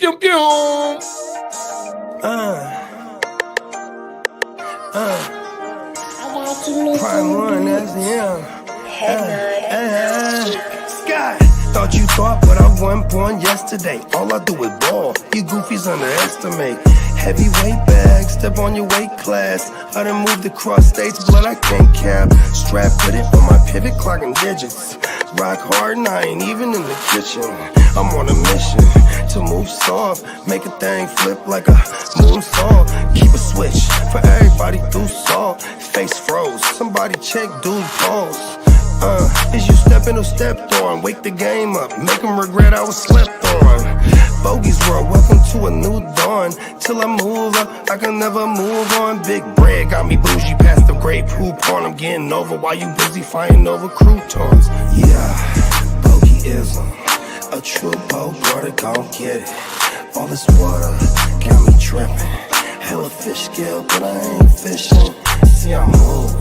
pew, pew. Prime one, that's him. Sky, thought you thought, but I wasn't born yesterday. All I do is ball. You goofies underestimate. Heavyweight bag, step on your weight class. I done moved across states, blood I can't cap. Strap with it on my pivot, clocking digits. Rock hard and I ain't even in the kitchen. I'm on a mission to move soft, make a thing flip like a moonsault. Keep a switch for everybody through salt. Face froze, somebody check dude pulse. Is you stepping or stepped on? Wake the game up, make them regret I was slept on. Bogey's world, welcome to a new dawn. Till I move up, I can never move on. Big bread got me bougie past the great poop on. I'm getting over while you busy fighting over croutons. Yeah, bogeyism, a true brother gon' get it. All this water got me tripping. Hella fish scale, but I ain't fishing. See I move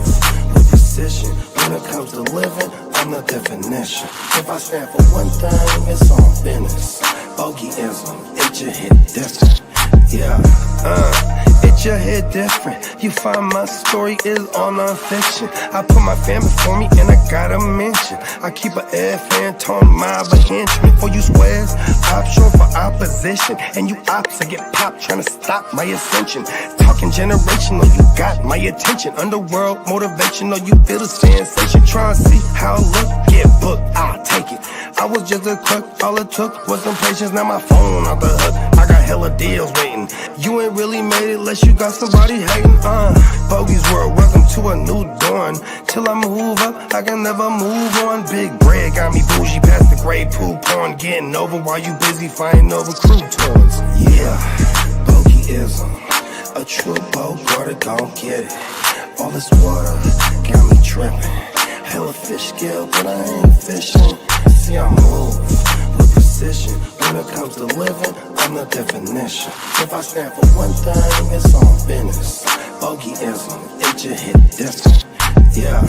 with precision. When it comes to living, I'm the definition. If I stand for one thing, it's on business. Bogeyism, it just hit different. Yeah, it just hit different. You find my story is all non-fiction. I put my family for me and I gotta mention. I keep an air fan tone mob a henchman. For you squares, option for opposition. And you ops, I get popped trying to stop my ascension. Talking generational, you got my attention. Underworld motivational, you feel the sensation. Trying to see how I look, get booked, I'll take it. I was just a crook, all it took was some patience. Now my phone out the hook, I got hella deals waiting. You ain't really made it unless you got somebody hating. Bogey's world, welcome to a new dawn. Till I move up, I can never move on. Big bread got me bougie past the great poop on. Getting over while you busy fighting over croutons. Yeah, bogeyism, a true brother gon' get it. All this water got me tripping. Hella fish scale, but I ain't fishing. See I move with precision. When it comes to living, I'm the definition. If I stand for one thing, it's on business. Bogeyism, it just hit different. Yeah.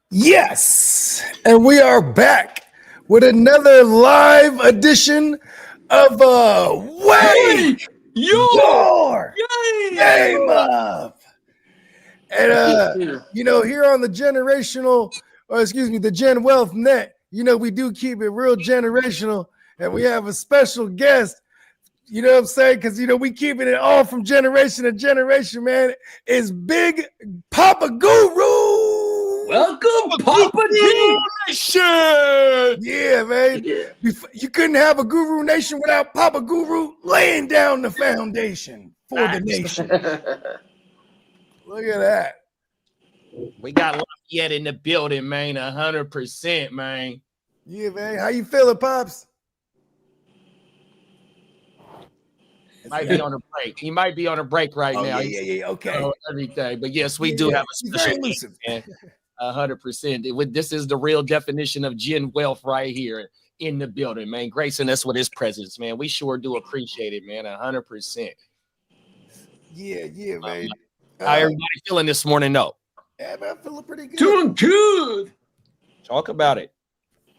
Yes, and we are back with another live edition of Wake Your Game Up. And here on the the Gen Wealth Net, we do keep it real generational, and we have a special guest. You know what I'm saying? Because we keeping it all from generation to generation, man. It's Big Papa Guru. Welcome, Papa G. Yeah, man. You couldn't have a Guru Nation without Papa Guru laying down the foundation for the nation. Look at that. We got Lafayette in the building, man. 100%, man. Yeah, man. How you feeling, Pops? Might be on a break. He might be on a break right now. Yeah. Okay. Everything, but yes, we do have a special guest, man. 100%. This is the real definition of Gen Wealth right here in the building, man. Gracing us with his presence, man. We sure do appreciate it, man. 100%. Yeah, man. How everybody feeling this morning? No. Yeah, man, I'm feeling pretty good. Doing good. Talk about it.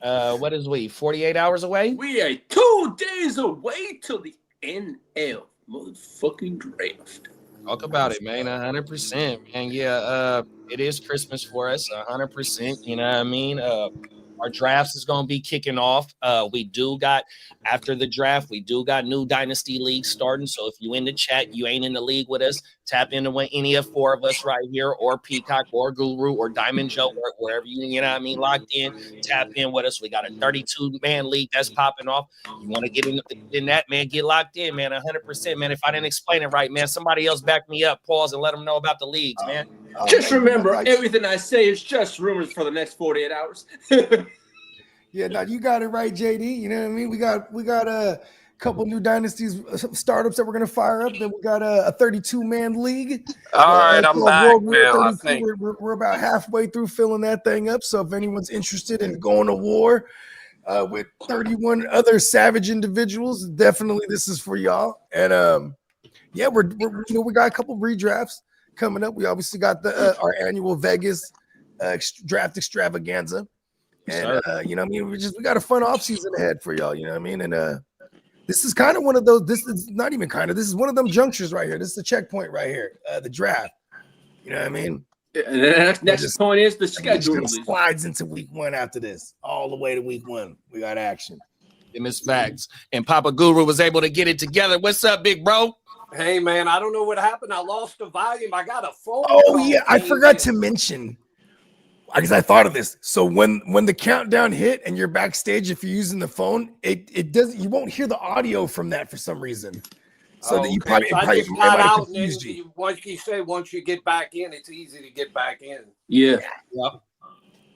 What is we? 48 hours away? We are 2 days away till the NL motherfucking draft. Talk about it, man. 100%, man. Yeah, it is Christmas for us. 100%. You know what I mean? Our drafts is going to be kicking off. We do got, after the draft, we do got new Dynasty League starting. So if you in the chat, you ain't in the league with us, Tap into any of 4 of us right here, or Peacock, or Guru, or Diamond Joe, or wherever you know what I mean, locked in. Tap in with us. We got a 32-man league that's popping off. You want to get in that, man? Get locked in, man. 100%, man. If I didn't explain it right, man, somebody else back me up. Pause and let them know about the leagues, man. Just remember, everything I say is just rumors for the next 48 hours. Yeah, no, you got it right, JD. You know what I mean? We got a couple new dynasties, startups that we're gonna fire up. Then we got a 32-man league. All right, I'm back now. I think We're about halfway through filling that thing up. So if anyone's interested in going to war with 31 other savage individuals, definitely this is for y'all. And yeah, we got a couple redrafts coming up. We obviously got our annual Vegas draft extravaganza. And you know what I mean, we got a fun offseason ahead for y'all, you know what I mean? And this is kind of one of those, this is not even kind of, this is one of them junctures right here. This is the checkpoint right here, the draft. You know what I mean? And the next point is the schedule. Slides into week 1 after this, all the way to week 1. We got action. And it's facts. And Papa Guru was able to get it together. What's up, big bro? Hey, man, I don't know what happened. I lost the volume. I got a phone. Oh, yeah, I forgot to mention, because I thought of this. So when the countdown hit and you're backstage, if you're using the phone, it doesn't. You won't hear the audio from that for some reason. So that you probably out. And once you get back in, it's easy to get back in. Yeah.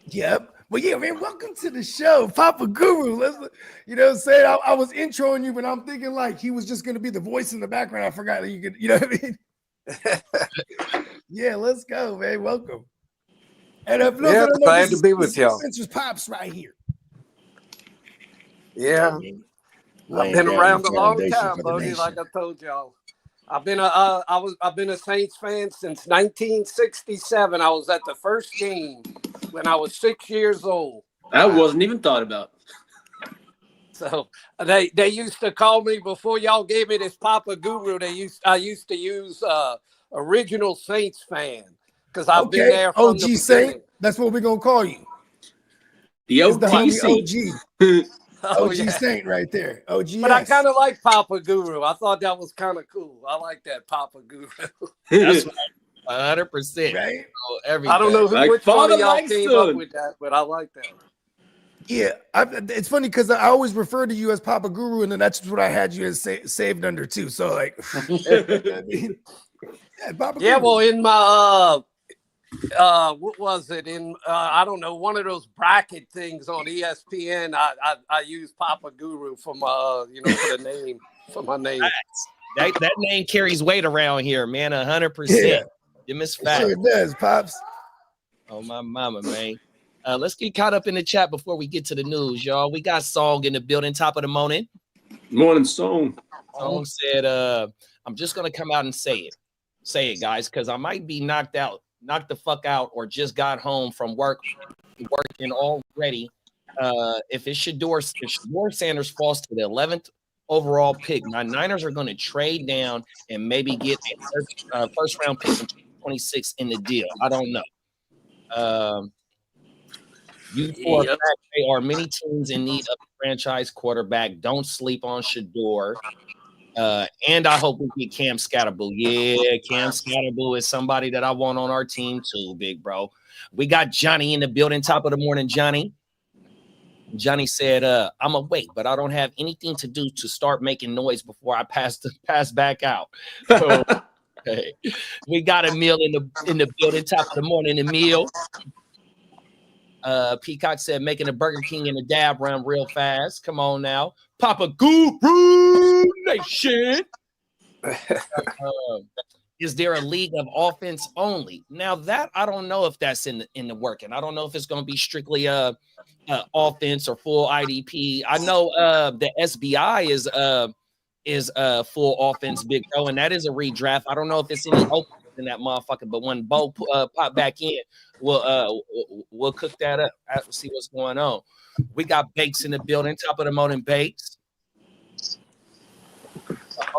Yep. Well, yeah, man. Welcome to the show, Papa Guru. You know what I'm saying? I was introing you, but I'm thinking like he was just gonna be the voice in the background. I forgot that you could. You know what I mean? Yeah. Let's go, man. Welcome. And glad to be with y'all. Spencer's Pops right here. Yeah, I've been around a long time, buddy. Like I told y'all, I've been a Saints fan since 1967. I was at the first game when I was 6 years old. I wasn't even thought about. So they used to call me before y'all gave me this Papa Guru. I used to use original Saints fan. Because I've been there from OG Saint. That's what we're gonna call you. The OG Saint. OG Saint right there. OG. But I kind of like Papa Guru. I thought that was kind of cool. I like that Papa Guru. That's 100%. Right? I don't know which one of y'all came up with that, but I like that. Yeah, it's funny because I always refer to you as Papa Guru, and then that's what I had you as saved under too. So like, I mean, Papa Guru. Well, in my what was it in I don't know, one of those bracket things on ESPN, I use Papa Guru for my for the name, for my name. That name carries weight around here, man. 100%. Yeah. You miss facts. Sure it does, Pops. Oh my mama, man. Let's get caught up in the chat before we get to the news, y'all. We got Song in the building. Top of the morning. Morning, Song. Song said, I'm just gonna come out and say it, guys, because I might be knocked the fuck out, or just got home from working already. If Shedeur Sanders falls to the 11th overall pick, my Niners are going to trade down and maybe get a first round pick in 2026 in the deal. I don't know. There are many teams in need of a franchise quarterback. Don't sleep on Shedeur. And I hope we get Cam Scatterboo. Yeah, Cam Scatterboo is somebody that I want on our team too, big bro. We got Johnny in the building. Top of the morning, Johnny. Johnny said, I'm awake, but I don't have anything to do to start making noise before I pass back out. So, okay. We got Emil in the building. Top of the morning, Emil. Peacock said, making a Burger King and a dab run real fast. Come on now. Papa Guru Nation. Is there a league of offense only? Now that I don't know if that's in the working. I don't know if it's going to be strictly offense or full IDP. I know the SBI is full offense, big bro, and that is a redraft. I don't know if it's any open in that motherfucker, but when Bo pop back in, we'll cook that up. See what's going on. We got Bakes in the building. Top of the morning, Bakes.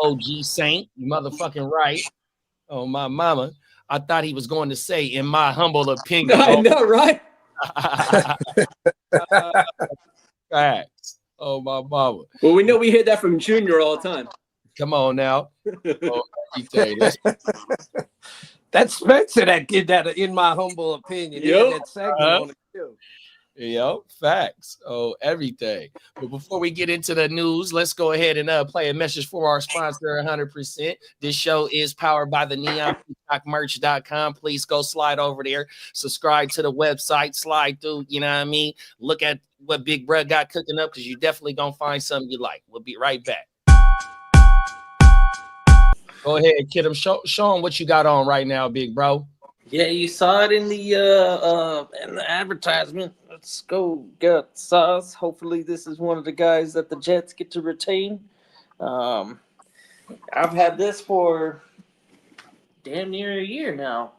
OG Saint, you motherfucking right. Oh my mama, I thought he was going to say, in my humble opinion. I know, right? Facts. Oh my mama. Well, we know we hear that from Junior all the time. Come on now. Oh, every day. That's Spencer that did that, in my humble opinion. He had that segment on it too. Yo, facts. Oh, everything. But before we get into the news, let's go ahead and play a message for our sponsor, 100%. This show is powered by the neonpeacockmerch.com. Please go slide over there, subscribe to the website, slide through, you know what I mean? Look at what Big Bruh got cooking up, because you definitely gonna find something you like. We'll be right back. Go ahead, kid. Show them what you got on right now, big bro. Yeah, you saw it in the advertisement. Let's go get Sauce. Hopefully, this is one of the guys that the Jets get to retain. I've had this for damn near a year now,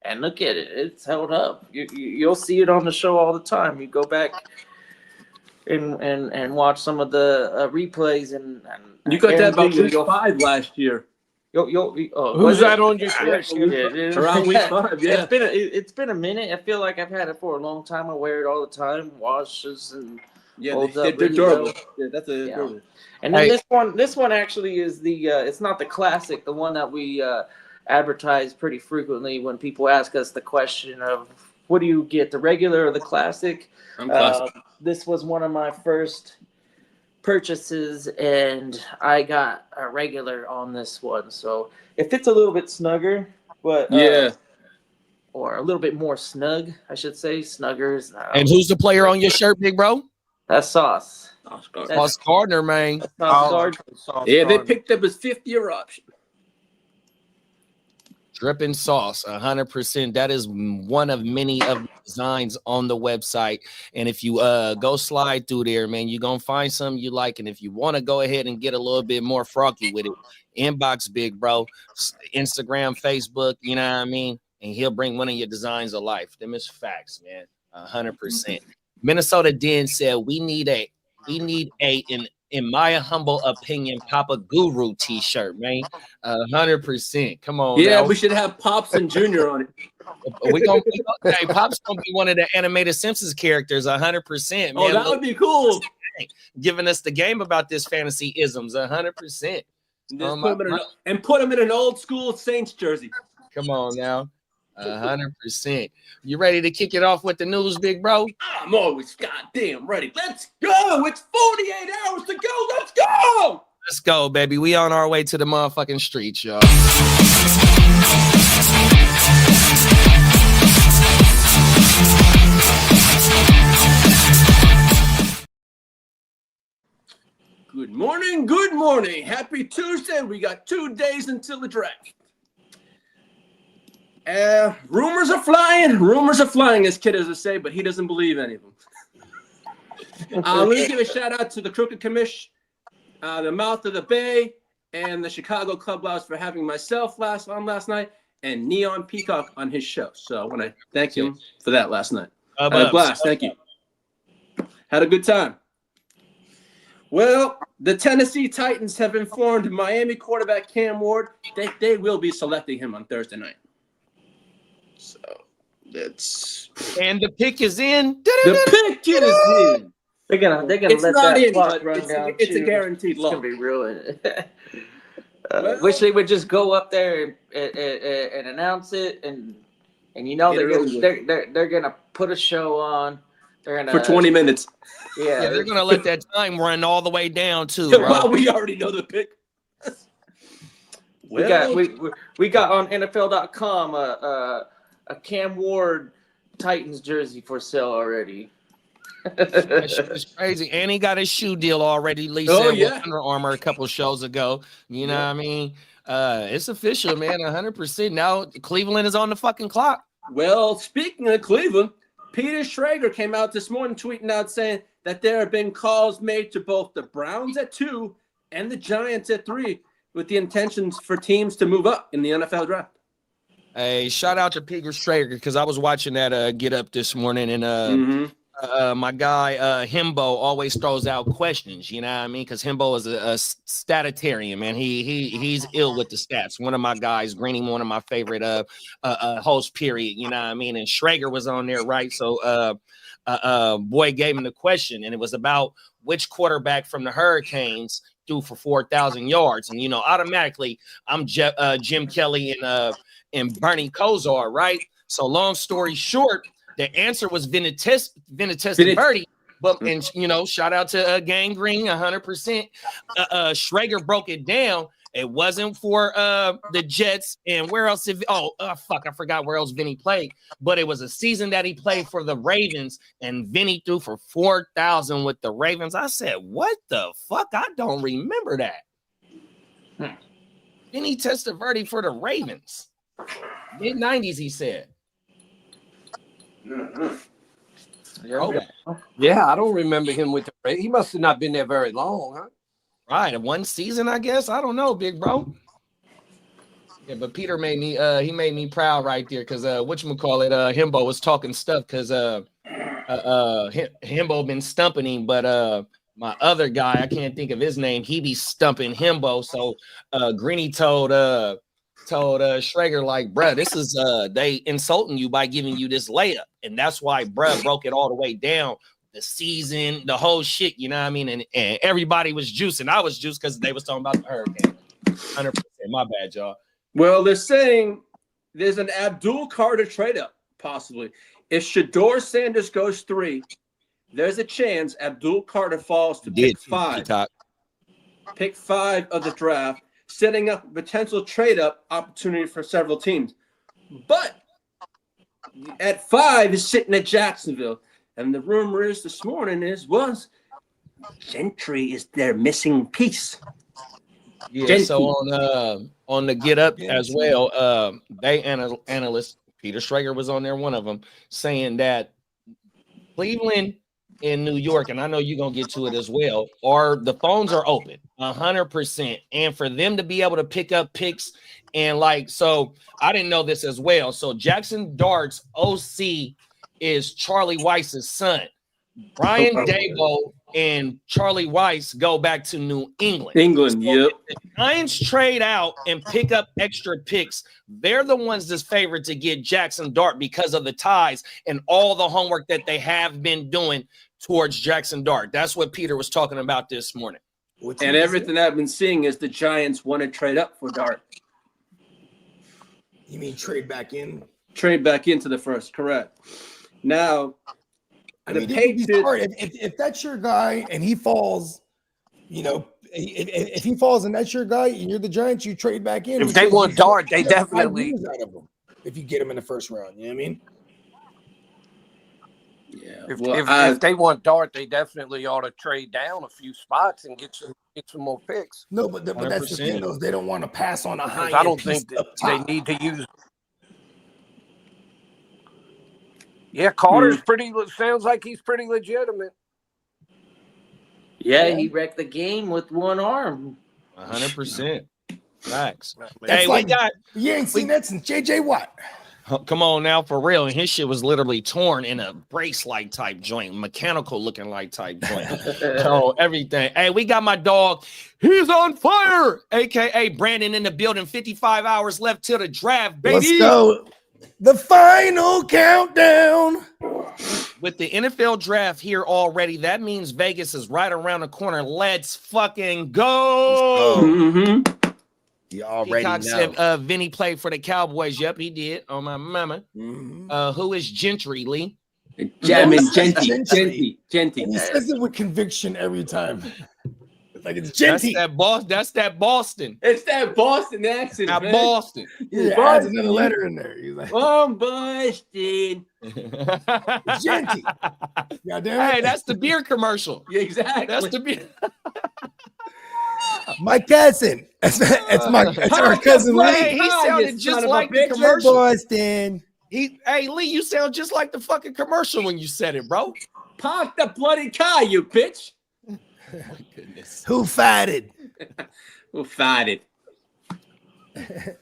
and look at it; it's held up. You'll see it on the show all the time. You go back and watch some of the replays, and you got that about week 5 last year. Who's that on your shirt? Around week 5, yeah. It's been a minute. I feel like I've had it for a long time. I wear it all the time. Washes and they're durable. Yeah, that's a durable. And then this one actually is the it's not the classic, the one that we advertise pretty frequently when people ask us the question of what do you get, the regular or the classic? I'm classic. This was one of my first purchases, and I got a regular on this one, so it fits a little bit snugger, but or a little bit more snug, I should say. Snuggers. And who's the player on your shirt, big bro? That's Sauce. Sauce Gardner, man. Gardner. Yeah, they picked up his 5th-year option. Dripping Sauce, 100%. That is one of many of the designs on the website. And if you go slide through there, man, you're going to find something you like. And if you want to go ahead and get a little bit more froggy with it, inbox Big Bro, Instagram, Facebook, you know what I mean? And he'll bring one of your designs to life. Them is facts, man, 100%. Minnesota Den said we need a in my humble opinion, Papa Guru t-shirt, man. 100%. Come on. Yeah, now. We should have Pops and Junior on it. Hey, Pop's gonna be one of the animated Simpsons characters, 100%. Man. Oh, that would be cool. Giving us the game about this fantasy isms, 100%. And put him in an old school Saints jersey. Come on now. 100%. You ready to kick it off with the news, big bro? I'm always goddamn ready. Let's go. It's 48 hours to go. Let's go. Let's go, baby. We on our way to the motherfucking streets, y'all. Good morning. Good morning. Happy Tuesday. We got 2 days until the draft. Rumors are flying, as kiddos would say, but he doesn't believe any of them. Let me give a shout out to the Crooked Commish, the Mouth of the Bay, and the Chicago Clubhouse for having myself last night, and Neon Peacock on his show. So I want to thank him for that last night. Had a blast. Thank you. Had a good time. Well, the Tennessee Titans have informed Miami quarterback Cam Ward they will be selecting him on Thursday night. So that's the pick is in. The pick is in. They're gonna it's let not that in, clock but run down. It's a guaranteed It's lock. gonna be ruined. Wish they would just go up there and announce it, and you know they're gonna put a show on. They're gonna for 20 minutes. Yeah, they're gonna let that time run all the way down too. Well, we already know the pick. We got on NFL.com a Cam Ward Titans jersey for sale already. That shit is crazy. And he got his shoe deal already leased with Under Armour a couple shows ago. You know what I mean? It's official, man, 100%. Now Cleveland is on the fucking clock. Well, speaking of Cleveland, Peter Schrager came out this morning tweeting out saying that there have been calls made to both the Browns at 2 and the Giants at 3 with the intentions for teams to move up in the NFL draft. Hey, shout out to Peter Schrager, because I was watching that Get Up this morning, and my guy Himbo always throws out questions, you know what I mean? Because Himbo is a statitarian, man. He's ill with the stats. One of my guys, Greeny, one of my favorite hosts, period, you know what I mean? And Schrager was on there, right? So boy gave him the question, and it was about which quarterback from the Hurricanes threw for 4,000 yards. And, automatically I'm Jim Kelly and Bernie Kosar, right? So long story short, the answer was Vinatieri. But, and, shout out to Gang Green, 100%. Schrager broke it down. It wasn't for the Jets. And where else? I forgot where else Vinny played. But it was a season that he played for the Ravens. And Vinny threw for 4,000 with the Ravens. I said, what the fuck? I don't remember that. Vinny Testaverde for the Ravens. Mid-90s, he said. Yeah, I don't remember him with the Ravens. He must have not been there very long, huh? Right, one season, I guess. I don't know, big bro. Yeah, but Peter made me he made me proud right there because whatchamacallit, Himbo was talking stuff because Himbo been stumping him, but my other guy, I can't think of his name, he be stumping Himbo. So Greeny told Schrager, like, bruh, this is they insulting you by giving you this layup, and that's why bruh broke it all the way down. The season, the whole shit, you know what I mean? And everybody was juicing. I was juiced because they was talking about the Hurricane. 100%. My bad, y'all. Well, they're saying there's an Abdul Carter trade up, possibly. If Shedeur Sanders goes 3, there's a chance Abdul Carter falls to pick 5. Pick 5 of the draft, setting up a potential trade up opportunity for several teams. But at 5 is sitting at Jacksonville. And the rumor is this morning was Gentry is their missing piece. Yeah, Gentry. So on the Get Up as well, they analysts, Peter Schrager was on there, one of them, saying that Cleveland and New York, and I know you're going to get to it as well, the phones are open 100%. And for them to be able to pick up picks and so I didn't know this as well. So Jackson Dart's OC is Charlie Weiss's son. Brian Daboll and Charlie Weiss go back to New England. Yep. If the Giants trade out and pick up extra picks, they're the ones that's favored to get Jackson Dart because of the ties and all the homework that they have been doing towards Jackson Dart. That's what Peter was talking about this morning. And everything I've been seeing is the Giants want to trade up for Dart. You mean trade back in? Trade back into the first, correct. Now, the Patriots, if that's your guy and he falls, if he falls and that's your guy and you're the Giants, you trade back in. If they want Dart, they definitely out of him if you get him in the first round. You know what I mean? Yeah. If they want Dart, they definitely ought to trade down a few spots and get some more picks. No, but that's the thing, though. They don't want to pass on a high. I don't think they need to use. Yeah, Carter's sounds like he's pretty legitimate. Yeah, he wrecked the game with one arm. 100%. Facts. Hey, you ain't seen that since JJ Watt. Come on now, for real. And his shit was literally torn in a brace-like type joint, mechanical looking like type joint. So everything. Hey, we got my dog. He's on fire. AKA Brandon in the building. 55 hours left till the draft, baby. Let's go. The final countdown. With the NFL draft here already, that means Vegas is right around the corner. Let's fucking go. Mm-hmm. You already Peacock know. said Vinny played for the Cowboys. Yep, he did. Oh, my mama. Mm-hmm. Who is Gentry, Lee? Genty. And he says it with conviction every time. Like it's Genty. That's that Boston. It's that Boston accent, That man. Boston. Yeah, adds another letter in there. He's like, Boston. Genty. Hey, that's the beer commercial. Yeah, exactly. That's the beer. My cousin. That's our cousin Lee. Hey, he sounded just like the commercial. Boston. Hey, Lee, you sound just like the fucking commercial when you said it, bro. Park the bloody car, you bitch. Oh my goodness. Who fighted? Who fighted? Hey,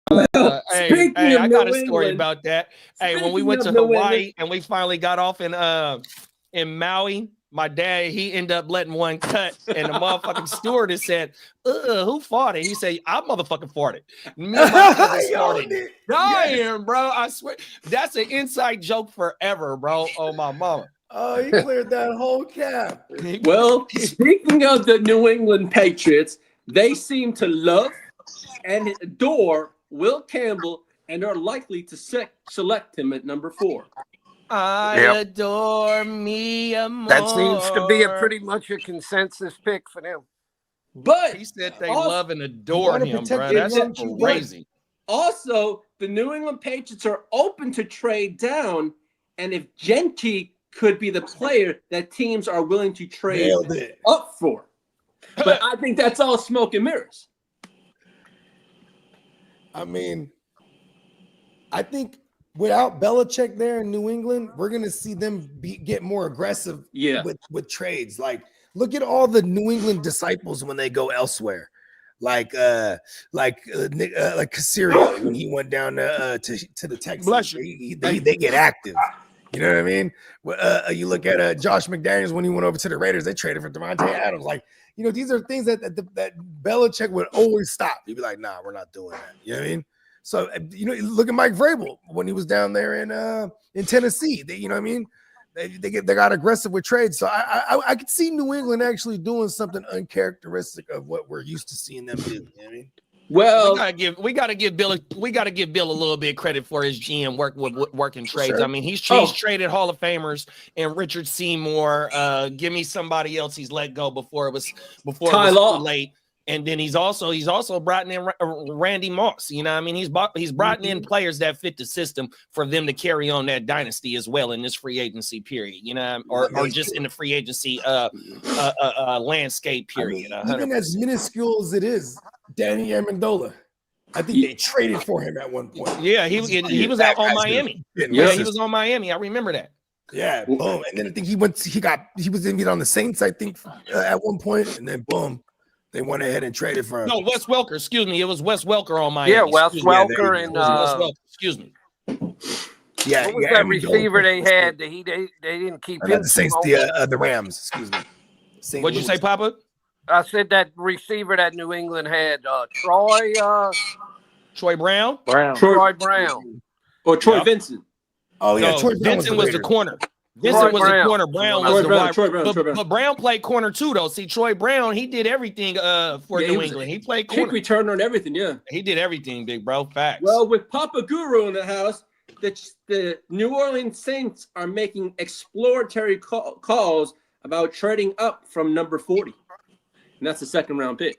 I got a story about that. Hey, when we went to Hawaii and we finally got off in Maui, my dad, he ended up letting one cut, and the motherfucking stewardess said, who farted? He said, I motherfucking farted. Me and my cousin started dying, bro. I swear. That's an inside joke forever, bro. Oh, my mama. Oh, he cleared that whole cap. Well, speaking of the New England Patriots, they seem to love and adore Will Campbell and are likely to select him at number 4. I adore me more. That seems to be pretty much a consensus pick for them. But he said they love and adore him, bro. That's crazy. Also, the New England Patriots are open to trade down, and if Genke could be the player that teams are willing to trade up for. But I think that's all smoke and mirrors. I mean, I think without Belichick there in New England, we're going to see them get more aggressive with trades. Like, look at all the New England disciples when they go elsewhere. Like Caserio when he went down to the Texans. They get active. You know what I mean? You look at Josh McDaniels when he went over to the Raiders. They traded for Devontae Adams. Like, you know, these are things that Belichick would always stop. He'd be like, "Nah, we're not doing that." You know what I mean? So, you know, look at Mike Vrabel when he was down there in Tennessee. You know what I mean? They got aggressive with trades. So I could see New England actually doing something uncharacteristic of what we're used to seeing them do. You know what I mean? Well, we gotta give Bill a little bit of credit for his GM working trades. Sure. I mean, he's traded Hall of Famers and Richard Seymour. Give me somebody else he's let go before it was too late. And then he's also brought in Randy Moss. You know what I mean? He's brought in players that fit the system for them to carry on that dynasty as well in this free agency period, you know, or just in the free agency landscape period. I mean, even as minuscule as it is, Danny Amendola, I think they traded for him at one point. Yeah, he was out on Miami. Yeah, he was on Miami. I remember that. Yeah, boom. And then I think he was even on the Saints, I think, at one point, and then boom. They went ahead and traded for him. No, Wes Welker. Excuse me. It was Wes Welker on Miami. Yeah, Wes Welker and Wes Welker. Excuse me. Yeah, what was that receiver they had that they didn't keep him? The Saints, the Rams. Excuse me. What'd you say, Papa? I said that receiver that New England had, Troy Brown. Troy Brown or Troy Vincent. Oh yeah, Troy Vincent was the corner. Vincent was the corner. Brown was the wide. But Brown played corner too, though. See, Troy Brown, he did everything for New England. He played corner. Kick returner and everything, yeah. He did everything, big bro. Facts. Well, with Papa Guru in the house, the New Orleans Saints are making exploratory calls about trading up from number 40. And that's the second round pick.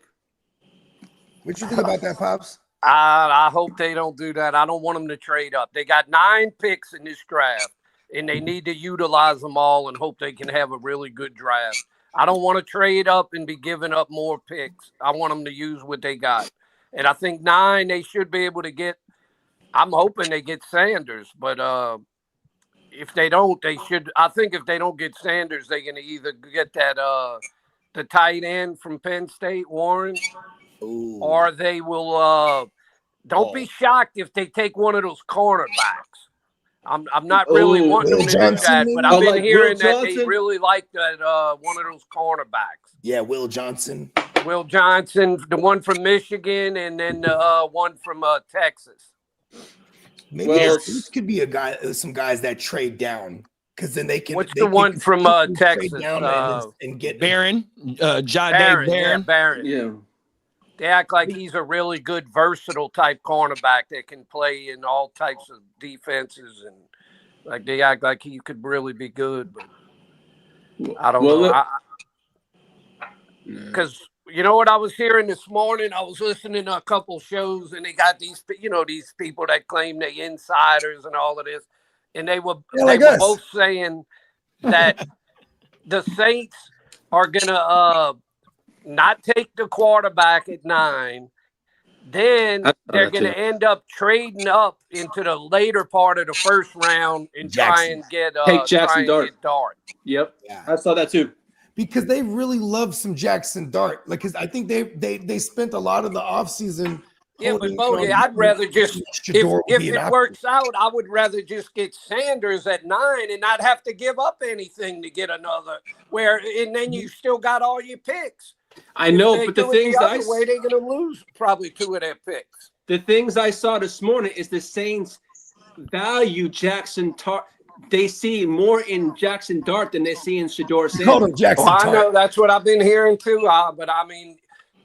What you think about that, Pops? I hope they don't do that. I don't want them to trade up. They got 9 picks in this draft. And they need to utilize them all and hope they can have a really good draft. I don't want to trade up and be giving up more picks. I want them to use what they got. And I think 9, they should be able to get. I'm hoping they get Sanders. But if they don't, they should. I think if they don't get Sanders, they're going to either get that the tight end from Penn State, Warren, or they will. Don't be shocked if they take one of those cornerbacks. I'm not really wanting them to do that, but I've been hearing that they really like that one of those cornerbacks. Yeah, Will Johnson, the one from Michigan, and then the one from Texas. Maybe this could be some guys that trade down because then they can. What's the one from Texas? And get Barron, Barron. Yeah. They act like he's a really good, versatile type cornerback that can play in all types of defenses, and like they act like he could really be good. But I don't know. Because you know what I was hearing this morning? I was listening to a couple shows, and they got these people that claim they insiders and all of this, and they were both saying that the Saints are gonna not take the quarterback at 9, then they're going to end up trading up into the later part of the first round and try and get Jackson Dart. Yep, yeah. I saw that too. Because they really love some Jackson Dart. Like, because I think they spent a lot of the offseason. Yeah, but Bodie, I'd rather just if it works out, I would rather just get Sanders at 9 and not have to give up anything to get another. And then you still got all your picks. I know, but the things they're going to lose probably 2 of their picks. The things I saw this morning is the Saints value Jackson they see more in Jackson Dart than they see in Shedeur Sanders. Hold on, Jackson. Well, I know that's what I've been hearing too. But I mean,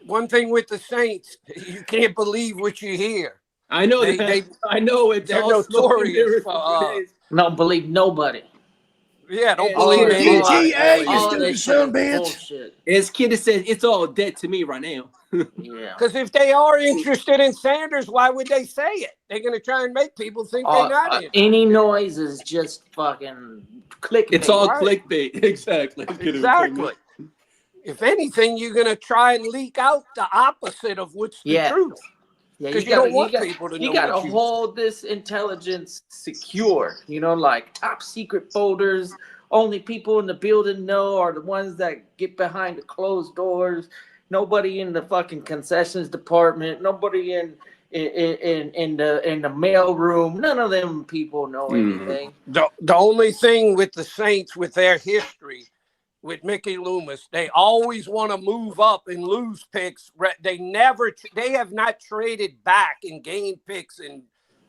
one thing with the Saints, you can't believe what you hear. I know I know it's they're all notorious for. Don't believe nobody. Yeah, don't All believe of it. PGA, you all of stupid that son shit is bitch. bullshit. As Kid says, it's all dead to me right now. Yeah. Because if they are interested in Sanders, why would they say it? They're going to try and make people think they're not interested. Any noise is just fucking clickbait. It's all Right. clickbait. Exactly. Exactly. If anything, you're going to try and leak out the opposite of what's the truth. Yeah, Because you don't want people to know. You got to what hold this intelligence secure. You know, like top secret folders. Only people in the building know are the ones that get behind the closed doors. Nobody in the fucking concessions department. Nobody in the mail room. None of them people know anything. The only thing with the Saints, with their history, with Mickey Loomis, they always want to move up and lose picks. They have not traded back and gained picks, and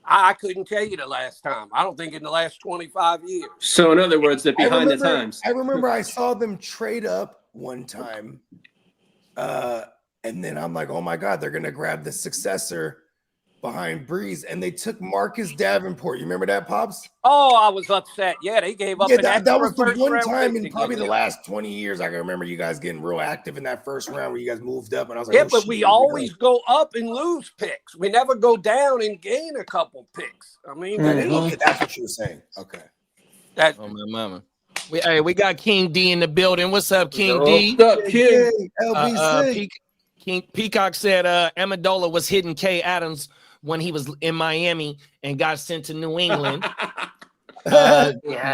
I couldn't tell you the last time. I don't think in the last 25 years. So in other words, they're behind the times. I remember I saw them trade up one time. And then I'm like, oh my God, they're gonna grab the successor behind Breeze, and they took Marcus Davenport. You remember that, Pops? Oh, I was upset. Yeah, they gave up. Yeah, that was the first one round time pick in probably the last 20 years I can remember you guys getting real active in that first round where you guys moved up, and I was like, yeah, oh, but shit, we here always go. go up and lose picks. We never go down and gain a couple picks. I mean, Okay, that's what you were saying. Okay. that Oh my mama. We got King D in the building. What's up, King D? What's up, King? LBC. Peacock said Amendola was hitting Kay Adams when he was in Miami and got sent to New England.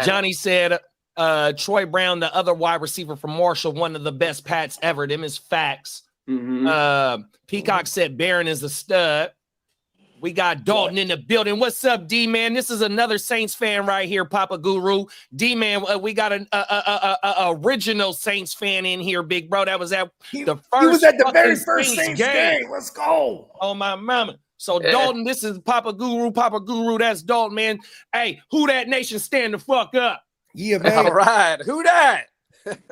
Johnny said Troy Brown, the other wide receiver from Marshall, one of the best Pats ever. Them is facts. Peacock said Barron is a stud. We got Dalton in the building. What's up, D-Man? This is another Saints fan right here, Papa Guru. D-Man, we got an original Saints fan in here, big bro. That was at the first. He was at the very fucking first Saints game. Let's go. Oh, my mama. So, Dalton, this is Papa Guru. Papa Guru, that's Dalton, man. Hey, who that nation stand the fuck up? Yeah, man. all right. Who that?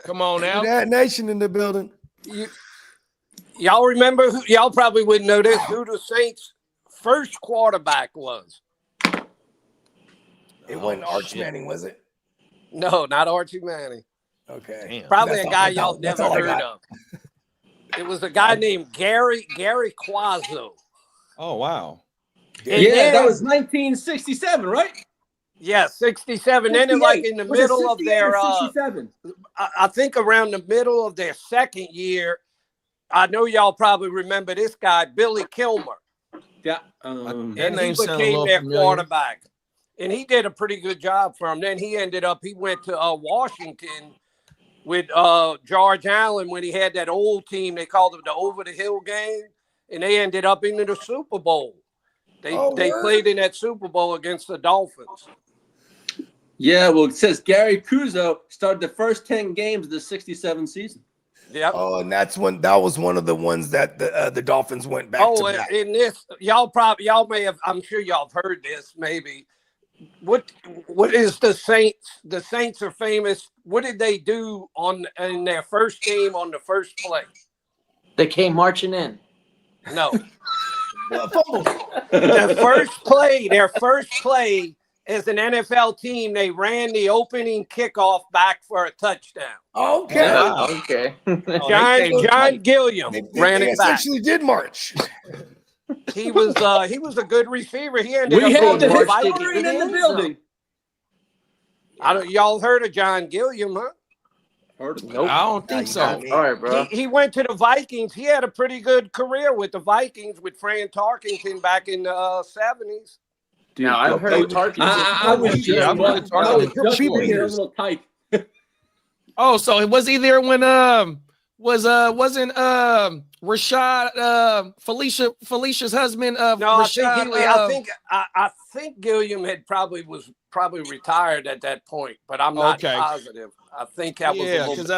Come on now. That nation in the building. Y'all remember? Y'all probably wouldn't know this. Who the Saints' first quarterback was? It wasn't Arch Manning, was it? No, not Archie Manning. Okay. Damn. Probably That's a guy all- y'all that's never all I heard got. of. It was a guy named Gary Quazzo. Oh, wow. And Yeah, then- that was 1967, right? Yeah, 67. Then, like in the Was it middle of 68 their, or 67? I think around the middle of their second year, I know y'all probably remember this guy, Billy Kilmer. Yeah. That And name he sounds a became little their familiar. quarterback. And he did a pretty good job for him. Then he went to Washington with George Allen when he had that old team. They called it the Over the Hill game. And they ended up into the Super Bowl. They word? played in that Super Bowl against the Dolphins. Yeah, well, it says Gary Kuzo started the first 10 games of the 67 season. Yep. Oh, and that was one of the ones that the Dolphins went back to back. In this, y'all may have, I'm sure y'all have heard this maybe. What is the Saints? The Saints are famous. What did they do in their first game on the first play? They came marching in. No. Fumbles. Their first play as an NFL team, they ran the opening kickoff back for a touchdown. Okay. Wow. Okay. John Gilliam ran they it back. essentially did march. He was a good receiver. He ended We up have the going to the historian in the Vikings. building. Y'all heard of John Gilliam, huh? Nope. I don't think so. All right, bro. He went to the Vikings. He had a pretty good career with the Vikings with Fran Tarkenton back in the 70s. Dude, Now, I've heard of Tarkin. I was just Yeah, I've heard of Tarkin. I was just People looking at a years. little type. Oh, so it was either when wasn't Rashad Felicia's husband of No, Rashad? I think Gilliam was probably retired at that point, but I'm not Okay. positive. I think that was a Yeah, little because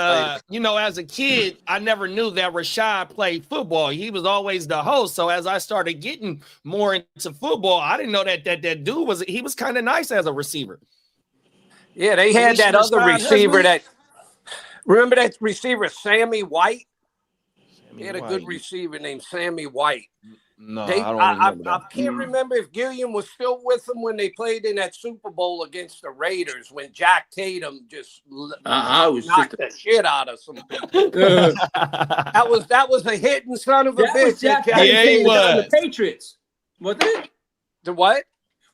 bit later. as a kid, I never knew that Rashad played football. He was always the host. So as I started getting more into football, I didn't know that dude was kind of nice as a receiver. Yeah, they had that other receiver remember that receiver, Sammy White? They had a good receiver named Sammy White. No, I don't remember that. I can't remember if Gilliam was still with them when they played in that Super Bowl against the Raiders when Jack Tatum just knocked the shit out of some people. that was a hitting son of a bitch. He was. The Patriots. Wasn't it? The what?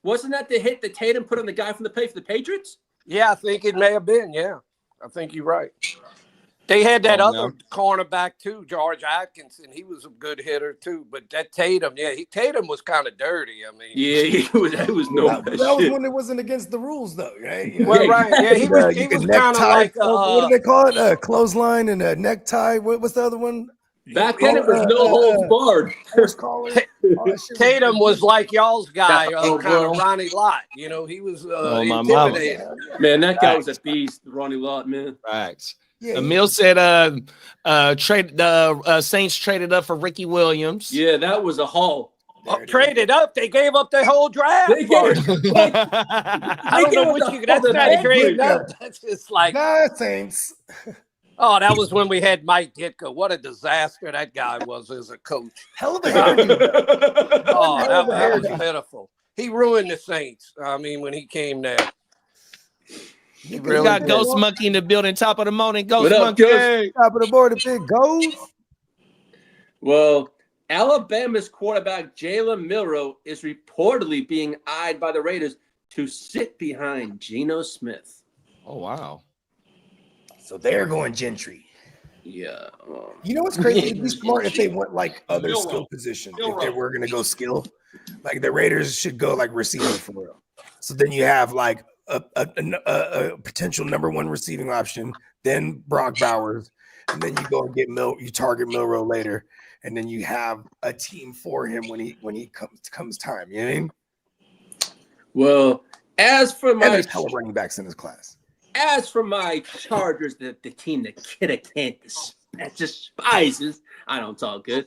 Wasn't that the hit that Tatum put on the guy from the Patriots? Yeah, I think it may have been. Yeah, I think you're right. They had that other cornerback too, George Atkinson. He was a good hitter too. But that Tatum, Tatum was kind of dirty. I mean, he was. That was when it wasn't against the rules, though, right? Well, right. Yeah, he was kind of like what do they call it? A clothesline and a necktie. What's the other one? Back then, it was no holds barred. Tatum was like y'all's guy, kind of Ronnie Lott. You know, he was intimidating. Man, that guy was a beast, Ronnie Lott, man. Facts. Yeah, Emil said Saints traded up for Ricky Williams. Yeah, that was a haul. Traded up. They gave up their whole draft. I don't know what you. That's not trading up. That's just like Saints. Oh, that was when we had Mike Ditka. What a disaster that guy was as a coach. Hell of a guy. Oh, that was pitiful. He ruined the Saints. I mean, when he came there. We got Ghost Monkey in the building. Top of the morning, Ghost Monkey. Top of the board, the big Ghost. Well, Alabama's quarterback Jalen Milroe is reportedly being eyed by the Raiders to sit behind Geno Smith. Oh, wow. So they're going Gentry. Yeah. You know what's crazy? It'd be smart if they went like other skill positions. If they were going to go skill, like the Raiders should go like receiver for real. So then you have like a potential number one receiving option, then Brock Bowers, and then you go and get you target Milroe later, and then you have a team for him when he comes time. You know what I mean? Well, as for my hella running backs in his class. As for my Chargers, the team that Kidda can't despises, I don't talk good.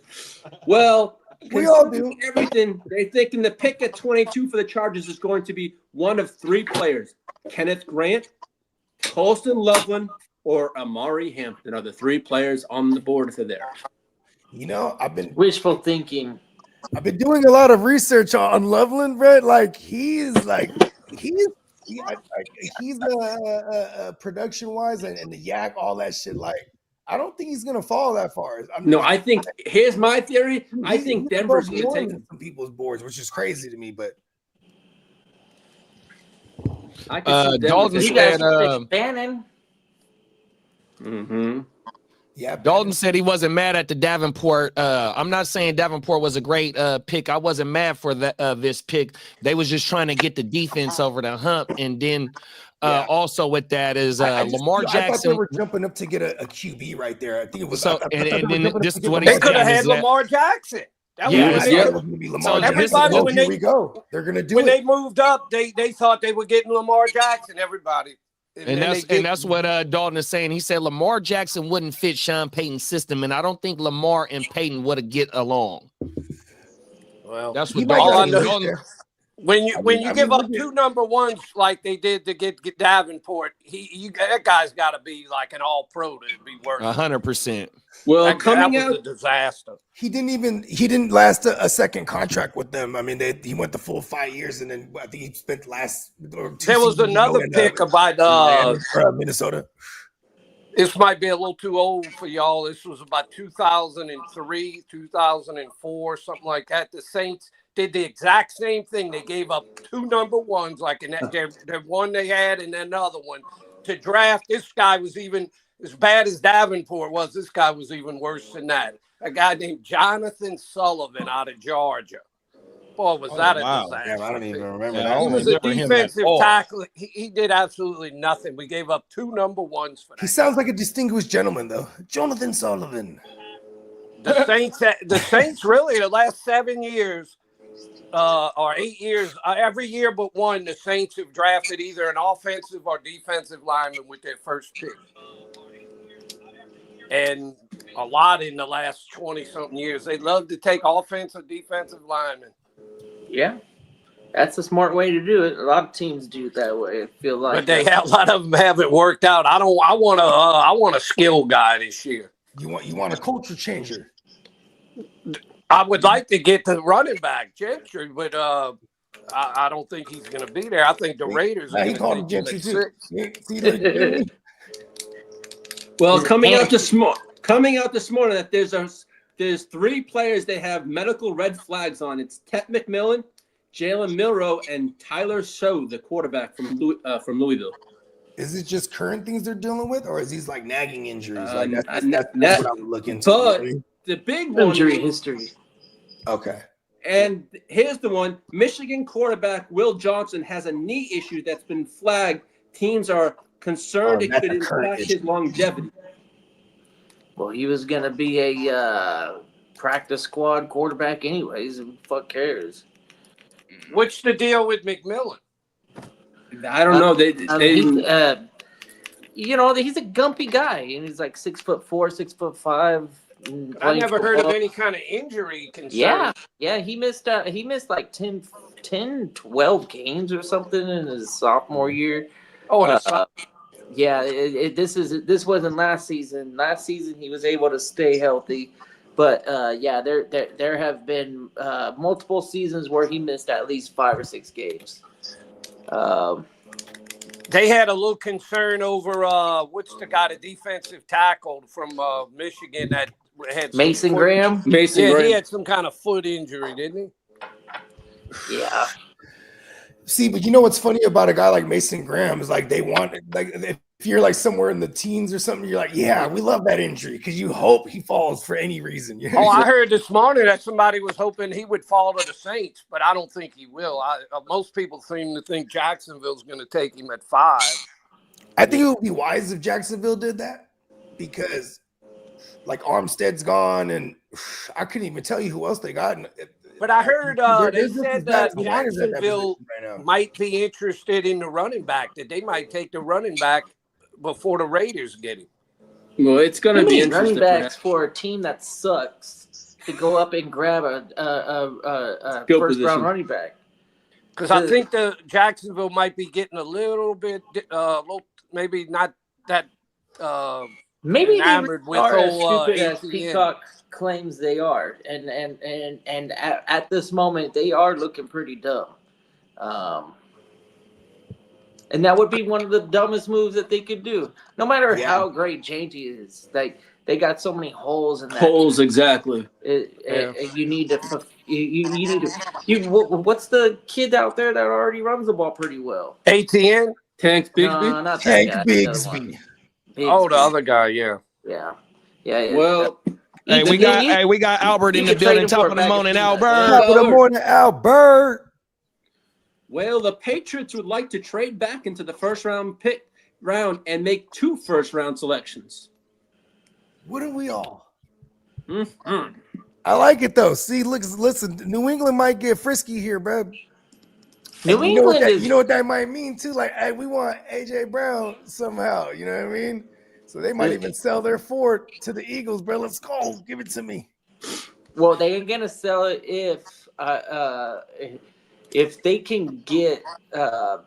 Well, we all do. Everything they're thinking the pick at 22 for the Chargers is going to be one of three players: Kenneth Grant, Colston Loveland, or Amari Hampton are the three players on the board for there. You know, I've been wishful thinking. I've been doing a lot of research on Loveland, Brett. Like he's production wise and the yak, all that shit. Like, I don't think he's gonna fall that far. I think here's my theory. I think Denver's gonna take some people's boards, which is crazy to me, but I can see Dalton said Bannon. Mm-hmm. Yeah, Dalton said he wasn't mad at the Davenport. I'm not saying Davenport was a great pick. I wasn't mad for this pick. They was just trying to get the defense over the hump, and then also with that is Lamar Jackson. I thought they were jumping up to get a QB right there. I think it was so. And then this is what they could have had Lamar Jackson. Everybody, when we go, they're gonna do when it. They moved up, they thought they were getting Lamar Jackson. Everybody. And that's what Dalton is saying. He said Lamar Jackson wouldn't fit Sean Payton's system, and I don't think Lamar and Payton would have get along. Well, that's what Dalton. When you give up two number ones like they did to get Davenport, that guy's got to be like an all pro to be worth 100%. Well, that was a disaster. He didn't last a second contract with them. I mean, he went the full 5 years, and then I think he spent there was another pick about Minnesota. This might be a little too old for y'all. This was about 2003, 2004, something like that. The Saints did the exact same thing. They gave up two number ones, like in the one they had and another one to draft. This guy was even as bad as Davenport was. This guy was even worse than that. A guy named Jonathan Sullivan out of Georgia. Boy, was that a disaster. Damn, I don't even remember that. He was a defensive tackle. He did absolutely nothing. We gave up two number ones for that. He sounds like a distinguished gentleman, though. Jonathan Sullivan. The Saints really, the last 7 years, or 8 years, every year but one, the Saints have drafted either an offensive or defensive lineman with their first pick. And a lot in the last 20-something years. They love to take offensive, defensive linemen. Yeah. That's a smart way to do it. A lot of teams do it that way. I feel like, But a lot of them haven't worked out. I want a skill guy this year. You want a culture changer. I would like to get the running back Gentry, but I don't think he's going to be there. I think the Raiders. He called him Gentry too. See, well, coming out this morning that there's 3 players they have medical red flags on. It's Ted McMillan, Jalen Milroe, and Tyler Show, the quarterback from Louisville. Is it just current things they're dealing with, or is these like nagging injuries? That's what I would look into. But the big one, injury history. Okay. And here's the one: Michigan quarterback Will Johnson has a knee issue that's been flagged. Teams are concerned it could impact his longevity. Well, he was going to be a practice squad quarterback anyways. Who the fuck cares? What's the deal with McMillan? I don't know. He's a gumpy guy, and he's like 6'4", 6'5". I never heard of any kind of injury concern. Yeah. He missed like 10, 12 games or something in his sophomore year. This wasn't last season. Last season he was able to stay healthy, but there have been multiple seasons where he missed at least 5 or 6 games. They had a little concern over what's the guy, the defensive tackle from Michigan that had Mason Graham. He had some kind of foot injury, didn't he? Yeah. See, but you know what's funny about a guy like Mason Graham is like they want like if you're like somewhere in the teens or something, you're like, yeah, we love that injury because you hope he falls for any reason. I heard this morning that somebody was hoping he would fall to the Saints, but I don't think he will. Most people seem to think Jacksonville's going to take him at 5. I think it would be wise if Jacksonville did that because like Armstead's gone and I couldn't even tell you who else they got. But I heard they said that Jacksonville might be interested in the running back, that they might take the running back before the Raiders get him. Well, it's going to be interesting. Running backs for a team that sucks to go up and grab a first-round running back. Because I think the Jacksonville might be getting a little bit, maybe not that maybe enamored with whole stupid as Peacock claims they are, and at this moment they are looking pretty dumb. And that would be one of the dumbest moves that they could do. No matter how great Janty is, like they got so many holes in that. Holes, exactly. You need to. What's the kid out there that already runs the ball pretty well? ATN? Tank Bigsby? No, not Tank that guy, Bigsby. Oh, the other guy, yeah. Well, we got Albert in the building. Top of the morning, Albert. Top of the morning, Albert. Well, the Patriots would like to trade back into the first round and make 2 first-round selections. Wouldn't we all? Mm-hmm. I like it though. See, listen, New England might get frisky here, bro. You know what that might mean too? Like, hey, we want AJ Brown somehow. You know what I mean? So they might even sell their Ford to the Eagles, bro. Let's go. Give it to me. Well, they ain't gonna sell it if they can get the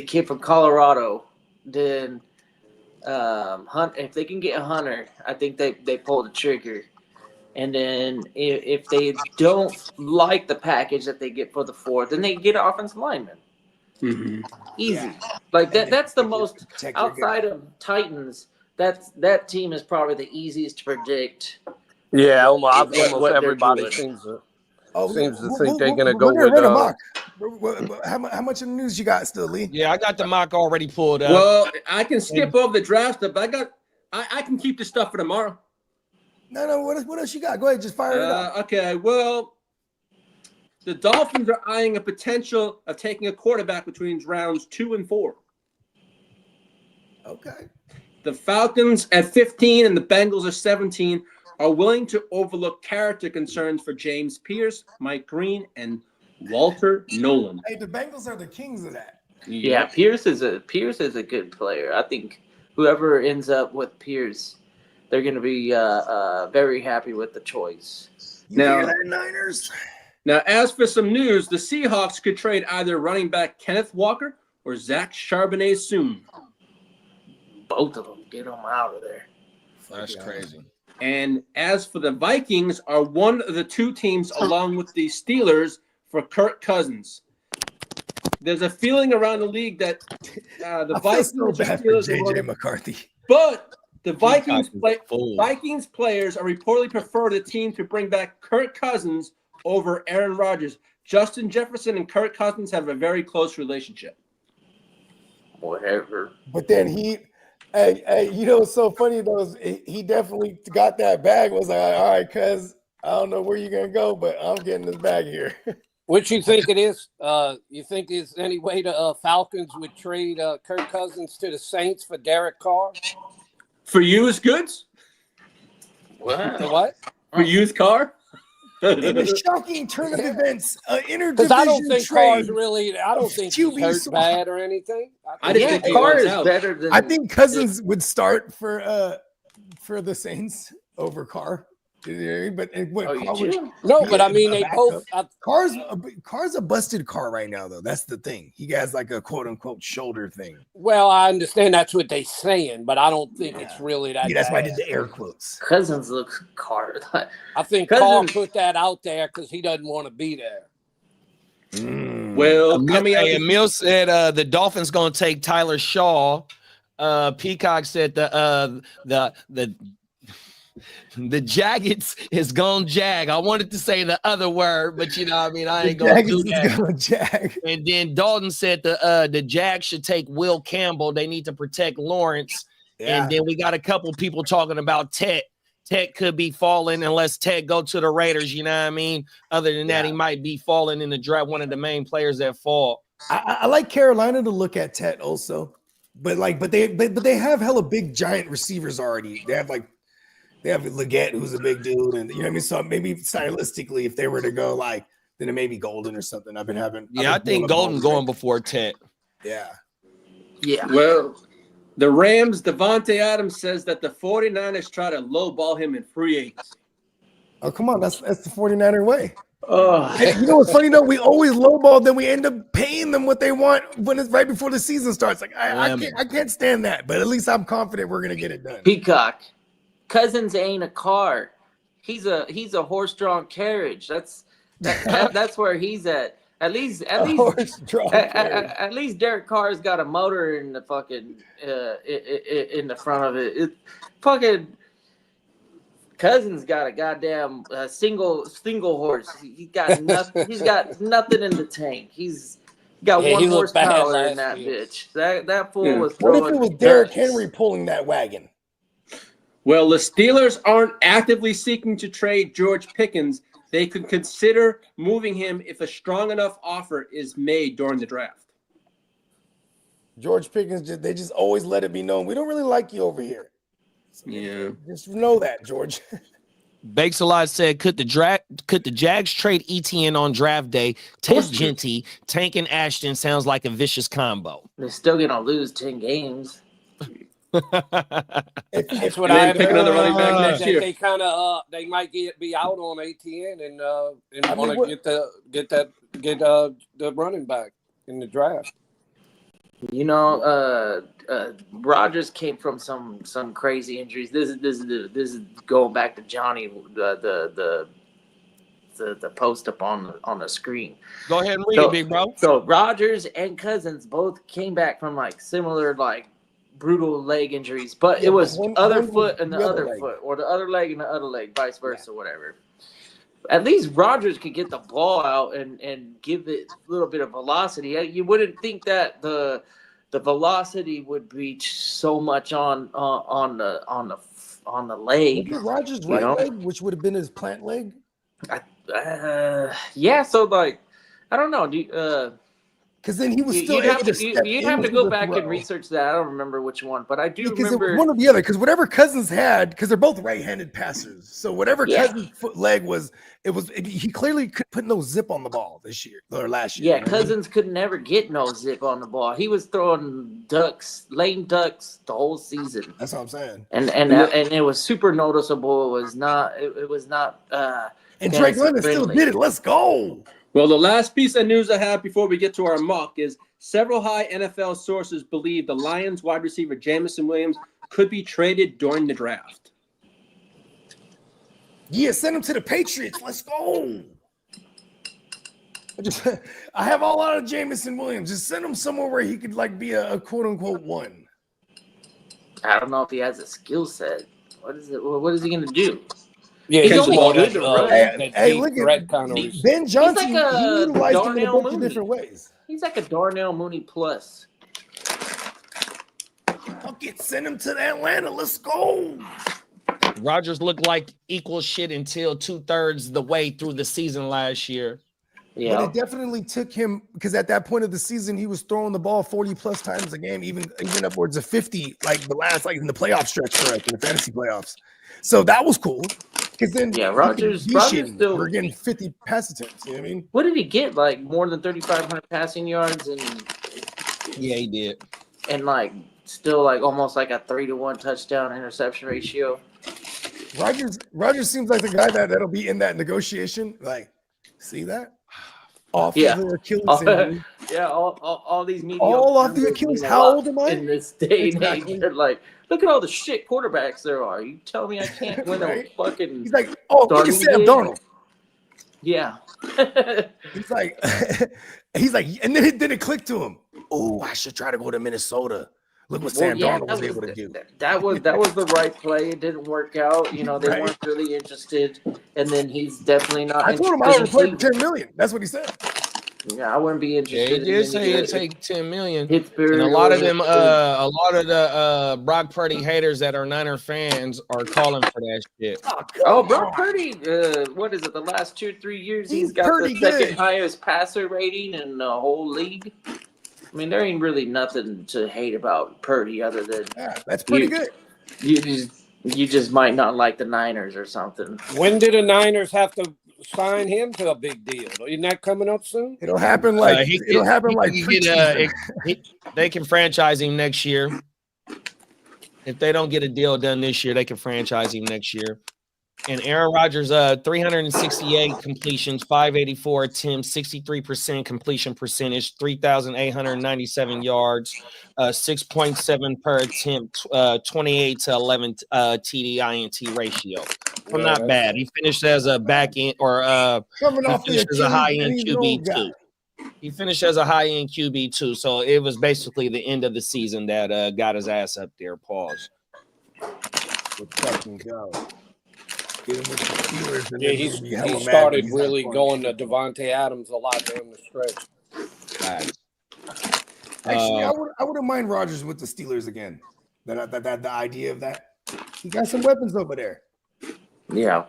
kid from Colorado. Then if they can get Hunter, I think they pull the trigger. And then if they don't like the package that they get for the 4th, then they get an offensive lineman. Mm-hmm. Easy. Yeah. Like that's the most outside of Titans. That team is probably the easiest to predict. Yeah, almost everybody seems to think they're gonna go with. How much of the news you got still, Lee? Yeah, I got the mock already pulled up. Well, I can skip over the draft stuff, but I can keep the stuff for tomorrow. No. What else you got? Go ahead, just fire it up. Okay. Well, the Dolphins are eyeing a potential of taking a quarterback between rounds 2 and 4. Okay. The Falcons at 15 and the Bengals at 17 are willing to overlook character concerns for James Pierce, Mike Green, and Walter Nolan. Hey, the Bengals are the kings of that. Yeah, Pierce is a good player. I think whoever ends up with Pierce, they're going to be very happy with the choice. Now, Niners. Now, as for some news, the Seahawks could trade either running back Kenneth Walker or Zach Charbonnet soon. Both of them. Get them out of there. That's crazy. And as for the Vikings, are one of the two teams along with the Steelers for Kirk Cousins. There's a feeling around the league that the Vikings so bad for JJ McCarthy. But the Vikings players are reportedly prefer the team to bring back Kirk Cousins over Aaron Rodgers. Justin Jefferson and Kirk Cousins have a very close relationship. Whatever. But then hey, you know what's so funny though? He definitely got that bag. Was like, all right, cuz I don't know where you're gonna go, but I'm getting this bag here. What you think it is? You think there's any way the Falcons would trade Kirk Cousins to the Saints for Derek Carr? For used goods? For what? For used car? In the shocking turn of events, interdivision Because I don't think Carr's trade. really. I don't think he's QB hurt swap. bad or anything. I didn't think he Carr was is out. better than. I think Cousins would start for the Saints over Carr. But what, Oh, Carr you would, do? No, but I Yeah, mean they backup. both. Carr's a busted car right now, though. That's the thing. He has like a quote unquote shoulder thing. Well, I understand that's what they're saying, but I don't think it's really that. Yeah, that's why I bad. did the air quotes. Cousins looks Carr. I think Cousins- Carr put that out there because he doesn't want to be there. Well, coming out Emil said the Dolphins gonna take Tyler Shaw. Peacock said the Jaggets is gonna jag. I wanted to say the other word, but you know, I mean, I ain't gonna do that. Jag. And then Dalton said the Jags should take Will Campbell. They need to protect Lawrence. Yeah. And then we got a couple people talking about Tet. Tet could be falling unless Tet go to the Raiders. You know what I mean? Other than that, he might be falling in the draft. One of the main players that fall. I like Carolina to look at Tet also, but they have hella big giant receivers already. They have Leggett, who's a big dude, and you know what I mean. So maybe stylistically, if they were to go then it may be Golden or something. I think Golden going before Tet. Yeah. Well, the Rams, Devontae Adams says that the 49ers try to lowball him in free agency. Oh, come on. That's the 49er way. Oh, Hey, you know what's funny though? We always lowball, then we end up paying them what they want when it's right before the season starts. Like I can't stand that, but at least I'm confident we're gonna get it done. Peacock. Cousins ain't a car. He's a horse-drawn carriage. That's where he's at. At least Derek Carr's got a motor in the fucking in the front of it. It fucking Cousins got a goddamn single horse. He got nothing. He's got nothing in the tank. He's got Yeah, one he looked bad horsepower in last that year. bitch. That fool was What if throwing it was Derrick guts. Henry pulling that wagon? Well, the Steelers aren't actively seeking to trade George Pickens. They could consider moving him if a strong enough offer is made during the draft. George Pickens, they just always let it be known. We don't really like you over here. Yeah. Just know that, George. Bakes Alive said, could the Jags trade ETN on draft day? Ted Genty, Tank and Ashton sounds like a vicious combo. They're still gonna lose 10 games. That's what And I then pick another running back next year. They kind of they might be out on ATN and want to get the running back in the draft. You know, Rodgers came from some crazy injuries. This is going back to Johnny, the post up on the screen. Go ahead and read it, big bro. So Rodgers and Cousins both came back from similar brutal leg injuries, but it was other foot and the other foot, or the other leg and the other leg, vice versa, whatever. At least Rodgers could get the ball out and give it a little bit of velocity. You wouldn't think that the velocity would be so much on the leg. Look at Rodgers' right leg, which would have been his plant leg. Yeah. So I don't know. Because then he was still You'd able have to to step you'd have to into go the back and throw. research that. I don't remember which one, but I do Because it was remember one or the other. Because whatever Cousins had, because they're both right-handed passers, so whatever Cousins' leg was, he clearly couldn't put no zip on the ball this year or last year. Yeah, Cousins could never get no zip on the ball. He was throwing lame ducks the whole season. That's what I'm saying. And it was super noticeable. It was not. And Drake London still did it. Let's go. Well, the last piece of news I have before we get to our mock is several high NFL sources believe the Lions wide receiver Jameson Williams could be traded during the draft. Yeah, send him to the Patriots. Let's go. I have a lot of Jameson Williams. Just send him somewhere where he could like be a quote unquote one. I don't know if he has a skill set. What is he going to do? Yeah, He's he's only more good that, to run. Hey, look at kind of Ben Johnson. He's like a he utilized him in a Darnell bunch of Mooney. different ways. He's like a Darnell Mooney plus. Fuck it, send him to Atlanta. Let's go. Rodgers looked like equal shit until 2/3 the way through the season last year. Yeah, But it definitely took him because at that point of the season, he was throwing the ball 40 plus times a game, even upwards of 50, like the last, like in the playoff stretch for us, in the fantasy playoffs. So that was cool. Because then Rodgers still we're getting 50 pass attempts. You know what I mean? What did he get? Like more than 3,500 passing yards and Yeah, he did. like still like almost like a 3-to-1 touchdown interception ratio. Rodgers seems like the guy that'll be in that negotiation. Like, see that? Off Yeah. the Achilles injury. Yeah, all these mediocre All off the numbers Achilles. mean a How lot old am I? in this day and Exactly. age? They're like, look at all the shit quarterbacks there are. You tell me I can't win Right? a fucking He's like, oh, look at Sam Darnold. Yeah. He's like, and then it clicked to him. Oh, I should try to go to Minnesota. Look what Sam Darnold was able to do. That was the right play. It didn't work out. You know, they Right. weren't really interested. And then he's definitely not. I told him I would play for $10 million. That's what he said. Yeah, I wouldn't be Yeah, interested. he did say it'd take 10 million. Pittsburgh. And a lot of the Brock Purdy haters that are Niner fans are calling for that shit. Oh, Brock Purdy. What is it? The last 2-3 years, he's got pretty the second good. highest passer rating in the whole league. I mean, there ain't really nothing to hate about Purdy other than Yeah, that's pretty good. you just might not like the Niners or something. When did the Niners have to sign him to a big deal? Isn't that coming up soon? It'll happen they can franchise him next year. If they don't get a deal done this year, they can franchise him next year. And Aaron Rodgers, 368 completions, 584 attempts, 63% completion percentage, 3,897 yards, 6.7 per attempt, 28 to 11 TD INT ratio. Well, not bad. He finished as a back end or coming he off the finished as a high end Achilles, QB too. He finished as a high end QB too. So it was basically the end of the season that got his ass up there. Pause. Let's fucking go. Yeah, he started really going to Devontae Adams a lot down the stretch. Actually, I wouldn't mind Rodgers with the Steelers again. The idea of that. He got some weapons over there. Yeah.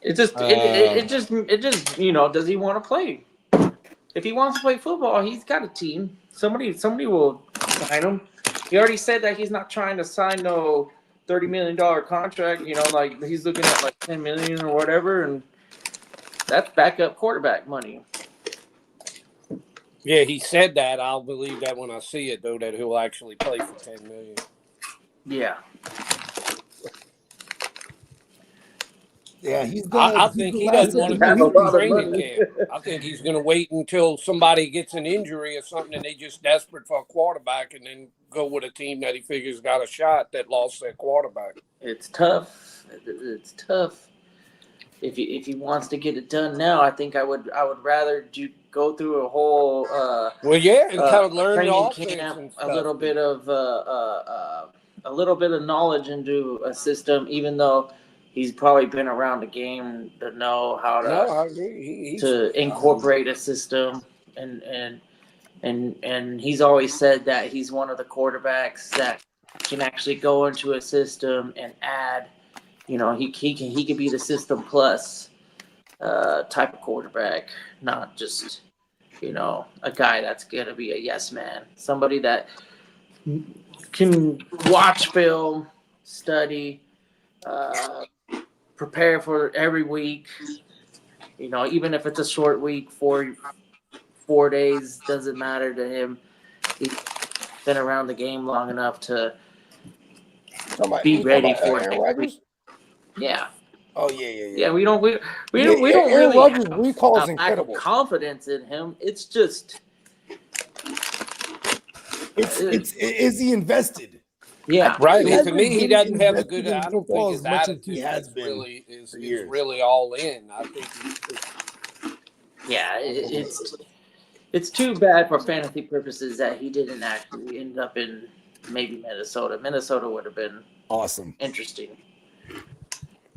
It just does he want to play? If he wants to play football, he's got a team. Somebody will sign him. He already said that he's not trying to sign no $30 million contract. You know, like he's looking at like $10 million or whatever, and that's backup quarterback money. Yeah, he said that. I'll believe that when I see it, though, that he'll actually play for $10 million. Yeah. Yeah, I think he doesn't want to do training camp. I think he's going to wait until somebody gets an injury or something and they just desperate for a quarterback and then go with a team that he figures got a shot that lost their quarterback. It's tough. It's tough. If he wants to get it done now, I think I would rather go through a whole and kind of learn the training offense camp, and stuff. a little bit of knowledge into a system, even though he's probably been around the game to know how to I agree. to incorporate a system, and he's always said that he's one of the quarterbacks that can actually go into a system and add. You know, he could be the system plus type of quarterback, not just a guy that's going to be a yes man, somebody that can watch film, study, prepare for every week. Even if it's a short week, 4 days, doesn't matter to him. He's been around the game long enough to be ready for it. Yeah. Oh yeah. Yeah, we don't Aaron really Rodgers' have recall is a lack of incredible. confidence in him. It's just Is he invested? yeah. Right. He To me, he doesn't have a good. invested in I don't football think his as much as attitude he has been really is for years. really all in. I think Yeah, it's too bad for fantasy purposes that he didn't actually end up in maybe Minnesota. Minnesota would have been Awesome. interesting.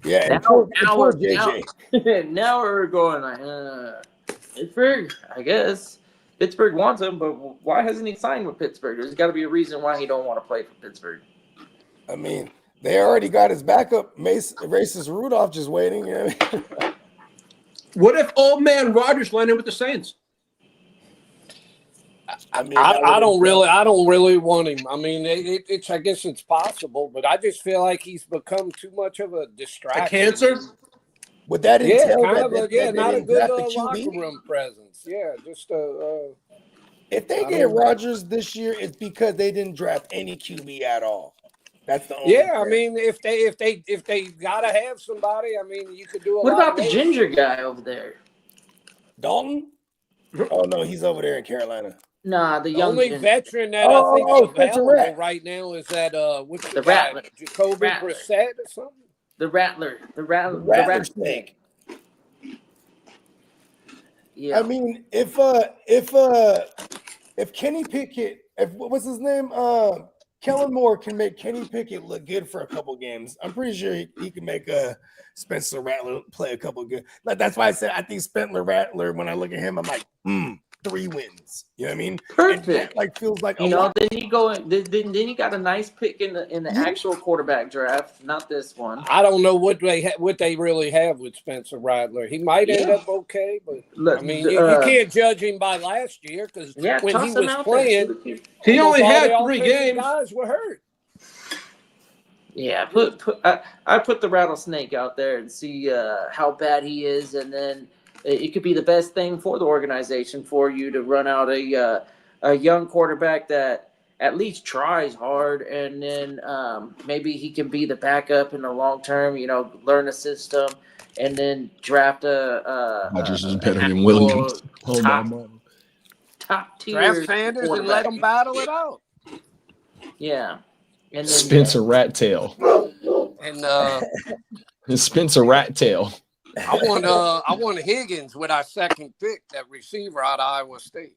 Yeah, and Now- poor JJ. Now we're going like Pittsburgh, I guess. Pittsburgh wants him, but why hasn't he signed with Pittsburgh? There's got to be a reason why he don't want to play for Pittsburgh. I mean, they already got his backup, Racist Rudolph, just waiting. You know what I mean? What if old man Rodgers landed with the Saints? I mean, I don't really want him. I mean, it's I guess it's possible, but I just feel like he's become too much of a distraction. A cancer? Would that Yeah, entail kind that, of that, a, yeah, that they not a didn't good draft the locker QB? room presence. Yeah, just If they I get don't- Rodgers this year, it's because they didn't draft any QB at all. That's the only. yeah. I thing. mean, if they gotta have somebody, I mean, you could do a What lot. about the ginger guy over there? Dalton. Oh no, he's over there in Carolina. Nah, the The young only ginger. veteran that Oh, I think oh, is Spencer available Rattler. right now is that what's The the guy? Rattler. Jacoby Rattler. Brissett or something. The Rattler. The Rattler. Rattler snake. Yeah. I mean, if Kenny Pickett, what's his name, Kellen Moore can make Kenny Pickett look good for a couple games, I'm pretty sure he can make Spencer Rattler play a couple good. Like that's why I said I think Spencer Rattler. When I look at him, I'm like, 3 wins. You know what I mean? Perfect. And that, like feels like a You know, lot. then you go. Then you got a nice pick in the actual quarterback draft, not this one. I don't know what they really have with Spencer Rattler. He might end Yeah. up okay, but Look, I mean, you can't judge him by last year because Yeah, when he toss him was out playing, there. He almost only all had the 3 offensive games. Guys were hurt. Yeah, I put the rattlesnake out there and see how bad he is, and then it could be the best thing for the organization for you to run out a young quarterback that at least tries hard, and then maybe he can be the backup in the long term. Learn the system, and then draft Rodgers is better than actual Williams. Oh my top- mom. top tier Draft Sanders and let quarterback. them battle it out. Yeah, and then Spencer Rattail. And Spencer Rattail. I want Higgins with our second pick, that receiver out of Iowa State.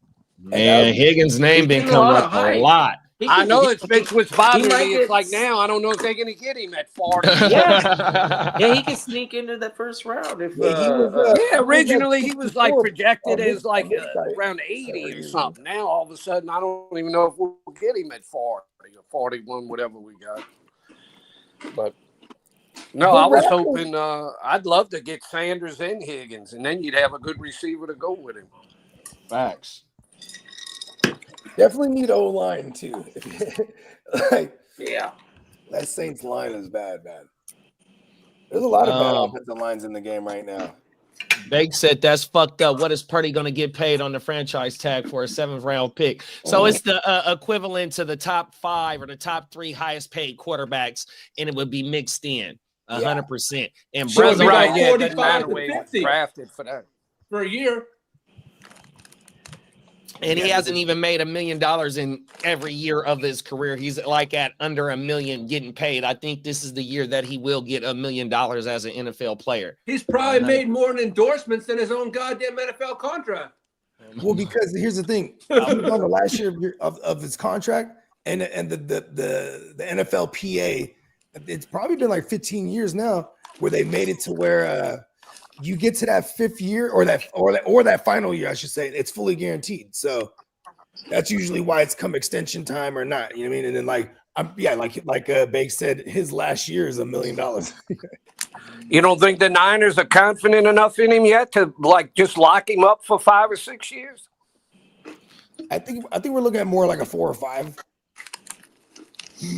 And Higgins' name been getting a lot coming of up hype. a lot. I know it's what's bothering might me. It's get- like now I don't know if they're going to get him at 40. Yeah, he can sneak into the first round if. Yeah, originally he was like projected as like site. around 80 or something. Now all of a sudden I don't even know if we'll get him at 40 or 41, whatever we got. But no, I was hoping I'd love to get Sanders and Higgins, and then you'd have a good receiver to go with him. Facts. Definitely need O-line too. Like Yeah. that Saints line is bad. There's a lot of bad Um, offensive lines in the game right now. Bake said that's fucked up. What is Purdy going to get paid on the franchise tag for a 7th round pick? So it's the equivalent to the top 5 or the top 3 highest paid quarterbacks, and it would be mixed in 100%. And So it'd be Brezzo, like Right, yeah, it doesn't 45 matter to where he was 50. drafted for that. For a year. and he hasn't even made $1 million in every year of his career. He's like at under $1 million getting paid. I think this is the year that he will get $1 million as an NFL player. He's probably made more in endorsements than his own goddamn NFL contract. Well, because here's the thing: on the last year of his contract, and the NFLPA, it's probably been like 15 years now where they made it to where you get to that 5th year or that final year, I should say, it's fully guaranteed. So that's usually why it's come extension time or not. You know what I mean? And then like Bake said, his last year is $1 million. You don't think the Niners are confident enough in him yet to like just lock him up for 5 or 6 years? I think we're looking at more like a 4 or 5.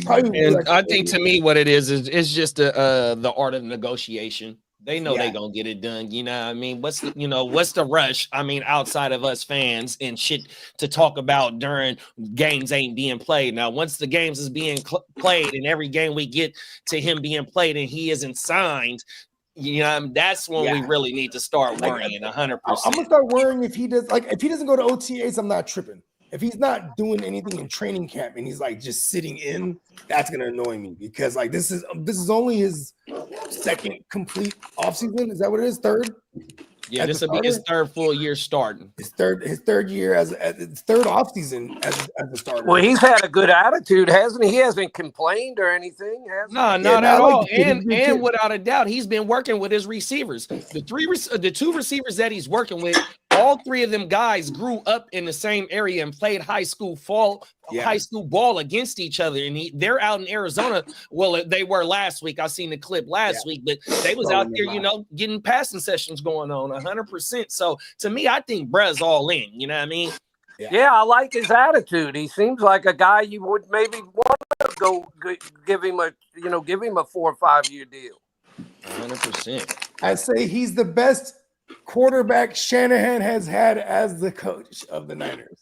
Probably And like I think to me, what it is it's just the art of negotiation. They know they gonna get it done. You know what I mean? What's the rush? I mean, outside of us fans and shit to talk about during games ain't being played. Now, once the games is being played and every game we get to him being played and he isn't signed, you know, that's when we really need to start worrying 100%. I'm gonna start worrying if he doesn't go to OTAs, I'm not tripping. If he's not doing anything in training camp and he's like just sitting in, that's gonna annoy me because like this is only his second complete offseason. Is that what it is? Third? Yeah, this will be his third full year starting. His third year as his third offseason as the starter. Well, he's had a good attitude, hasn't he? He hasn't complained or anything, has he? No, not at all. And without a doubt, he's been working with his receivers. The two receivers that he's working with, all three of them guys grew up in the same area and played high school ball against each other. And they're out in Arizona. Well, they were last week. I seen the clip last week, but they was out there, getting passing sessions going on 100%. So to me, I think Bruh's all in. You know what I mean? Yeah, I like his attitude. He seems like a guy you would maybe want to go give him a 4 or 5 year deal. 100%. I say he's the best quarterback Shanahan has had as the coach of the Niners.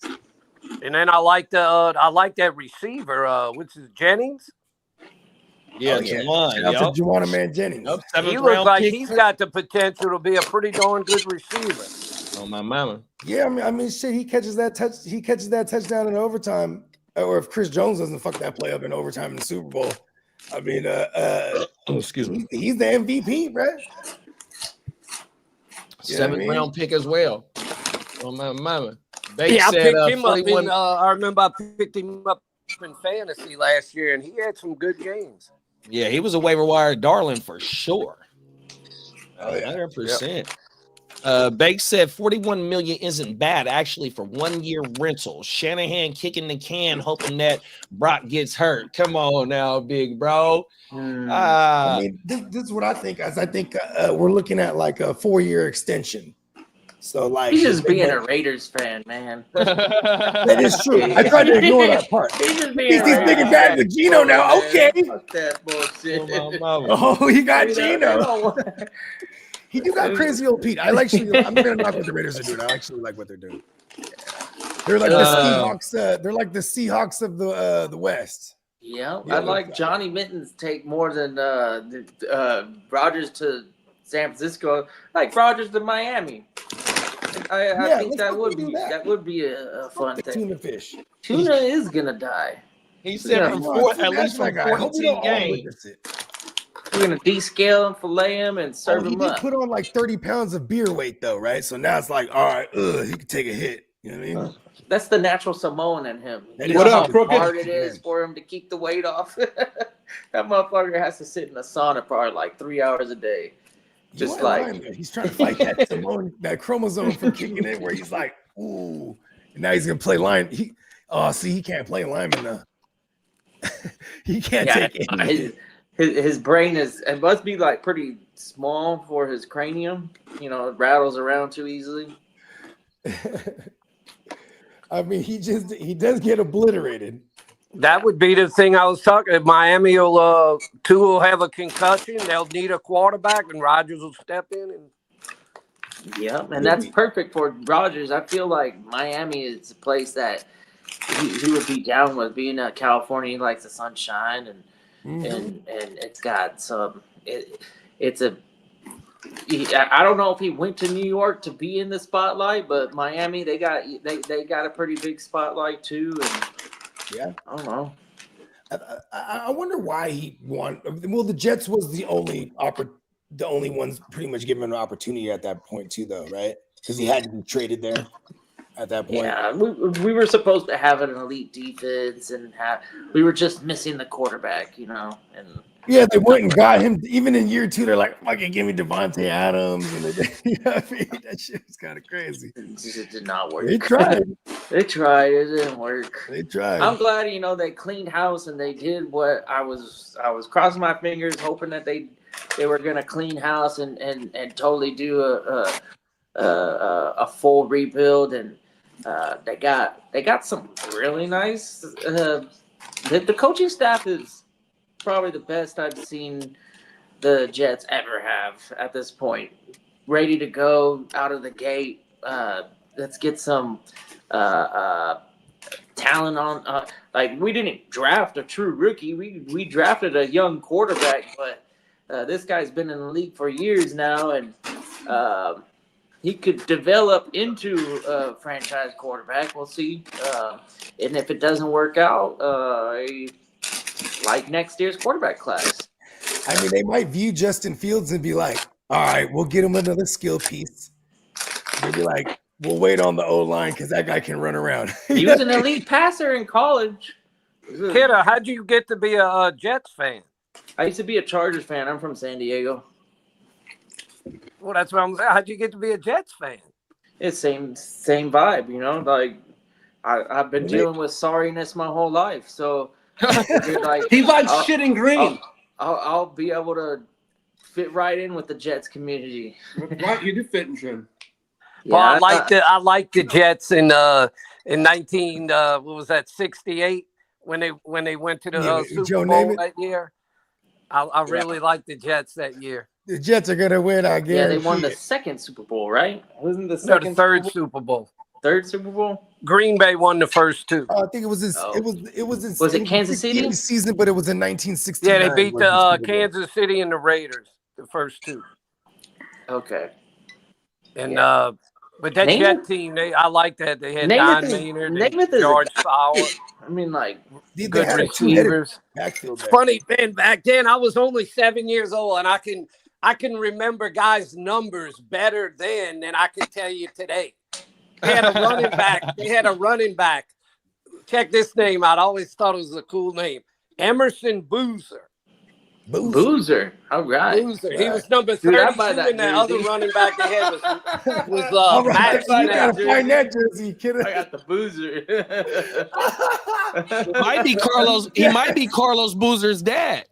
And then I like that receiver, which is Jennings. Yeah, Juwan. Juwan Man Jennings. He looks like he's got the potential to be a pretty darn good receiver. Oh my mama. Yeah, I mean, shit. He catches that touchdown in overtime, or if Chris Jones doesn't fuck that play up in overtime in the Super Bowl, I mean, excuse me, he's the MVP, right? 7th round pick as well. Oh my mama. I picked him up. I remember I picked him up in fantasy last year, and he had some good games. Yeah, he was a waiver wire darling for sure. 100%. Yep. Bakes said 41 million isn't bad actually for 1 year rental. Shanahan kicking the can, hoping that Brock gets hurt. Come on now, big bro. I mean, this is what I think. I think we're looking at like a 4-year extension. So like he's just being a Raiders fan, man. That is true. I tried to ignore that part. He's just being He's thinking back with Gino now. Okay. Fuck that bullshit. Oh, he got Gino. He do got crazy old Pete. I'm not gonna knock what the Raiders are doing. I actually like what they're doing. They're like the Seahawks. They're like the Seahawks of the West. Yeah, I'd like Johnny Mittens take more than Rodgers to San Francisco, like Rodgers to Miami. I think that would be a fun thing. Tuna fish. Tuna is gonna die. He said at least from 14 games. We're gonna descale and fillet him and serve him up. He put on like 30 pounds of beer weight though, right? So now it's like, all right, he can take a hit. You know what I mean? That's the natural Samoan in him. What up, how hard it is for him to keep the weight off. That motherfucker has to sit in the sauna probably like 3 hours a day. Just like he's trying to fight that Samoan, that chromosome from kicking in, where he's like, ooh, and now he's gonna play line. He can't play lineman now. He can't take it. His brain it must be like pretty small for his cranium. You know, it rattles around too easily. I mean, he does get obliterated. That would be the thing I was talking. If Miami will have a concussion, they'll need a quarterback, and Rodgers will step in. Yeah, and that's perfect for Rodgers. I feel like Miami is a place that he would be down with. Being in California, he likes the sunshine and it's got some. I don't know if he went to New York to be in the spotlight, but Miami they got a pretty big spotlight too. And yeah, I don't know. I wonder why he won. Well, the Jets was the only ones pretty much given an opportunity at that point too, though, right? Because he had to be traded there at that point. Yeah, we were supposed to have an elite defense, and we were just missing the quarterback, you know. And yeah, they went and got him. Even in year 2, they're like, "Fucking give me Devontae Adams," and you know what I mean? That shit was kind of crazy. It did not work. They tried. They tried. It didn't work. They tried. I'm glad, they cleaned house and they did what I was crossing my fingers, hoping that they were gonna clean house and totally do a full rebuild, and They got some really nice. The coaching staff is probably the best I've seen the Jets ever have at this point. Ready to go out of the gate. Let's get some talent on. Like, we didn't draft a true rookie. We drafted a young quarterback, but this guy's been in the league for years now, and he could develop into a franchise quarterback. We'll see. And if it doesn't work out, like next year's quarterback class. I mean, they might view Justin Fields and be like, all right, we'll get him another skill piece. They'll be like, we'll wait on the O-line because that guy can run around. He was an elite passer in college. Kidda, how'd you get to be a Jets fan? I used to be a Chargers fan. I'm from San Diego. Well, that's what I'm saying. How'd you get to be a Jets fan? It's same vibe, you know. Like I've been dealing with sorriness my whole life, so like He likes shit in green. I'll be able to fit right in with the Jets community. Right, you do fit in Jim. Yeah, Well, I liked the Jets in 68 when they went to the Super Joe Bowl Namath? that year. I really liked the Jets that year. The Jets are gonna win, I guess. Yeah, they won the second Super Bowl, right? Wasn't the No, second the third Super Bowl? Super Bowl. Third Super Bowl? Green Bay won the first two. I think it was this. Oh. It was in, Was it Kansas City? season, but it was in 1969. Yeah, they beat was the the Super Bowl. Kansas City and the Raiders, the first two. Okay. And Yeah. but that Namath- Jet team, I like that. They had Namath Don is- Maynard Namath and is a George guy. Fowler. I mean, like, They Good had a two-headed receivers. backfield there. Funny, man, back then I was only 7 years old, and I can remember guys' numbers better then than I can tell you today. They had a running back. Check this name out. I always thought it was a cool name. Emerson Boozer. Boozer. All right. Boozer. He was number Dude, I 32, buy that and that other jersey. running back they had was All right, Matt you Snell. gotta find that jersey, kid. I got the Boozer. Might be Carlos. He might be Carlos Boozer's dad.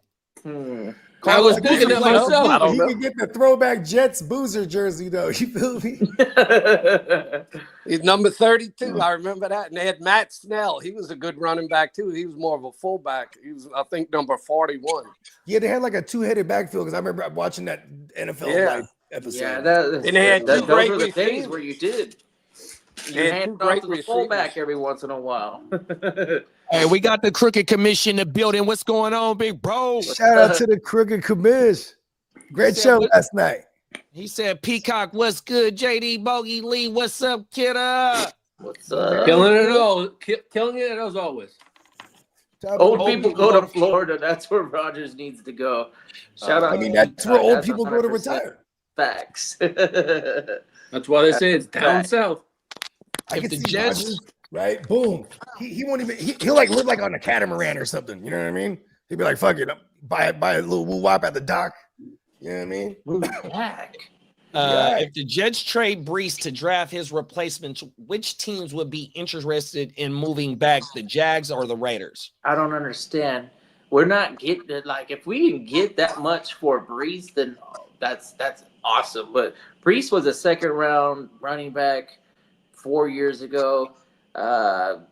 I was thinking that myself. I don't He know. can get the throwback Jets Boozer jersey though. You feel me? He's number 32. I remember that. And they had Matt Snell. He was a good running back, too. He was more of a fullback. He was, I think, number 41. Yeah, they had like a two-headed backfield because I remember watching that NFL Yeah. Live episode. Yeah, that, And they had two those great were the days receivers. where you did. You They had hand two it off great to the receivers. fullback every once in a while. Hey, we got the Crooked Commission in the building. What's going on, big bro? Shout out to the Crooked Commish. Great show last night. He said, Peacock, what's good? JD Bogey Lee, what's up, kidda? What's up? Killing it all. Killing it as always. Old people go to Florida. That's where Rogers needs to go. Shout out. I mean, that's where old That's people go to 100% retire. Facts. That's why they say it's down Right. south. I If can the see Jets- Rodgers, right? Boom. He won't even. He'll like live like on a catamaran or something. You know what I mean? He'd be like, "Fuck it, buy a little woo wop at the dock." You know what I mean? Back. If the Jets trade Brees to draft his replacement, which teams would be interested in moving back, the Jags or the Raiders? I don't understand. We're not getting it. Like, if we can get that much for Brees, then that's awesome. But Brees was a second round running back 4 years ago.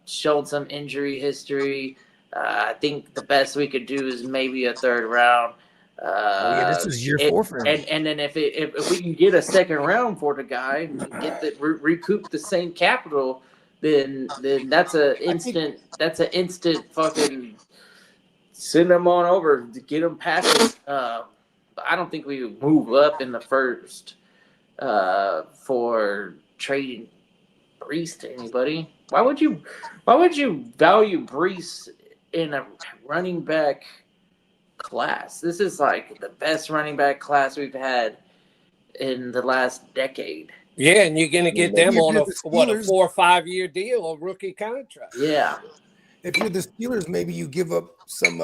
Shown some injury history. I think the best we could do is maybe a third round. Yeah, this is year 4 for him. And then if we can get a second round for the guy, and get the recoup the same capital, then that's an instant fucking send them on over to get them past. But I don't think we would move up in the first for trading Brees to anybody. Why would you value Brees in a running back class? This is like the best running back class we've had in the last decade. Yeah, and you're going to get them Maybe on if a you're the 4 or 5 year deal, a rookie contract. Yeah. If you're the Steelers, maybe you give up some,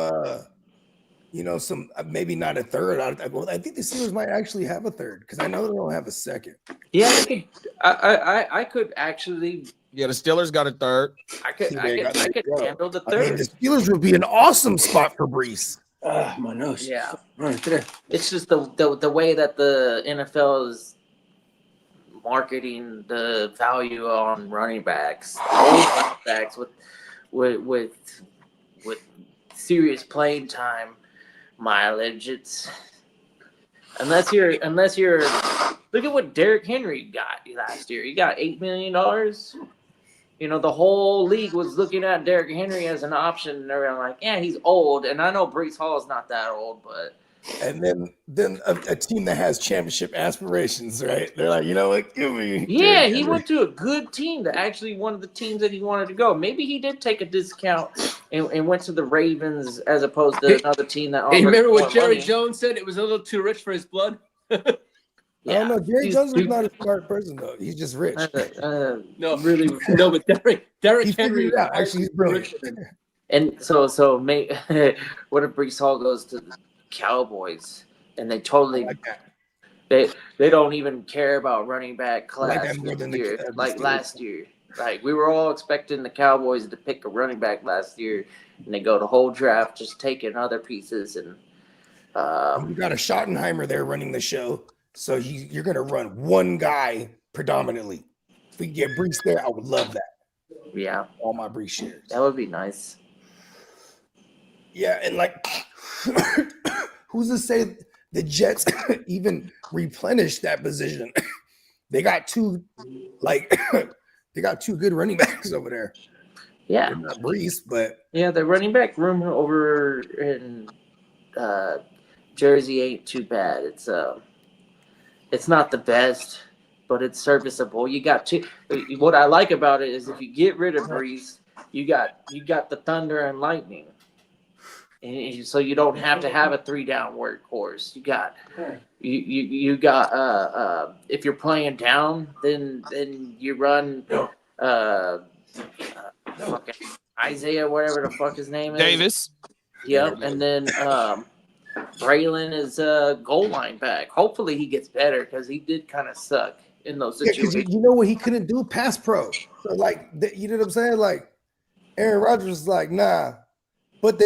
some maybe not a third. I think the Steelers might actually have a third because I know they don't have a second. Yeah, I could actually. Yeah, the Steelers got a third. I could Yeah. handle the I mean, third. the Steelers would be an awesome spot for Brees. My nose. Yeah. Right there. It's just the way that the NFL is marketing the value on running backs, old running backs with serious playing time, mileage. It's unless you're look at what Derrick Henry got last year. He got $8 million. You know, the whole league was looking at Derrick Henry as an option, and they're like, yeah, he's old. And I know Breece Hall is not that old, but. And then a team that has championship aspirations, right? They're like, you know what? Give me. Yeah, he went to a good team that actually one of the teams that he wanted to go. Maybe he did take a discount and went to the Ravens as opposed to another team that. Hey, remember what Jerry Jones said? It was a little too rich for his blood. Yeah. I don't know. Jerry Jones is not a smart person though. He's just rich. No, really, no. But Derrick Henry, it out. Actually, he's brilliant. And so what if Breece Hall goes to the Cowboys and they totally they don't even care about running back class like last year. Like we were all expecting the Cowboys to pick a running back last year, and they go the whole draft just taking other pieces. And you got a Schottenheimer there running the show, so you're gonna run one guy predominantly. If we get Breece there, I would love that. Yeah, all my Breece shares. That would be nice. Yeah, and like, who's to say the Jets even replenish that position? They got two good running backs over there. Yeah, they're not Breece, but yeah, the running back room over in Jersey ain't too bad. It's not the best, but it's serviceable. You got two. What I like about it is if you get rid of Breece, you got the Thunder and Lightning. And so you don't have to have a 3-down workhorse. You got if you're playing down, then you run fucking Isaiah, whatever the fuck his name is. Davis. Yep, and then Braylon is a goal line back. Hopefully he gets better because he did kind of suck in those situations. You know what he couldn't do? Pass pro. So like, you know what I'm saying? Like Aaron Rodgers was like, nah. But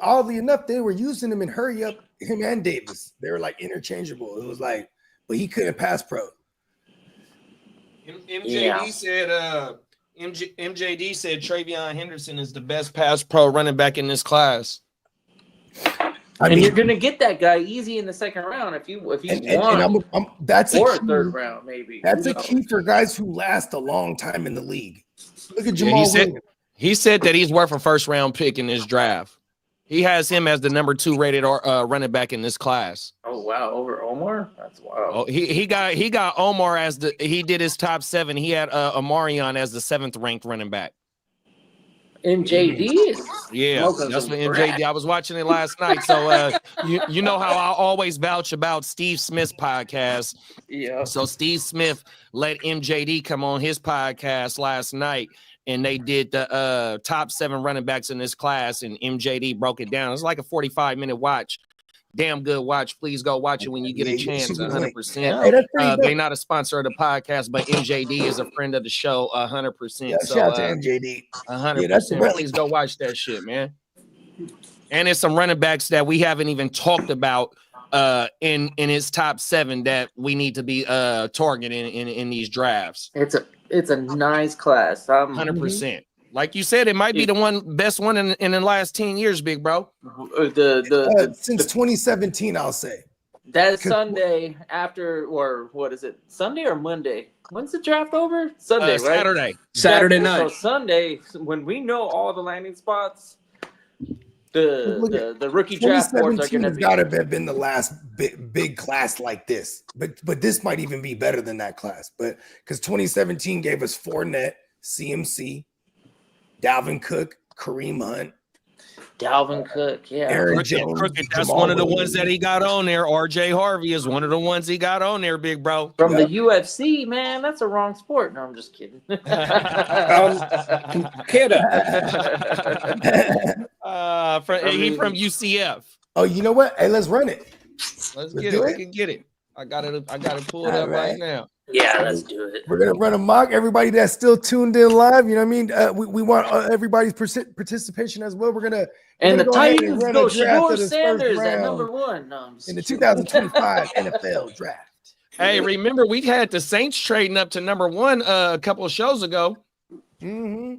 oddly enough, they were using him in hurry up, him and Davis. They were like interchangeable. It was like, but he couldn't pass pro. MJD said TreVeyon Henderson is the best pass pro running back in this class. I mean, you're gonna get that guy easy in the second round if you want. That's or a key, third round maybe. That's a key for guys who last a long time in the league. Look at Jamal Williams. He said that he's worth a first-round pick in this draft. He has him as the number 2 rated running back in this class. Oh wow, over Omar? That's wild. Oh, he got Omar as he did his top 7. He had Amarion as the 7th ranked running back. MJD is that's what MJD. I was watching it last night. So you know how I always vouch about Steve Smith's podcast. Yeah. So Steve Smith let MJD come on his podcast last night. And they did the top 7 running backs in this class, and MJD broke it down. It's like a 45-minute watch. Damn good watch. Please go watch it when you get a chance, 100%. They're not a sponsor of the podcast, but MJD is a friend of the show, 100%. Yeah, shout out to MJD. 100%. Please go watch that shit, man. And there's some running backs that we haven't even talked about in his top 7 that we need to be targeting in these drafts. It's a nice class. 100%. Like you said, it might be the best one in the last 10 years, big bro. Since 2017, I'll say. That Sunday after, or what is it? Sunday or Monday? When's the draft over? Sunday, right? Saturday night. So Sunday, when we know all the landing spots, the rookie draft boards are going to be. Got to have been the last big class like this, but this might even be better than that class. But because 2017 gave us Fournette, CMC, Dalvin Cook, Kareem Hunt, Aaron Jones. That's one of the ones that he got on there. RJ Harvey is one of the ones he got on there, big bro. From the UFC, man, that's a wrong sport. No, I'm just kidding. He from UCF. Oh, you know what? Hey, let's run it. Let's get it. We can get it. I got it pulled up right now. Yeah, let's do it. We're gonna run a mock. Everybody that's still tuned in live, you know what I mean? We want everybody's participation as well. We're the Titans go Shador Sanders at number 1. No, in the 2025 NFL draft. Hey, remember we had the Saints trading up to number 1 a couple of shows ago. Mm-hmm.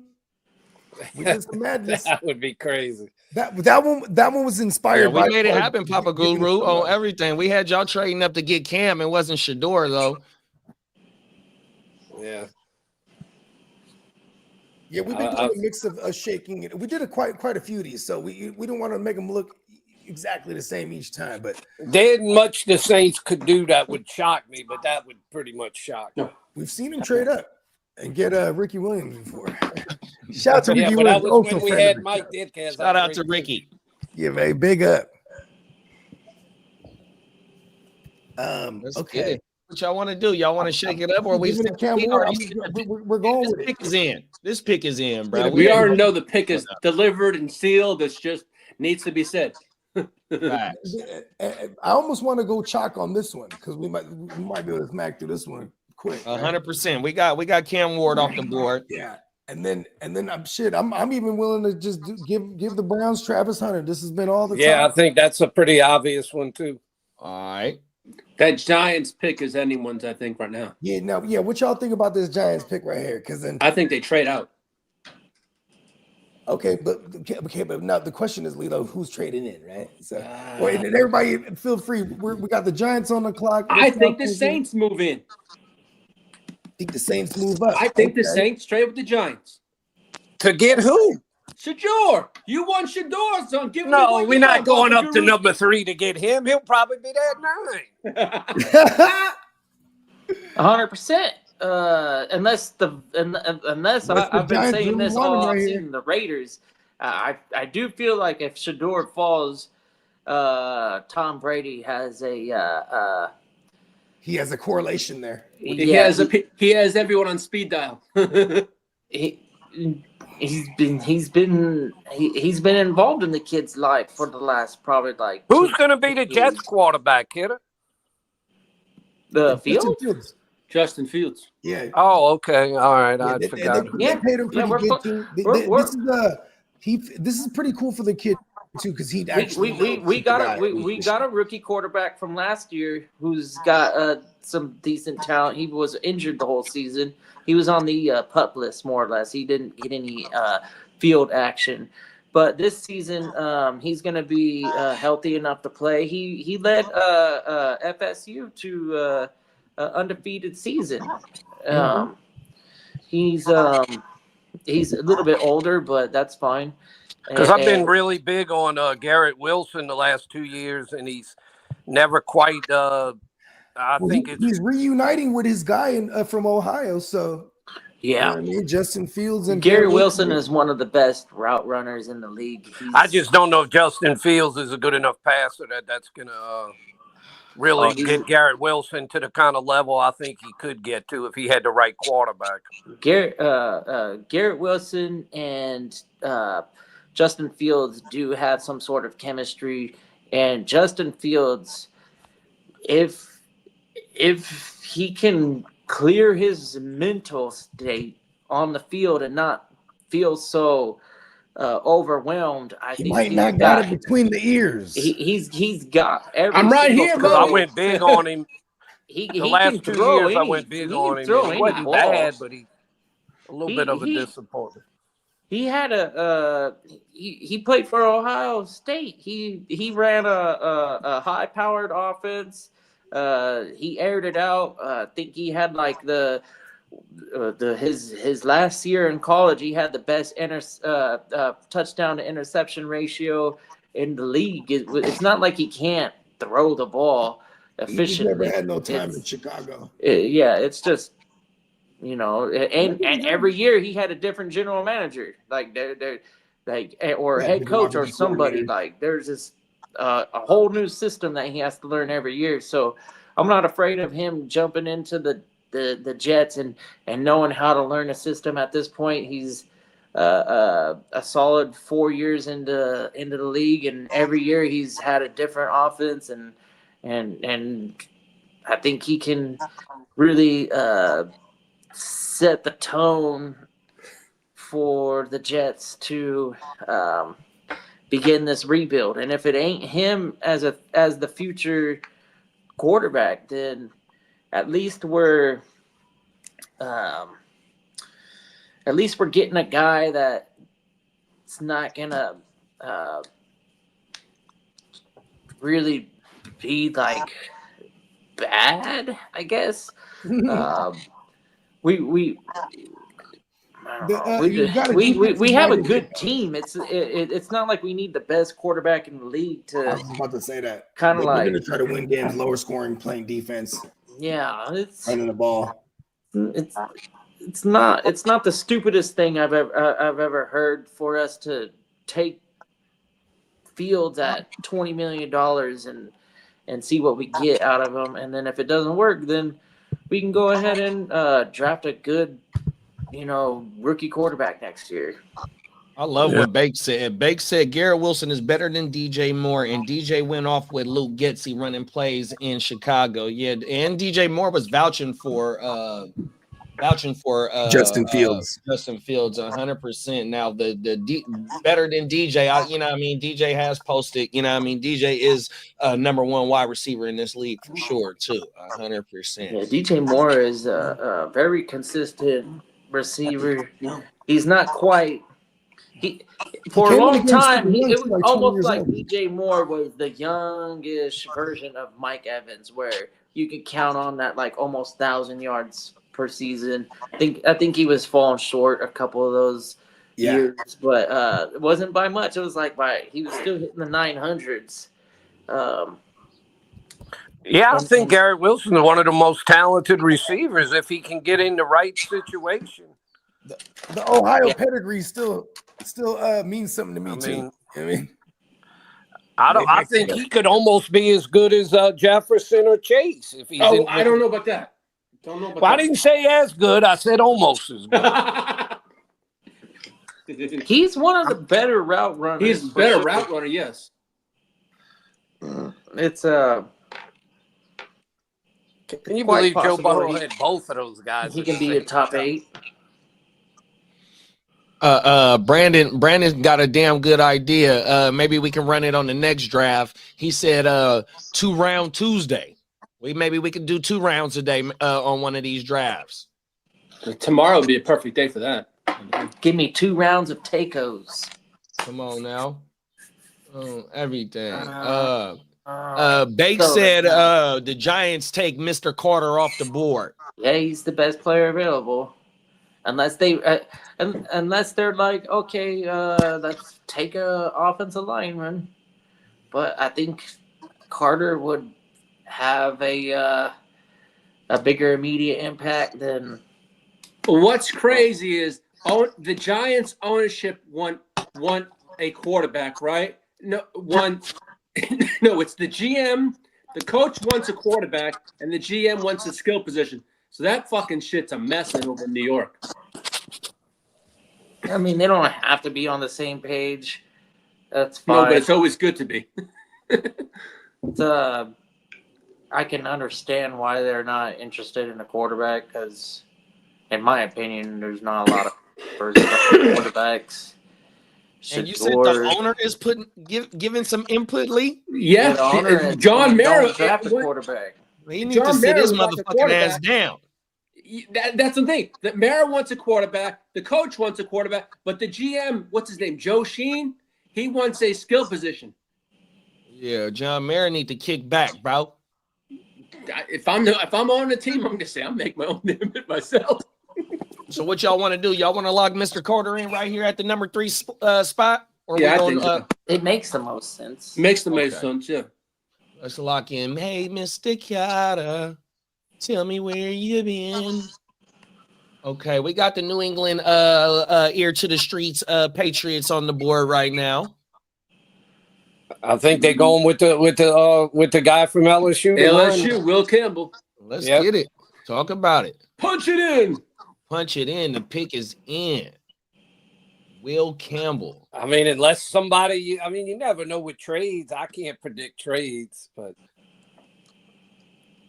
We did some madness. That would be crazy. That one was inspired. Yeah, we by made it happen, Papa Guru, on everything. We had y'all trading up to get Cam. It wasn't Shador though. Yeah. Yeah, we've been doing a mix of shaking it. We did quite a few of these, so we didn't want to make them look exactly the same each time. But there ain't much the Saints could do that would shock me, but that would pretty much shock me. We've seen him trade up and get Ricky Williams before. Shout out to Ricky but Williams. that was when we had Mike Ditka. Shout out to Ricky. Yeah, man, big up. Okay. What y'all want to do? Y'all want to shake it up, or we're going with it. Pick is in. This pick is in, bro. We already know the pick is delivered and sealed. It's just needs to be said. I almost want to go chalk on this one because we might be able to smack through this one quick. 100%. We got Cam Ward off the board. Yeah, and then I'm even willing to just give the Browns Travis Hunter. This has been all the time. Yeah, I think that's a pretty obvious one too. All right. That Giants pick is anyone's, I think, right now. Yeah, what y'all think about this Giants pick right here? Because then I think they trade out. Okay, but now the question is, Lilo, who's trading in, right? So, and everybody, feel free. We got the Giants on the clock. I think the Saints move in. Think the Saints move up. I think the Saints trade with the Giants. To get who? Shador. You want Shador, son. Give No, we're not going up to number 3 to get him. He'll probably be there at 9. 100%. Unless I've been saying this all season, the Raiders. I do feel like if Shador falls, Tom Brady has a he has a correlation there. He has everyone on speed dial. He's been involved in the kid's life for the last probably like. Who's going to be the Jets quarterback, kidder? The Fields. Justin Fields. Yeah. Oh, okay. All right. I forgot. They paid him pretty good too. This is pretty cool for the kid too because he actually we got a rookie quarterback from last year who's got some decent talent. He was injured the whole season. He was on the PUP list more or less. He didn't get any field action. But this season, he's going to be healthy enough to play. He led FSU to undefeated season. He's a little bit older, but that's fine. Because I've been really big on Garrett Wilson the last 2 years, and he's never quite. He's reuniting with his guy from Ohio. So yeah, you know what I mean? Justin Fields and Gary Wilson is one of the best route runners in the league. I just don't know if Justin Fields is a good enough passer that's going to really get Garrett Wilson to the kind of level I think he could get to if he had the right quarterback. Garrett Wilson and Justin Fields do have some sort of chemistry, and Justin Fields, if he can clear his mental state on the field and not feel so overwhelmed, I think might not got it between the ears. He's got every. I'm right here, bro. I went big on him. The last 2 years, I went big on him. He wasn't bad, but he a little bit of a disappointment. He had he played for Ohio State. He ran a high powered offense. He aired it out. I think he had like his last year in college. He had the best touchdown to interception ratio in the league. It's not like he can't throw the ball efficiently. He's never had no time in Chicago. It's just. And every year he had a different general manager, or head coach or somebody. Like there's this a whole new system that he has to learn every year. So I'm not afraid of him jumping into the Jets and knowing how to learn a system at this point. He's a solid 4 years into the league, and every year he's had a different offense, and I think he can really set the tone for the Jets to begin this rebuild. And if it ain't him as the future quarterback, then at least we're getting a guy that's not gonna really be like bad, I guess. We have a good team. It's not like we need the best quarterback in the league to. I was about to say that. Kind of like we're gonna try to win games, lower scoring, playing defense. Yeah, it's running the ball. It's not the stupidest thing I've ever heard for us to take Fields at $20 million and see what we get out of him, and then if it doesn't work, then we can go ahead and draft a good, rookie quarterback next year. I love what Bake said. Bake said Garrett Wilson is better than DJ Moore, and DJ went off with Luke Getsy running plays in Chicago. Yeah, and DJ Moore was vouching for Justin Fields. Justin Fields 100%. Now the better than DJ. DJ has posted. DJ is number one wide receiver in this league for sure too. 100%. Yeah, DJ Moore is a very consistent receiver. He's not quite. For a long time, it was almost like DJ Moore was the youngish version of Mike Evans, where you could count on that like almost 1,000 yards per season. I think he was falling short a couple of those years, but it wasn't by much. It was like he was still hitting the 900s. I think Garrett Wilson is one of the most talented receivers if he can get in the right situation. The Ohio pedigree still means something to me too. I think he could almost be as good as Jefferson or Chase if he's. I don't know about that. I didn't say as good. I said almost as good. He's one of the better route runners. He's a better route runner, yes. It's Can you believe Joe Burrow had both of those guys? He can be a top 8. Brandon got a damn good idea. Maybe we can run it on the next draft. He said 2-round Tuesday. Maybe we could do 2 rounds a day on one of these drafts. Tomorrow would be a perfect day for that. Give me 2 rounds of tacos. Come on now. Everything. Bake said the Giants take Mr. Carter off the board. Yeah, he's the best player available. Unless they're like, okay, let's take a offensive lineman. But I think Carter would have a bigger immediate impact than. What's crazy is the Giants' ownership want a quarterback, right? No, it's the GM. The coach wants a quarterback, and the GM wants a skill position. So that fucking shit's a mess over in New York. I mean, they don't have to be on the same page. That's fine. No, but it's always good to be. I can understand why they're not interested in a quarterback because, in my opinion, there's not a lot of quarterbacks. And you said the owner is giving some input, Lee? Yeah, John Mara draft a quarterback. He needs to sit his motherfucking ass down. That's the thing. That Mara wants a quarterback. The coach wants a quarterback, but the GM, what's his name, Joe Sheen, he wants a skill position. Yeah, John Mara need to kick back, bro. If I'm on the team, I'm gonna say I'll make my own name myself. So what y'all want to do? Y'all want to lock Mr. Carter in right here at the number 3 spot? Or I think so. It makes the most sense. Makes the most sense, yeah. Let's lock in. Hey, Mr. Carter, tell me where you been. Okay, we got the New England ear to the streets Patriots on the board right now. I think they're going with the guy from LSU. LSU, Will Campbell. Let's get it. Talk about it. Punch it in. Punch it in. The pick is in. Will Campbell. I mean, unless somebody, you never know with trades. I can't predict trades, but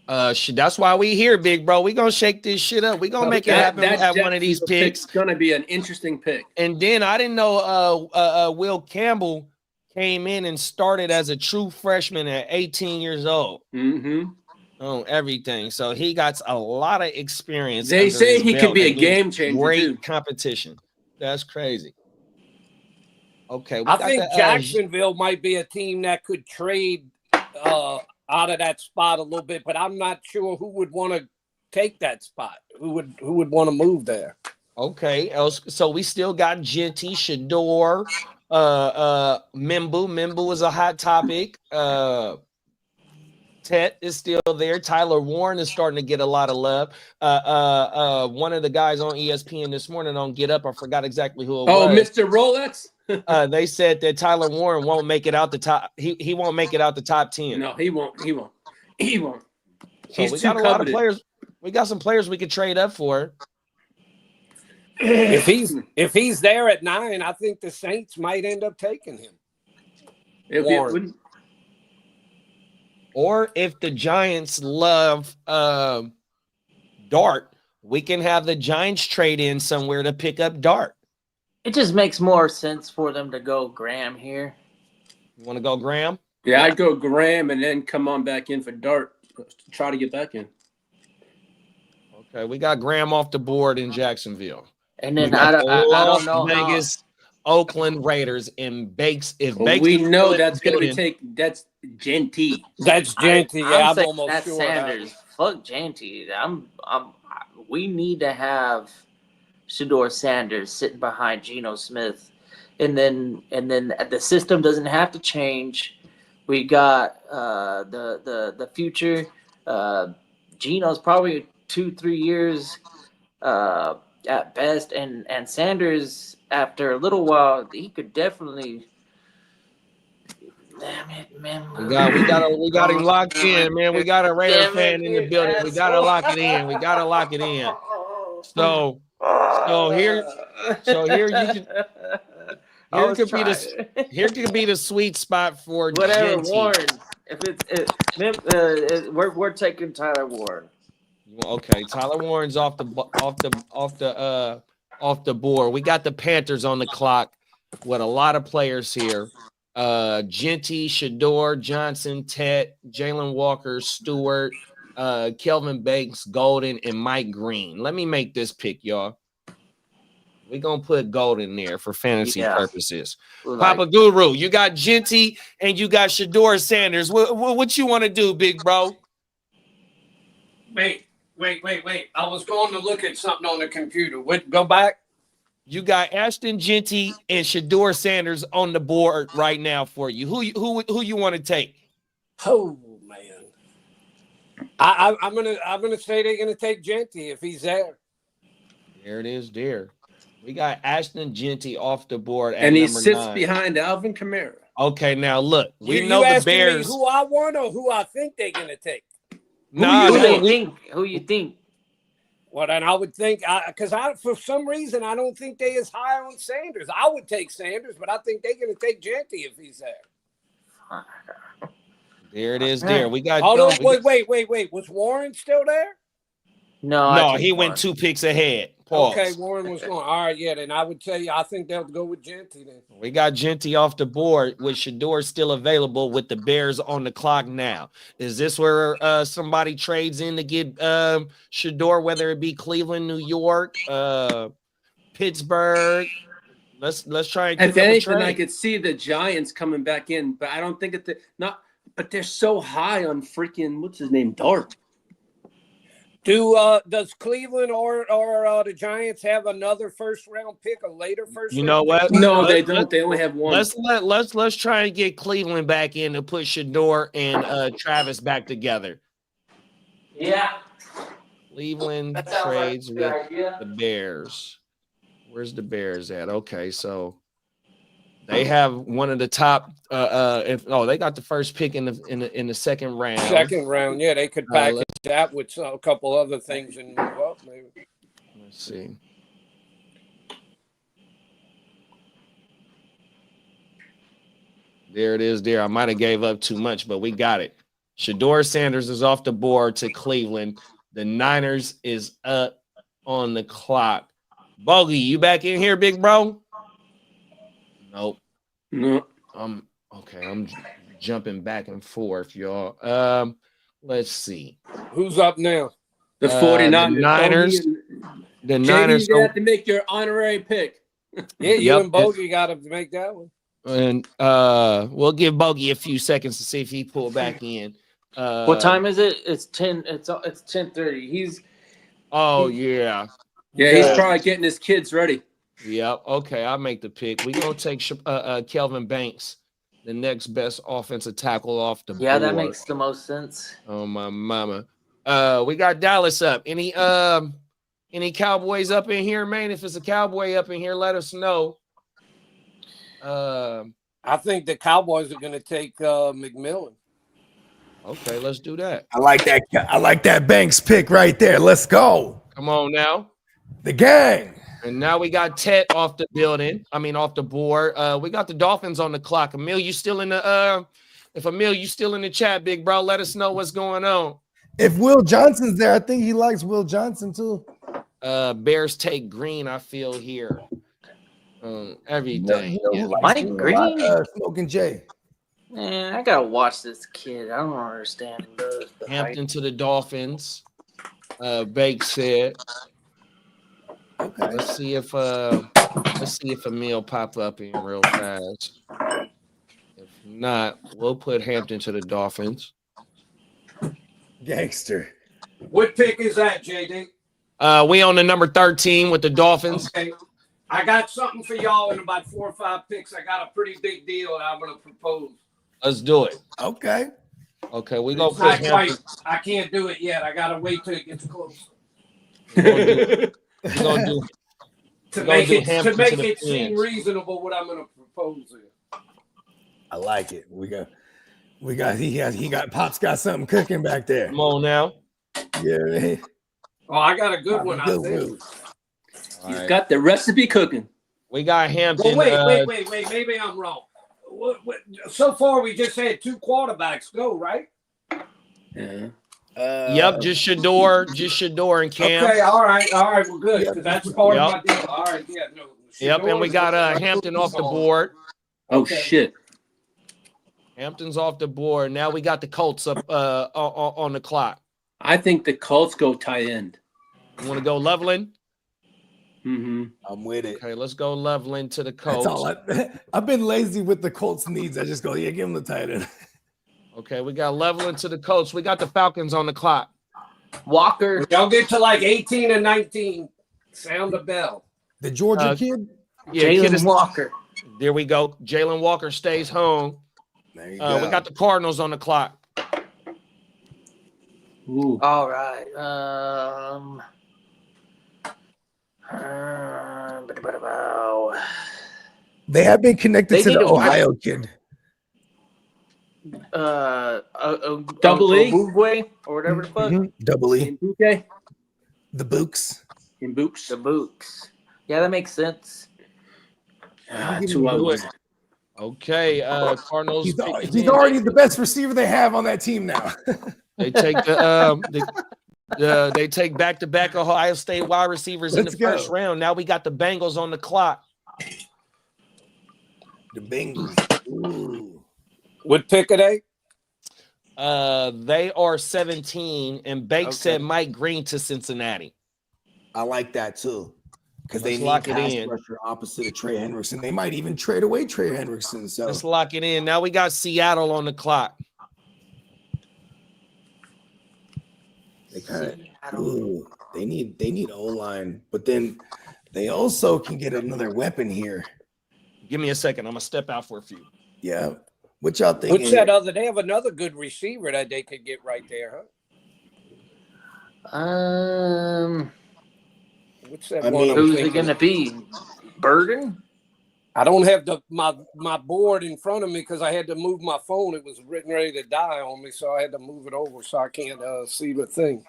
that's why we here, big bro. We gonna shake this shit up. We gonna make it happen at one of these picks. It's gonna be an interesting pick. And then I didn't know Will Campbell came in and started as a true freshman at 18 years old. Mm-hmm. on everything. So he got a lot of experience. They under say his he belt could be a against game changer, Great too. competition. That's crazy. Okay, we I got think the, Jacksonville might be a team that could trade out of that spot a little bit, but I'm not sure who would want to take that spot. Who would want to move there? okay, so we still got Genty, Shador, Mimbu. Mimbu is a hot topic. Tet is still there. Tyler Warren is starting to get a lot of love. One of the guys on ESPN this morning on Get Up, I forgot exactly who it was. Oh, Mr. Rolex? They said that Tyler Warren won't make it out the top. He won't make it out the top 10. No, he won't. He won't. He won't. So He's we too got a lot of coveted. players. We got some players we could trade up for. If he's there at 9, I think the Saints might end up taking him. Warren. Or if the Giants love Dart, we can have the Giants trade in somewhere to pick up Dart. It just makes more sense for them to go Graham here. You want to go Graham? Yeah, I'd go Graham and then come on back in for Dart. Try to get back in. Okay, we got Graham off the board in Jacksonville. And then I don't know Vegas, Oakland Raiders, and Bakes. If Bakes, We know that's going to be that's Genty. That's Genty. Yeah, I'm saying almost that's sure. Sanders. Fuck Genty. We need to have Shador Sanders sitting behind Geno Smith, and then the system doesn't have to change. We got the future. Geno's probably 2-3 years at best, and Sanders after a little while he could definitely. Damn it, man! we got him locked in, man. We got a Raider fan in the building. We gotta lock it in. We gotta lock it in. So here you can here could be the sweet spot for whatever Genty. Warren. If we're taking Tyler Warren. Okay, Tyler Warren's off the board. We got the Panthers on the clock with a lot of players here. Genty, Shador, Johnson, Tet, Jalen Walker, Stewart, Kelvin Banks, Golden, and Mike Green. Let me make this pick, y'all. We're gonna put Golden there for fantasy purposes. Papa Guru, you got Genty and you got Shador Sanders. What you want to do, big bro? Wait. I was going to look at something on the computer. Go back. You got Ashton Genty and Shador Sanders on the board right now for you. Who you want to take? Oh man, I'm gonna say they're gonna take Genty if he's there. There it is. There, we got Ashton Genty off the board, and he number sits 9. behind Alvin Kamara. Okay, now look, we know you the asking Bears. Me who I want or who I think they're gonna take? Who you think? Well, then I would think because for some reason I don't think they as high on Sanders. I would take Sanders, but I think they're going to take Genty if he's there. There it is. There we got. Hold on, wait. Was Warren still there? No, he went 2 picks ahead. Pause. Okay, Warren was going. All right, yeah. Then I would tell you, I think they'll go with Genty then. We got Genty off the board with Shador still available with the Bears on the clock now. Is this where somebody trades in to get Shador, whether it be Cleveland, New York, Pittsburgh? Let's try and If anything, I could see the Giants coming back in, but I don't think but they're so high on freaking what's his name, Dart. Does Cleveland or the Giants have another first round pick, a later first? You know what? No, they don't. They only have one. Let's try and get Cleveland back in to put Shador and Travis back together. Yeah. Cleveland trades with the Bears. Where's the Bears at? Okay, so they have one of the top. They got the first pick in the second round. Second round, yeah, they could package that with a couple other things and move up. Maybe. Let's see. There it is. There, I might have gave up too much, but we got it. Shador Sanders is off the board to Cleveland. The Niners is up on the clock. Bogey, you back in here, big bro? Nope. No. Okay. I'm jumping back and forth, y'all. Let's see. Who's up now? The 49ers. The Niners. The JD, Niners. you have to make your honorary pick. Yeah, you Yep. and Bogey got to make that one. And we'll give Bogey a few seconds to see if he pull back in. What time is it? It's 10. It's 10:30. He's. Oh yeah. Yeah, he's probably getting his kids ready. Yep. Okay, I'll make the pick. We gonna take Kelvin Banks, the next best offensive tackle off the board. Yeah, that makes the most sense. Oh my mama. We got Dallas up. Any Cowboys up in here, man? If it's a Cowboy up in here, let us know. I think the Cowboys are going to take McMillan. Okay, let's do that. I like that. I like that Banks pick right there. Let's go. Come on now. The gang. And now we got Tet off the board. We got the Dolphins on the clock. Emil, you still in the if Emil, you still in the chat, big bro, let us know what's going on. If Will Johnson's there, I think he likes Will Johnson too. Bears take Green, I feel here. Everything. Yeah. Mike Green? Smoking Jay. Man, I gotta watch this kid. I don't understand the Hampton to the Dolphins. Bake said. Okay. Let's see if Emil pop up in real fast. If not, we'll put Hampton to the Dolphins. Gangster. What pick is that, JD? We on the number 13 with the Dolphins. Okay. I got something for y'all in about 4 or 5 picks. I got a pretty big deal that I'm going to propose. Let's do it. Okay. Okay, we gonna It's put not Hampton. quite, I can't do it yet. I got to wait till it gets close. We're gonna do To We're gonna make do it, Hampton to make to the it seem Pens. reasonable what I'm going to propose here. I like it. He got Pop's got something cooking back there. come on now. Yeah, man. Oh, I got a good one, I Good think. one. All He's right. got the recipe cooking. We got Hampton. Well, wait. Maybe I'm wrong. So far, we just had 2 quarterbacks go, right? Yeah. Yep, just Shador and Cam. Okay, all right, we're good. Because that's part of Yep. my deal. All right, yeah, no. Yep, and we got Hampton off the board. Oh, Okay. shit. Hampton's off the board. Now we got the Colts up on the clock. I think the Colts go tight end. You want to go Loveland? Mm-hmm. I'm with it. Okay, let's go Loveland to the That's Colts. all I've been lazy with the Colts needs. I just go, yeah, give him the tight end. Okay, we got Loveland to the Colts. We got the Falcons on the clock. Walker. When y'all get to like 18 and 19, sound the bell. The Georgia kid. Yeah, kid Jalen is- Walker. There we go. Jalen Walker stays home. There you We go. got the Cardinals on the clock. Ooh. All right. They have been connected They to need the to- Ohio kid. Double E? Bugway or whatever the fuck. Mhm. Double E. Mbuke? The Books. In Books? The Books. Yeah, that makes sense. That's who I was. Okay, Cardinals. He's picking already the best receiver they have on that team now. They take they take back-to-back Ohio State wide receivers in Let's the first go. round. Now we got the Bengals on the clock. The Bengals. Ooh. What pick are they? They are 17, and Bake Okay. said Mike Green to Cincinnati. I like that too. Because they Let's need lock it pass in. rusher opposite of Trey Hendrickson. They might even trade away Trey Hendrickson. So Let's lock it in. Now we got Seattle on the clock. they kind of they need O-line, but then they also can get another weapon here. Give me a second. I'm gonna step out for a few. Yeah. What y'all think? What's that other? They have another good receiver that they could get right there, huh? What's that I one? mean, I'm Who's it thinking? going to be? Burden? I don't have my board in front of me because I had to move my phone. It was written ready to die on me, so I had to move it over so I can't see the thing.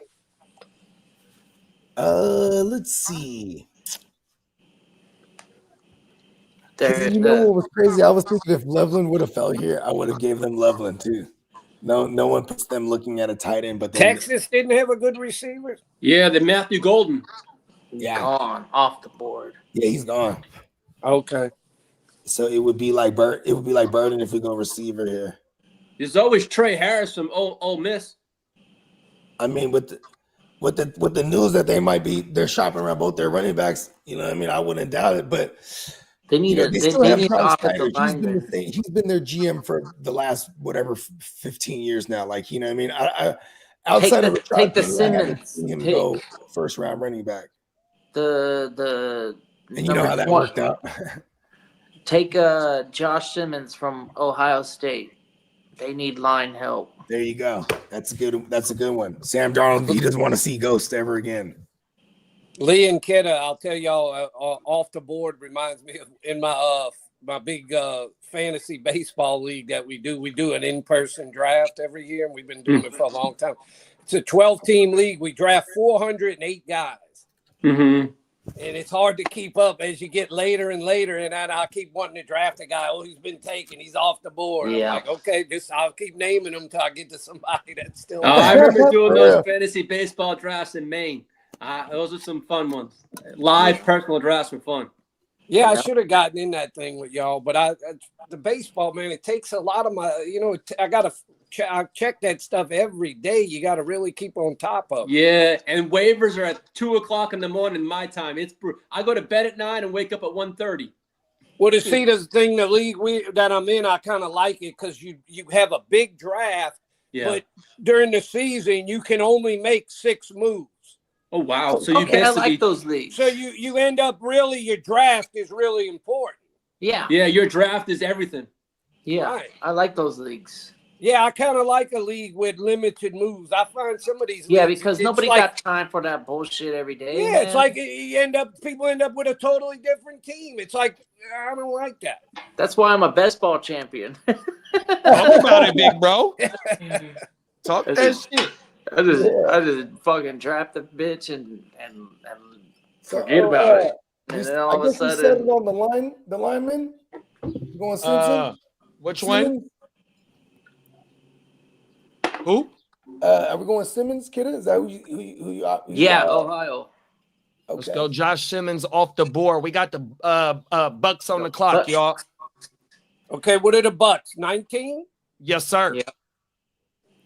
Let's see. 'Cause There's you know the, what was crazy? I was thinking if Loveland would have fell here, I would have gave them Loveland too. No one puts them looking at a tight end, but then Texas didn't have a good receiver. Yeah, the Matthew Golden. yeah, gone off the board. yeah, he's gone. Okay. So it would be like It would be like Burden if we go receiver here. There's always Trey Harris from Ole Miss. I mean, with the news that they're shopping around both their running backs. You know what I mean? I wouldn't doubt it, but They need they still have need Travis offensive Snyder. linemen. He's been their GM for the last 15 years now. Like, you know what I mean? I outside of take the Simmons, him go first round running back. The And you know how that worked out. Take Josh Simmons from Ohio State. They need line help. There you go. That's a good one. Sam Darnold, he doesn't want to see ghosts ever again. Lee and Kidda, I'll tell y'all, off the board reminds me of in my big fantasy baseball league that we do an in-person draft every year, and we've been doing it for a long time. It's a 12-team league. We draft 408 guys. Mm-hmm. And it's hard to keep up as you get later and later. And I keep wanting to draft a guy. Oh, he's been taken. He's off the board. Yeah. I'm like, okay, I'll keep naming them until I get to somebody that's still. I remember doing those fantasy baseball drafts in Maine. Those are some fun ones. Live personal drafts were fun. Yeah, I should have gotten in that thing with y'all, but the baseball, man, it takes a lot of my. I check that stuff every day. You got to really keep on top of it. Yeah, and waivers are at 2:00 in the morning my time. I go to bed at 9 and wake up at 1:30. Well, to see the thing, the league that I'm in, I kind of like it because you have a big draft, but during the season you can only make 6 moves. Oh wow! So you I like those leagues. So you end up really your draft is really important. Yeah. Yeah, your draft is everything. Yeah, Right. I like those leagues. Yeah, I kind of like a league with limited moves. I find some of these. Yeah, leagues, because nobody got time for that bullshit every day. Yeah, man. it's like people end up with a totally different team. It's like I don't like that. That's why I'm a best ball champion. Talk about it, big bro. Talk that shit. I just fucking draft the bitch and forget about it. And then all of a sudden, you said it on the lineman. You going Simpson? Which one? Who? Are we going Simmons, Kidda? Is that who you yeah, Ohio. Okay. Let's go, Josh Simmons off the board. We got the Bucks on the clock, y'all. Okay, what are the Bucks? 19? Yes, sir. Yeah.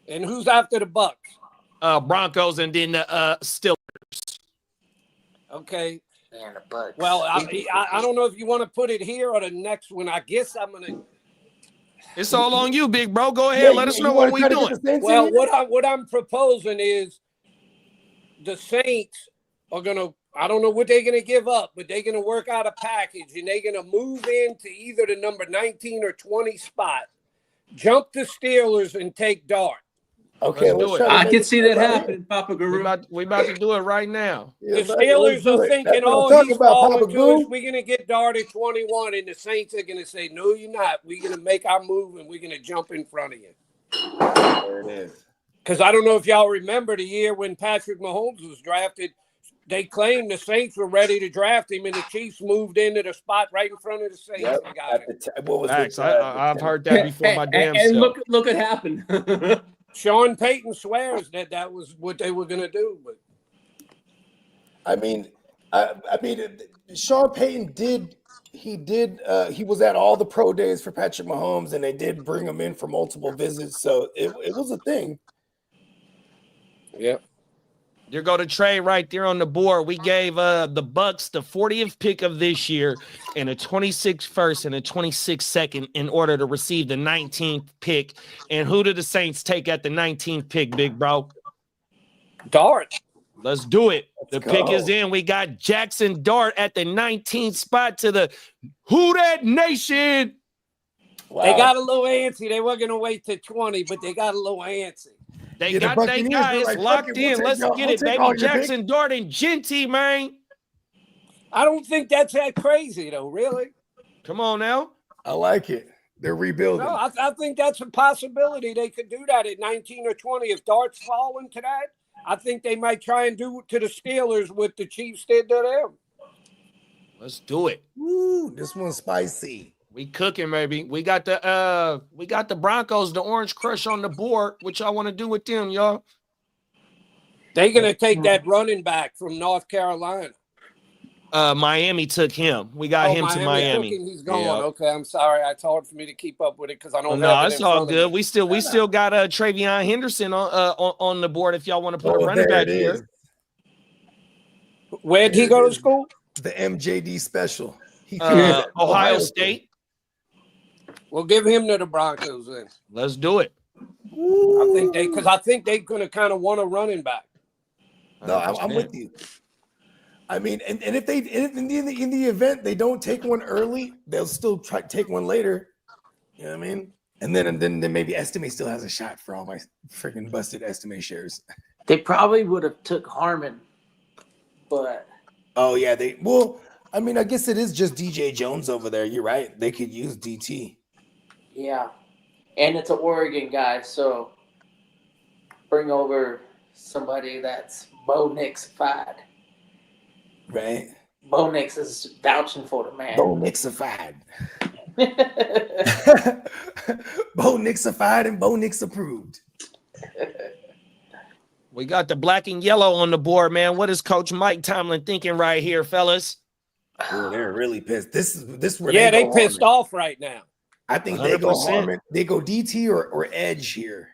And who's after the Bucks? Broncos and then the Steelers. Okay. Man, the Bucks. Well, I don't know if you want to put it here or the next one. I guess I'm gonna. It's all on you, big bro. Go ahead. Let us know what we're doing. Well, what I'm proposing is the Saints are gonna. I don't know what they're gonna give up, but they're gonna work out a package and they're gonna move into either the number 19 or 20 spot, jump the Steelers and take Dart. Okay, I can see that happening, Papa Guru. We about to do it right now. The Steelers are thinking, oh, he's falling to us. We're going to get Dart at 21. And the Saints are going to say, no, you're not. We're going to make our move and we're going to jump in front of you. There it is. Because I don't know if y'all remember the year when Patrick Mahomes was drafted. They claimed the Saints were ready to draft him, and the Chiefs moved into the spot right in front of the Saints. Yep. And got him. What was Facts. I've heard that before my damn self. And look what happened. Sean Payton swears that was what they were going to do. But I mean, Sean Payton did. He was at all the pro days for Patrick Mahomes, and they did bring him in for multiple visits. So it was a thing. yeah. There go to Trey right there on the board. We gave the Bucks the 40th pick of this year and a 26th first and a 26th second in order to receive the 19th pick. And who did the Saints take at the 19th pick, big bro? Dart. Let's do it. The Let's pick go. is in. We got Jackson Dart at the 19th spot to the Who Dat Nation. Wow. They got a little antsy. They were going to wait to 20, but they got a little antsy. They Yeah, the got their Buccaneers guys were like, locked "Fuck it, we'll in. take Let's y'all- get we'll it, take all baby. your Jackson Dart and Genty, man. I don't think that's that crazy, though, really. Come on now. I like it. They're rebuilding. No, I think that's a possibility. They could do that at 19 or 20. If Dart's falling to that, I think they might try and do it to the Steelers what the Chiefs did to them. Let's do it. Ooh, this one's spicy. We cooking, baby. We got the Broncos, the Orange Crush on the board. What y'all want to do with them, y'all? They're going to take that running back from North Carolina. Miami took him. We got him to Miami. Took him, he's gone. Yeah. Okay, I'm sorry. It's hard for me to keep up with it because I don't No, have it it's in all front of good. me. We still got Travion Henderson on the board if y'all want to put a running back here. Where'd he go to school? The MJD special. Ohio State. We'll give him to the Broncos then. Let's do it. I think they're going to kind of want a running back. No, I'm with you. I mean, and if they in the event they don't take one early, they'll still try to take one later. You know what I mean? And then maybe Estimate still has a shot for all my freaking busted Estimate shares. They probably would have took Harmon, but oh yeah, I mean, I guess it is just DJ Jones over there. You're right. They could use DT. yeah, and it's an Oregon guy, so bring over somebody that's Bo Nix-fied. Right. Bo Nix is vouching for the man. Bo Nixified. Bo Nixified and Bo Nix approved. We got the black and yellow on the board, man. What is Coach Mike Tomlin thinking right here, fellas? Oh, they're really pissed. This is where they pissed off right now. I think they go Harmon. They go DT or Edge here.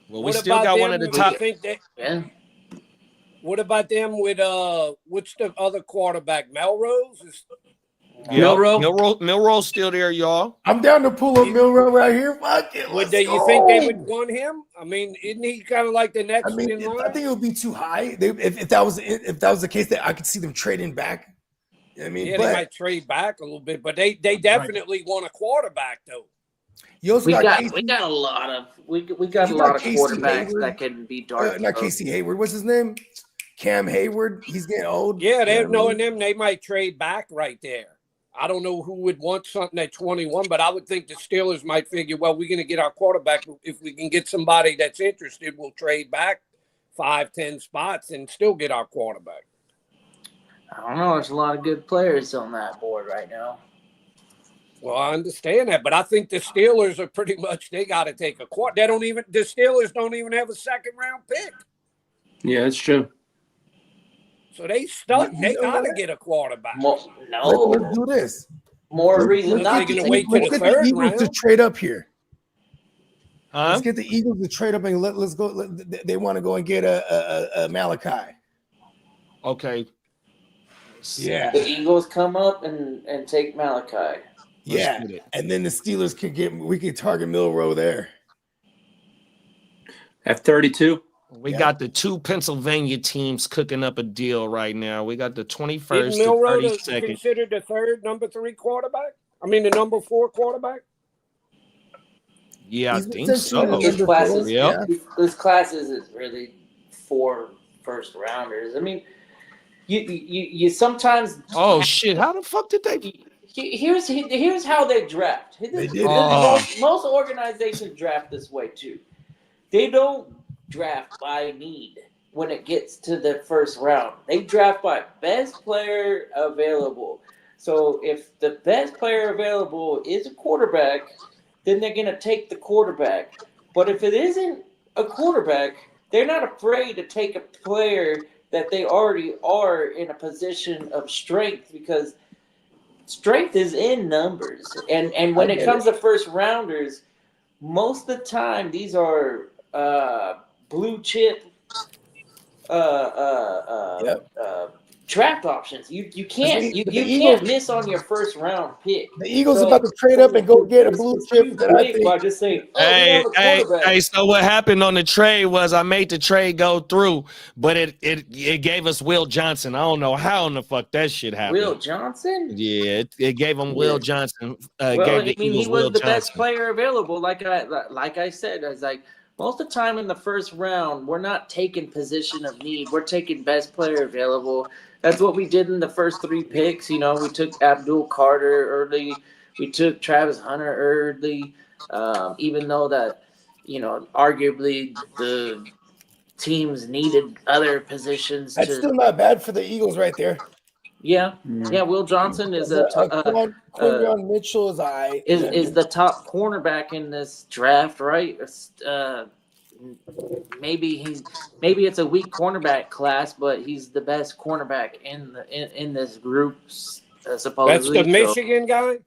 Well, we still got one of the top. Yeah. What about them with what's the other quarterback? Melrose? Milroe's still there, y'all. I'm down to pull up Milroe right here. Fuck it. You think they would want him? I mean, isn't he kind of like the next? I mean, I think it would be too high. If that was the case, that I could see them trading back. You know what I mean, they might trade back a little bit, but they definitely want a quarterback though. We got a lot of quarterbacks that can be dark. Not Casey Hayward. What's his name? Cam Hayward. He's getting old. Yeah, they're knowing them. They might trade back right there. I don't know who would want something at 21, but I would think the Steelers might figure, well, we're going to get our quarterback. If we can get somebody that's interested, we'll trade back 5-10 spots and still get our quarterback. I don't know. There's a lot of good players on that board right now. Well, I understand that, but I think the Steelers are pretty much, they got to take a quarter. The Steelers don't even have a second-round pick. Yeah, it's true. So they stuck. They got to get a quarterback. No. Let's do this. More reason not to wait till the third round to trade up here. Huh? Let's get the Eagles to trade up and let's go. They want to go and get a Malachi. Okay. Yeah. The Eagles come up and take Malachi. Yeah, and then the Steelers we could target Milroe there. At 32. We got the two Pennsylvania teams cooking up a deal right now. We got the 21st Is Milroe to 32nd. Considered the number 3 quarterback? I mean, the number 4 quarterback? Yeah, I think so. His class isn't really 4 first rounders. I mean, you sometimes. Oh shit! How the fuck did they? Here's how they draft. Most organizations draft this way too. They don't draft by need when it gets to the first round. They draft by best player available. So if the best player available is a quarterback, then they're going to take the quarterback. But if it isn't a quarterback, they're not afraid to take a player that they already are in a position of strength, because strength is in numbers. And when it comes to first rounders, most of the time these are blue chip draft options. You can't miss on your first round pick. The Eagles about to trade up and go get a blue chip. By just saying, hey. So what happened on the trade was I made the trade go through, but it gave us Will Johnson. I don't know how in the fuck that shit happened. Will Johnson? Yeah, it gave him Will Johnson. He was the best player available. Like I said, I was like, most of the time in the first round, we're not taking position of need. We're taking best player available. That's what we did in the first 3 picks. You know, we took Abdul Carter early. We took Travis Hunter early, even though that, you know, arguably the teams needed other positions. That's still not bad for the Eagles right there. Yeah. Will Johnson is Quinyon Mitchell is the top cornerback in this draft, right? maybe it's a weak cornerback class, but he's the best cornerback in this group, supposedly. That's the Michigan guy?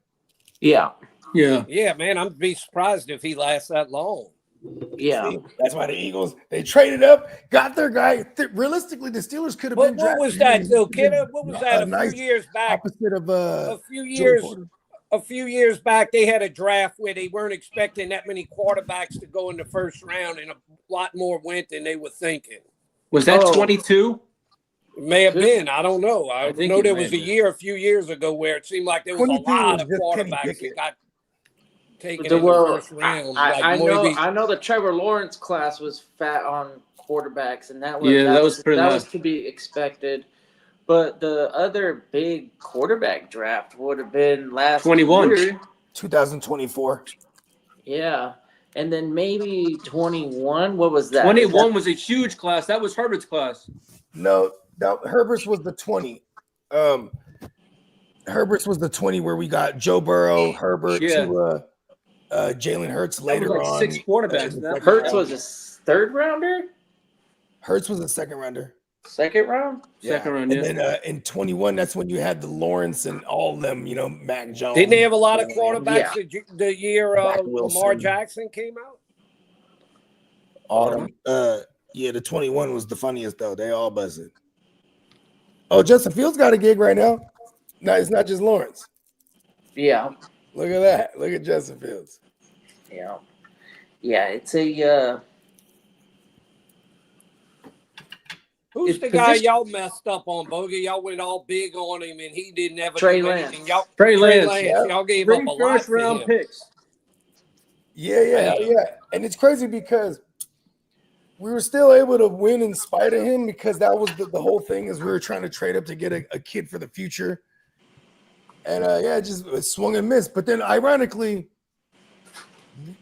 Yeah. Yeah. Yeah, man, I'd be surprised if he lasts that long. Yeah. See, that's why the Eagles, they traded up, got their guy. Realistically, the Steelers could have been What was that, though, kiddo? What was that? A few years back. Opposite of a few years back, they had a draft where they weren't expecting that many quarterbacks to go in the first round, and a lot more went than they were thinking. Was that 22? It may have been. I don't know. I think know it there may was have a few years ago where it seemed like there was a 22 lot was of just Kenny quarterbacks Pickett. that got taken in the first round. I know the Trevor Lawrence class was fat on quarterbacks, and that was to be expected. But the other big quarterback draft would have been last 21. year. 2024. Yeah. And then maybe 21. What was that? 21 was a huge class. That was Herbert's class. No, Herbert's was the 20. Herbert's was the 20 where we got Joe Burrow, Herbert, Tua, Jalen Hurts later on. 6 quarterbacks. Hurts was a third rounder? Hurts was a second rounder. Second round? Second round, and then in 21, that's when you had the Lawrence and all of them, Mac Jones. Didn't they have a lot of quarterbacks the year Wilson. Lamar Jackson came out? Autumn. The 21 was the funniest, though. They all buzzing. Oh, Justin Fields got a gig right now. No, it's not just Lawrence. Yeah. Look at that. Look at Justin Fields. Yeah. Yeah, it's a Who's the guy y'all messed up on, Bogey? Y'all went all big on him, and he didn't ever Trey do Lance. anything. Trey Lance. Yeah. Y'all gave up a lot first for round him. picks. Yeah. And it's crazy because we were still able to win in spite of him because that was the whole thing is we were trying to trade up to get a kid for the future. And it swung and missed. But then ironically,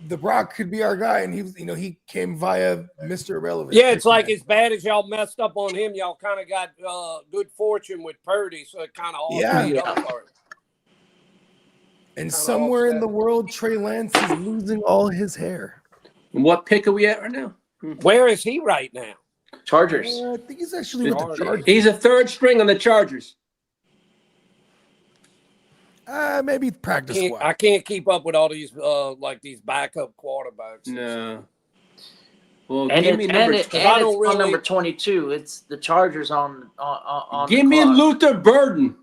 the Brock could be our guy, and he came via Mr. Irrelevant. Yeah, it's like as bad as y'all messed up on him, y'all kind of got good fortune with Purdy, so it kind of all paid up for it. And somewhere in the world, Trey Lance is losing all his hair. And what pick are we at right now? Where is he right now? Chargers. I think he's actually with the Chargers. He's a third string on the Chargers. Maybe practice squad. I can't keep up with all these these backup quarterbacks. No. Well, And give me it's I don't on really- number 22. It's the Chargers on Give the me clock. Luther Burden.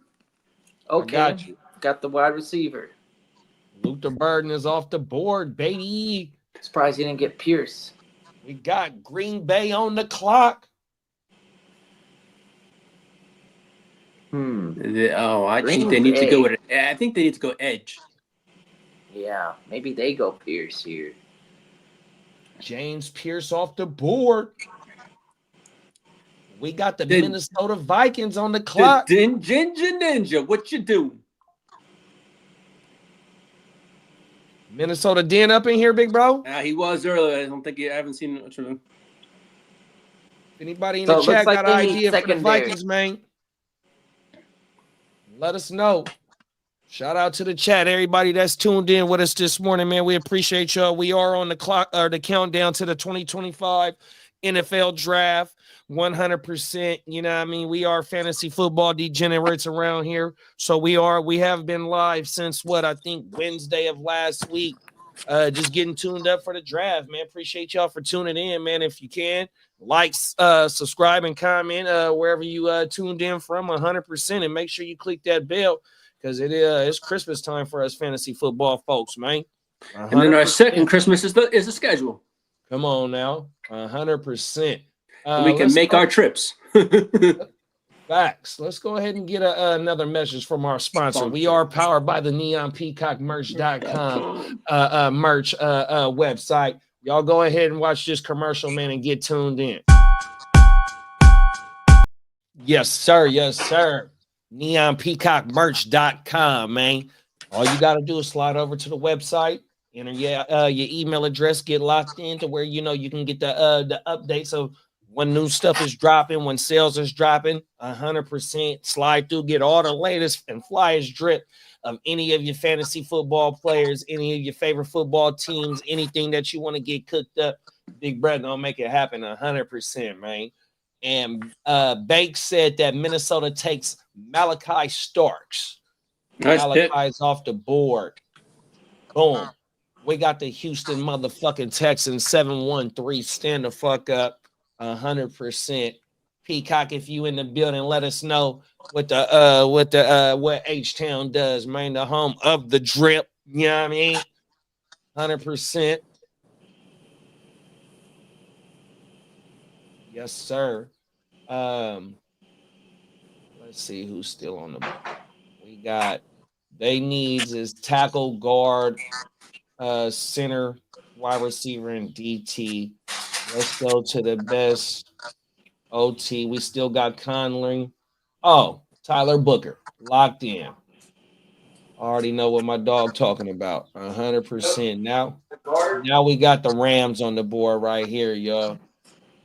Okay. got you. Got the wide receiver. Luther Burden is off the board, baby. Surprised he didn't get Pierce. We got Green Bay on the clock. I think Green they need to Bay. go with it. I think they need to go edge. Yeah, maybe they go Pierce here. James Pierce off the board. We got the Did- Minnesota Vikings on the clock. The Ninja, what you do? Minnesota Den up in here, big bro. He was earlier. I haven't seen much of him. Anybody in So the it looks chat like got an they need idea for the secondary. Vikings, man? Let us know. Shout out to the chat, everybody that's tuned in with us this morning, man. We appreciate y'all. We are on the clock or the countdown to the 2025 NFL draft. 100%. You know what I mean? We are fantasy football degenerates around here. So we have been live since I think Wednesday of last week. Just getting tuned up for the draft, man. Appreciate y'all for tuning in, man. If you can, like, subscribe, and comment wherever you tuned in from 100%, and make sure you click that bell because it's Christmas time for us fantasy football folks, man. 100%. And then our second Christmas is the schedule. Come on now, 100%. We can make our trips. Facts. Let's go ahead and get another message from our sponsor. We are powered by the NeonPeacockMerch.com merch website. Y'all go ahead and watch this commercial, man, and get tuned in. Yes, sir. Yes, sir. NeonPeacockMerch.com, man. All you got to do is slide over to the website, enter your email address, get locked in to where you can get the updates of when new stuff is dropping, when sales is dropping. 100% slide through, get all the latest and flyest drip of any of your fantasy football players, any of your favorite football teams, anything that you want to get cooked up. Big Brother gonna make it happen 100%, man. And Banks said that Minnesota takes Malachi Starks. Nice pick. Malachi's off the board. Boom. We got the Houston motherfucking Texans 7-1-3. Stand the fuck up 100%. Peacock, if you in the building, let us know what H-Town does, man. The home of the drip. You know what I mean? 100%. Yes, sir. Let's see who's still on the board. We got they needs is tackle, guard, center, wide receiver, and DT. Let's go to the best OT. We still got Conley. Oh, Tyler Booker, locked in. Already know what my dog talking about. 100%. Now we got the Rams on the board right here, y'all.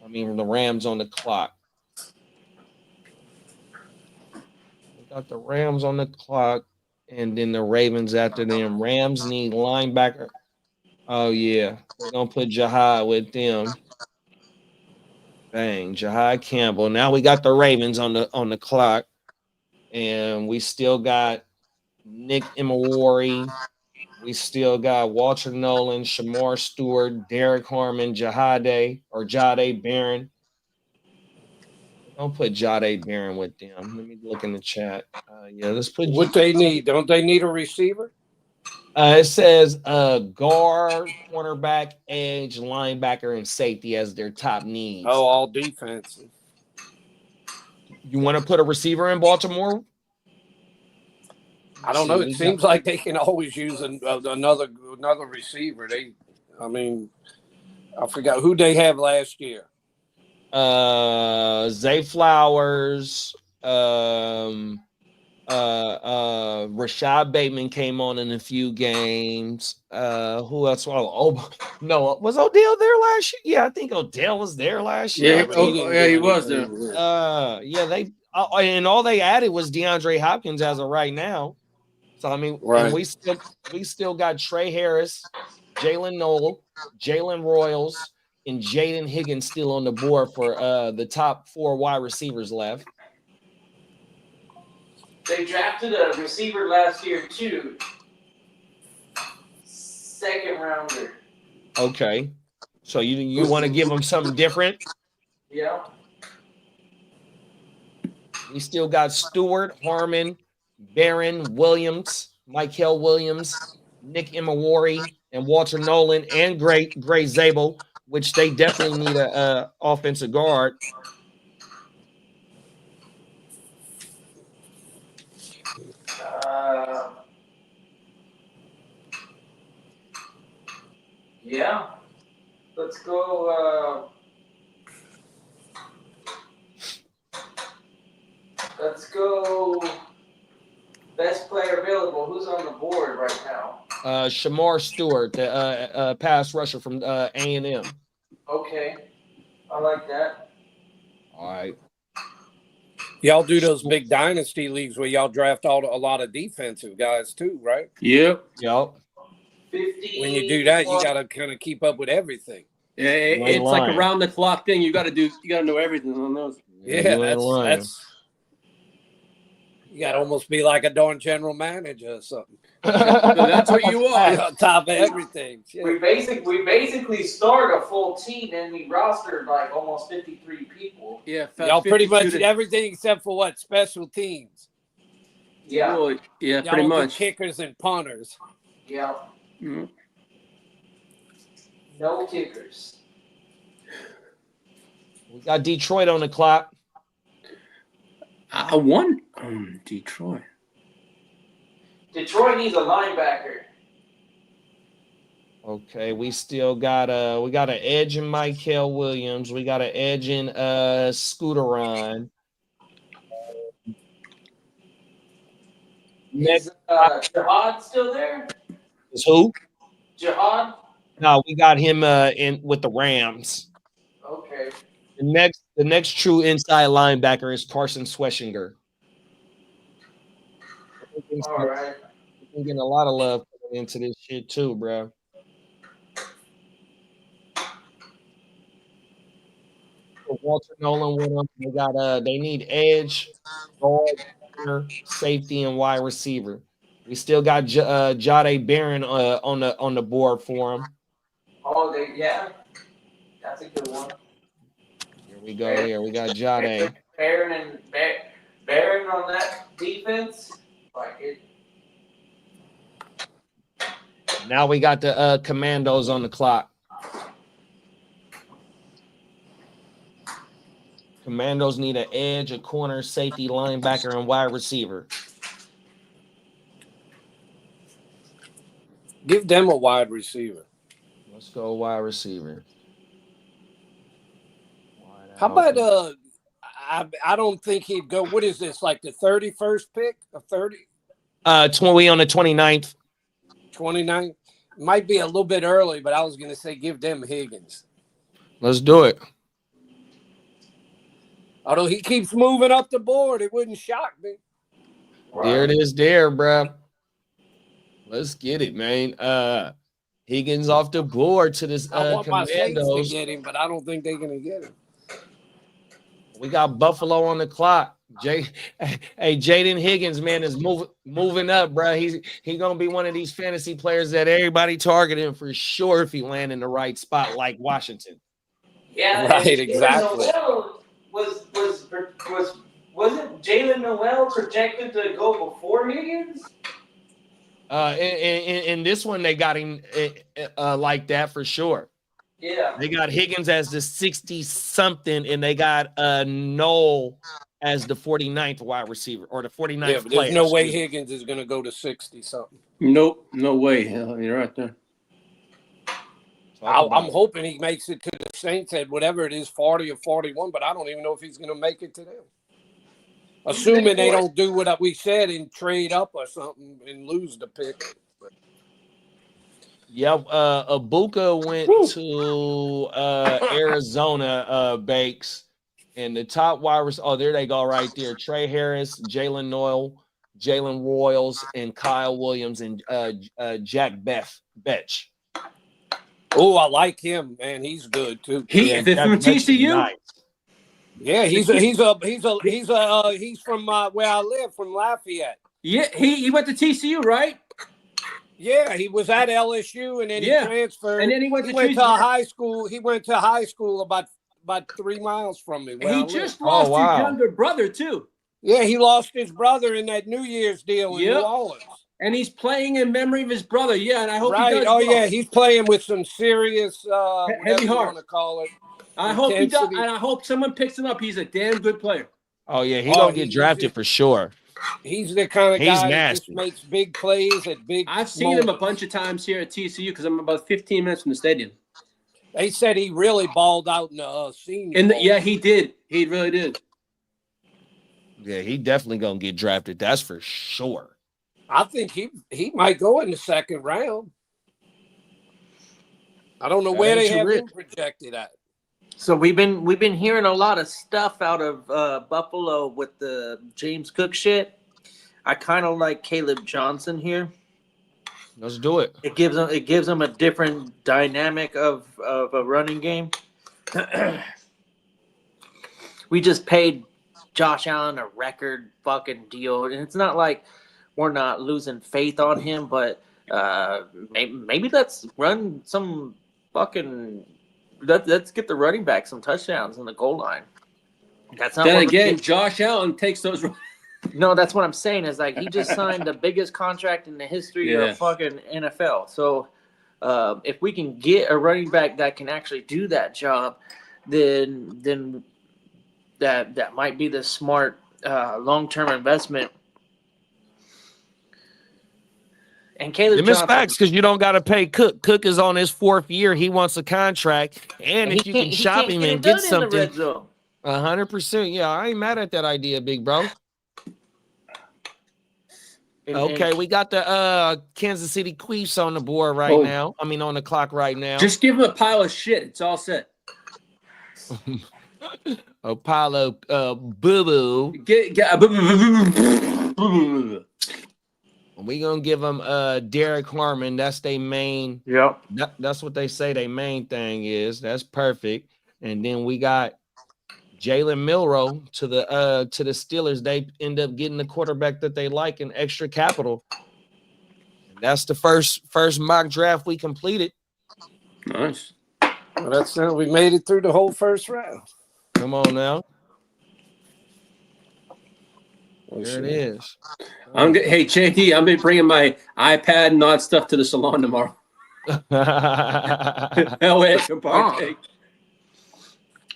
I mean, the Rams on the clock. We got the Rams on the clock, and then the Ravens after them. Rams need linebacker. Oh, yeah. We're going to put Jahad with them. Bang, Jahad Campbell. Now we got the Ravens on the clock, and we still got Nick Imawari. We still got Walter Nolan, Shamar Stewart, Derek Harmon, Jade Barron. Don't put Jade Barron with them. Let me look in the chat. Let's put what they need. Don't they need a receiver? It says guard, cornerback, edge, linebacker, and safety as their top needs. Oh, all defenses. You want to put a receiver in Baltimore? I don't know. It seems like they can always use another receiver. I forgot who they have last year. Zay Flowers, Rashad Bateman came on in a few games. Who else? Oh, no, was Odell there last year? Yeah, I think Odell was there last year. Yeah, he was there. And all they added was DeAndre Hopkins as of right now. So I mean, right. And we still got Trey Harris, Jalen Noel, Jalen Royals, and Jaden Higgins still on the board for the top 4 wide receivers left. They drafted a receiver last year too. 2nd rounder. Okay. So you want to give them something different? Yeah. We still got Stewart, Harmon, Barron, Williams, Michael Williams, Nick Imawari, and Walter Nolan, and Gray Zabel, which they definitely need a offensive guard. Yeah. Let's go. Let's go. Best player available. Who's on the board right now? Shamar Stewart, the pass rusher from A&M. Okay. I like that. All right. Y'all do those big dynasty leagues where y'all draft a lot of defensive guys too, right? Yep. 50. When you do that, you got to kind of keep up with everything. Yeah, it's like a round the clock thing. You got to know everything on those. Yeah, that's you got to almost be like a darn general manager or something. That's what you are. On top of everything. Yeah. We basically start a full team and we rostered like almost 53 people. Yeah, y'all pretty much everything except for what? Special teams. Yeah. Well, yeah, y'all pretty much. Kickers and punters. Yeah. Mm-hmm. No kickers. We got Detroit on the clock. I won Detroit. Detroit needs a linebacker. Okay, we still got we got an edge in Michael Williams. We got an edge in Scooteron. Is Jahad still there? Is who? Jahad? No, we got him in with the Rams. Okay. The next true inside linebacker is Carson Schweschinger. All right. We're getting a lot of love into this shit too, bro. Walter Nolan with them. They got they need edge, guard, corner, safety, and wide receiver. We still got Jade Barron on the board for him. Oh, yeah, that's a good one. Here we go. Here we got Jade. Barron on that defense, like it. Now we got the Commandos on the clock. Commandos need an edge, a corner, safety, linebacker, and wide receiver. Give them a wide receiver. Let's go wide receiver. How about I don't think he'd go. What is this, like the 31st pick of 30? We on the 29th. 29? Might be a little bit early, but I was going to say give them Higgins. Let's do it. Although he keeps moving up the board, it wouldn't shock me. There it is there, bro. Let's get it, man. Higgins off the board to this I want my Saints Commandos. to get him, but I don't think they're going to get him. We got Buffalo on the clock. Jaden Higgins, man, is moving up, bro. He's gonna be one of these fantasy players that everybody targeting for sure if he land in the right spot, like Washington. Yeah, right, exactly. Wasn't Jalen Noel projected to go before Higgins? In this one, they got him like that for sure. Yeah. They got Higgins as the 60-something, and they got Noel as the 49th wide receiver or the 49th Yeah, but player. there's no way Higgins is going to go to 60-something. Nope, no way. Hell, you're right there. I'm hoping he makes it to the Saints at whatever it is, 40 or 41, but I don't even know if he's going to make it to them. Assuming they don't do what we said and trade up or something and lose the pick. Yep, Abuka went to Arizona, Bakes, and the top wide receivers. Oh, there they go right there. Trey Harris, Jalen Noel, Jalen Royals, and Kyle Williams, and Jack Betch. Oh, I like him, man. He's good too. He's from TCU. Nice. Yeah, he's from where I live, from Lafayette. Yeah, he went to TCU, right? Yeah, he was at LSU and then he transferred. And then he went to a high school. He went to high school about 3 miles from me. He just lost his younger brother too. Yeah, he lost his brother in that New Year's deal in New Orleans. And he's playing in memory of his brother. Yeah, and I hope he does. Oh, yeah, he's playing with some serious heavy heart. Want to call it. I hope he does, and I hope someone picks him up. He's a damn good player. Oh yeah, he's gonna get drafted for sure. He's the kind of guy that just nasty. makes big plays at big. I've seen him a bunch of times here at TCU because I'm about 15 minutes from the stadium. They said he really balled out in the senior. Yeah, he did. He really did. Yeah, he definitely gonna get drafted. That's for sure. I think he might go in the second round. I don't know where they have him projected at. So we've been hearing a lot of stuff out of Buffalo with the James Cook shit. I kind of like Caleb Johnson here. Let's do it. It gives them a different dynamic of a running game. We just paid Josh Allen a record fucking deal, and it's not like we're not losing faith on him, but maybe let's run some fucking. Let's get the running back some touchdowns in the goal line. That's not. Then again, Josh Allen takes those. No, that's what I'm saying. Is like he just signed the biggest contract in the history of fucking NFL. So if we can get a running back that can actually do that job, then that might be the smart long-term investment. And Caleb Johnson, facts because you don't got to pay Cook. Cook is on his 4th year. He wants a contract, and if you can shop him and get something, 100%. Yeah, I ain't mad at that idea, big bro. Okay, we got the Kansas City Chiefs on the board right now. I mean, on the clock right now. Just give him a pile of shit. It's all set. A pile of boo-boo. We're going to give them Derek Harmon. That's their main. Yep. That's what they say their main thing is. That's perfect. And then we got Jalen Milroe to the Steelers. They end up getting the quarterback that they like and extra capital. And that's the first mock draft we completed. Nice. Well, that's we made it through the whole first round. Come on now. There it is. Hey, JD, I'm bringing my iPad and all that stuff to the salon tomorrow.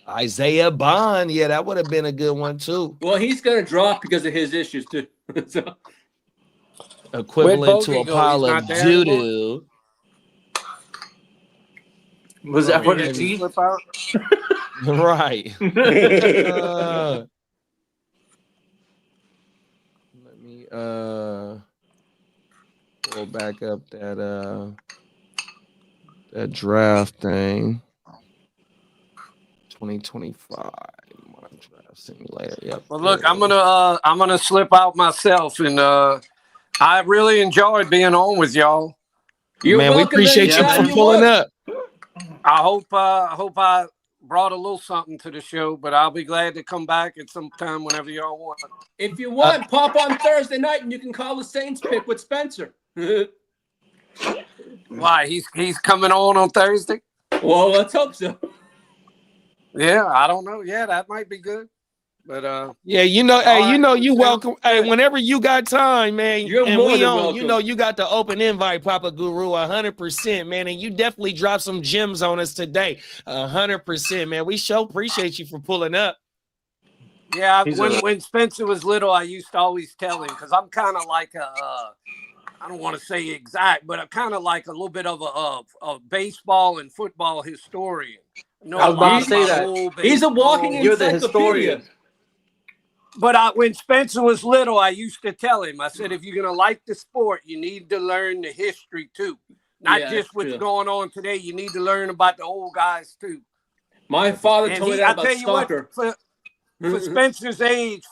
Isaiah Bond. Yeah, that would have been a good one, too. Well, he's going to drop because of his issues, too. So. Equivalent to a pile of doo-doo. Was that what it is? Right. Let me pull back up that draft thing. 2025 modern draft simulator. Yep. Well, look, I'm gonna slip out myself, and I really enjoyed being on with y'all. Man, we appreciate you for pulling up. I hope I brought a little something to the show, but I'll be glad to come back at some time whenever y'all want. If you want, pop on Thursday night and you can call the Saints pick with Spencer. Why? He's coming on Thursday? Well, let's hope so. Yeah, I don't know. Yeah, that might be good. But yeah, you welcome. Hey, whenever you got time, man, you're more than welcome. You got the open invite, Papa Guru, 100%, man, and you definitely dropped some gems on us today, 100%, man. We sure appreciate you for pulling up. Yeah, when Spencer was little, I used to always tell him, because I'm kind of like I don't want to say exact, but I'm kind of like a little bit of a baseball and football historian. No, I was about to say that. He's a walking encyclopedia. But when Spencer was little, I used to tell him, I said, if you're going to like the sport, you need to learn the history too. Not just what's going on today. You need to learn about the old guys too. My father told me that about soccer. For Spencer's age,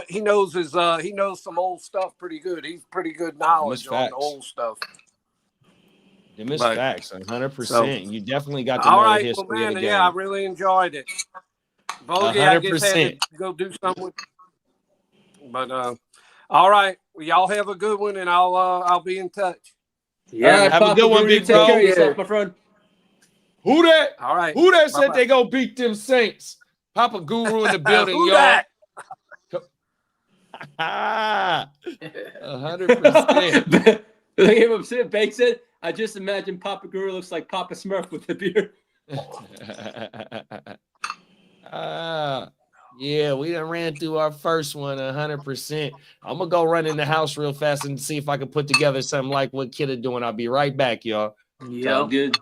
he knows some old stuff pretty good. He's pretty good knowledge on the old stuff. Them is facts, 100%. You definitely got to know the history of the game. Yeah, I really enjoyed it. Bogey, 100%. I guess had to go do something. But all right, well, y'all have a good one, and I'll be in touch. Yeah, have a good one, big bro. Take care of yourself, my friend. Who that? All right. Who that said they gonna beat them Saints? Papa Guru in the building, Who y'all. That? 100%. Look at him sitting. Bake said, I just imagine Papa Guru looks like Papa Smurf with the beard. Yeah, we done ran through our first one 100%. I'm gonna go run in the house real fast and see if I can put together something like what Kid is doing. I'll be right back, y'all. Yeah, good.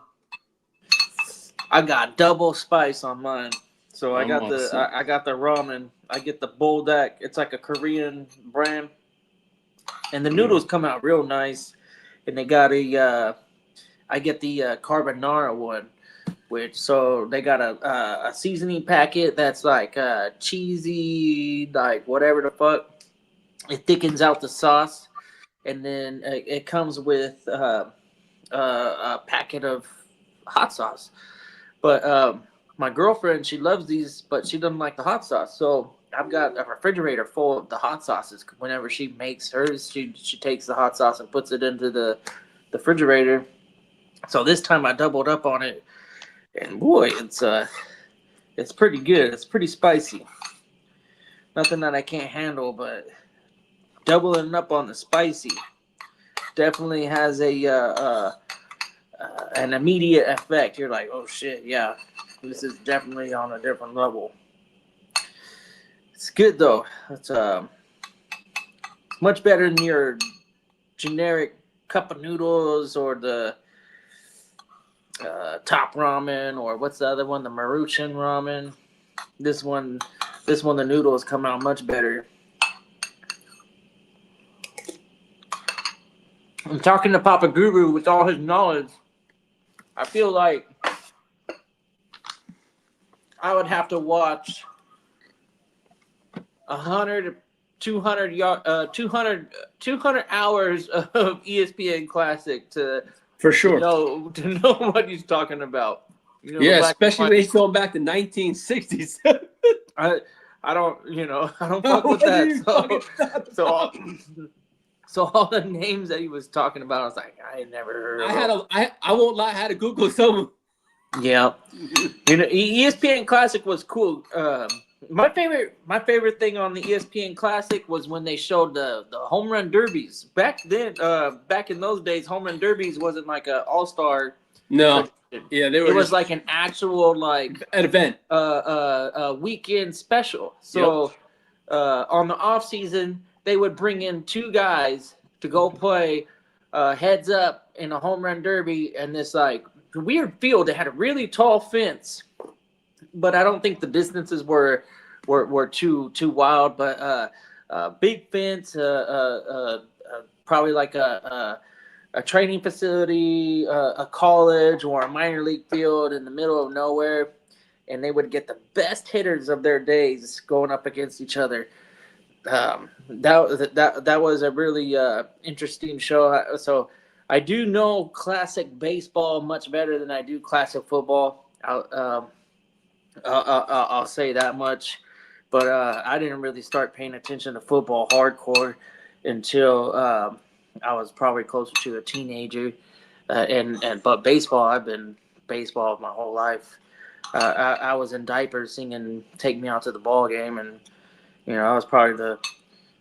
I got double spice on mine, so I got the ramen. I get the Buldak. It's like a Korean brand, and the noodles come out real nice. And they got I get the carbonara one. So they got a seasoning packet that's like cheesy, like whatever the fuck. It thickens out the sauce, and then it comes with a packet of hot sauce. But my girlfriend, she loves these, but she doesn't like the hot sauce. So I've got a refrigerator full of the hot sauces. Whenever she makes hers, she takes the hot sauce and puts it into the refrigerator. So this time I doubled up on it. And boy, it's pretty good. It's pretty spicy. Nothing that I can't handle, but doubling up on the spicy definitely has an immediate effect. You're like, oh shit, yeah, this is definitely on a different level. It's good though. It's much better than your generic cup of noodles or the top ramen, or what's the other one, the Maruchan ramen. This one the noodles come out much better. I'm talking to Papa Guru with all his knowledge. I feel like I would have to watch 200 hours of ESPN Classic to know what he's talking about. Yeah, especially when he's going back to 1960s. I don't, I don't fuck with that. So all the names that he was talking about, I was like, I had never heard of them. I won't lie, I had to Google some. Yeah. ESPN Classic was cool. My favorite thing on the ESPN Classic was when they showed the home run derbies. Back then, back in those days, home run derbies wasn't like an all-star. No. Yeah, it was like an actual like an event. Weekend special. So on the off season, they would bring in two guys to go play heads up in a home run derby, and this like weird field. It had a really tall fence, but I don't think the distances were too wild. But big fence, probably like a training facility, a college, or a minor league field in the middle of nowhere, and they would get the best hitters of their days going up against each other. That was a really interesting show. So I do know classic baseball much better than I do classic football. I'll say that much. But I didn't really start paying attention to football hardcore until I was probably closer to a teenager. But baseball, I've been baseball my whole life. I was in diapers singing "Take Me Out to the Ball Game," and I was probably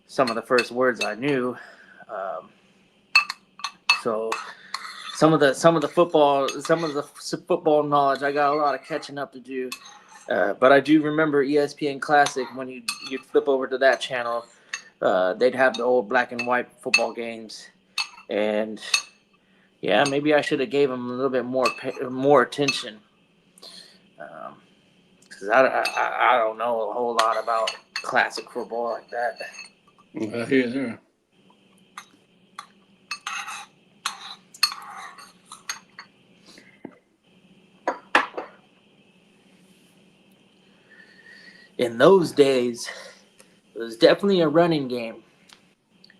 some of the first words I knew. So some of the football knowledge, I got a lot of catching up to do. But I do remember ESPN Classic when you'd flip over to that channel. They'd have the old black and white football games, and yeah, maybe I should have gave them a little bit more attention, because I don't know a whole lot about classic football like that. I hear there. In those days, it was definitely a running game.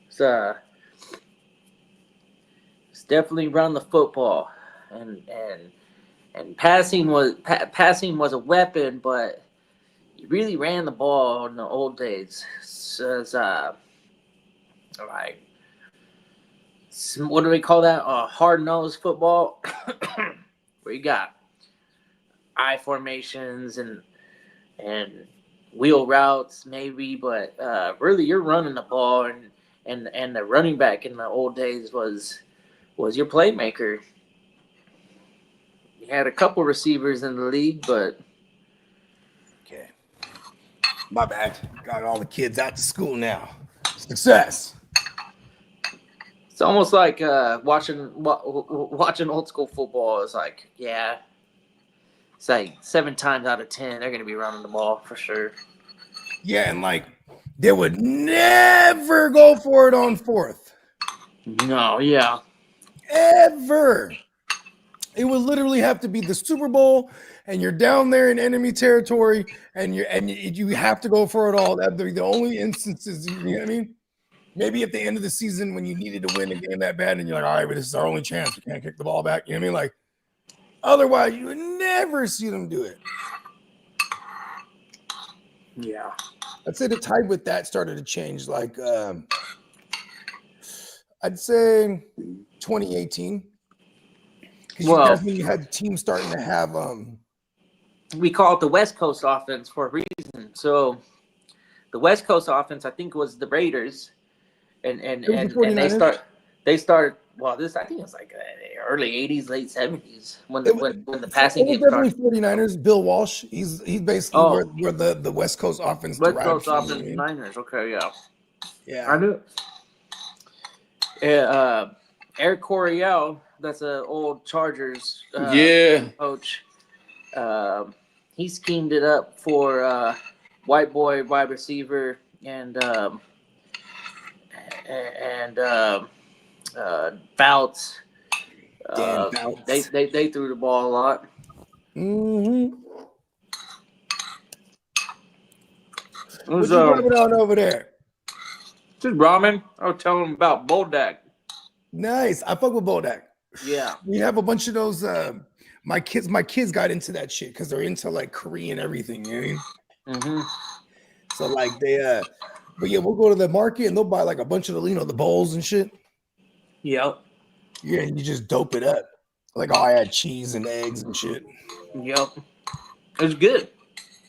It's definitely run the football, and passing was a weapon, but you really ran the ball in the old days. So it's, like, what do we call that? Hard-nosed football, where you got I formations and wheel routes maybe, but really you're running the ball, and the running back in the old days was your playmaker. You had a couple receivers in the league, but okay, my bad. Got all the kids out to school now. Success. It's almost like watching old school football. It's like, yeah, it's like 7 times out of 10 they're gonna be running the ball for sure. Yeah, and like they would never go for it on fourth. No, yeah, ever. It would literally have to be the Super Bowl, and you're down there in enemy territory, and you have to go for it all. That'd be the only instances. You know what I mean? Maybe at the end of the season when you needed to win a game that bad, and you're like, all right, but this is our only chance. We can't kick the ball back. You know what I mean? Like, otherwise, you would never see them do it. Yeah. I'd say the tide with that started to change. Like, I'd say 2018. Well, you had teams starting to have we call it the West Coast offense for a reason. So the West Coast offense, I think, was the Raiders, and they started. Well, this I think it's like early '80s, late '70s when the passing game started. 49ers. Bill Walsh. He's basically where the West Coast offense. West Coast offense, Niners. Okay, yeah. Yeah, I knew. Eric Coryell, that's an old Chargers coach. He schemed it up for white boy wide receiver and Fouts. They threw the ball a lot. Mm-hmm. What's going on over there? Just ramen. I was telling him about Bodak. Nice. I fuck with Bodak. Yeah. We have a bunch of those. My kids got into that shit because they're into like Korean everything. You know what I mean? Mm-hmm. So like they but yeah, we'll go to the market and they'll buy like a bunch of the bowls and shit. Yep. Yeah, and you just dope it up. Like, oh, I had cheese and eggs and shit. Yep. It's good.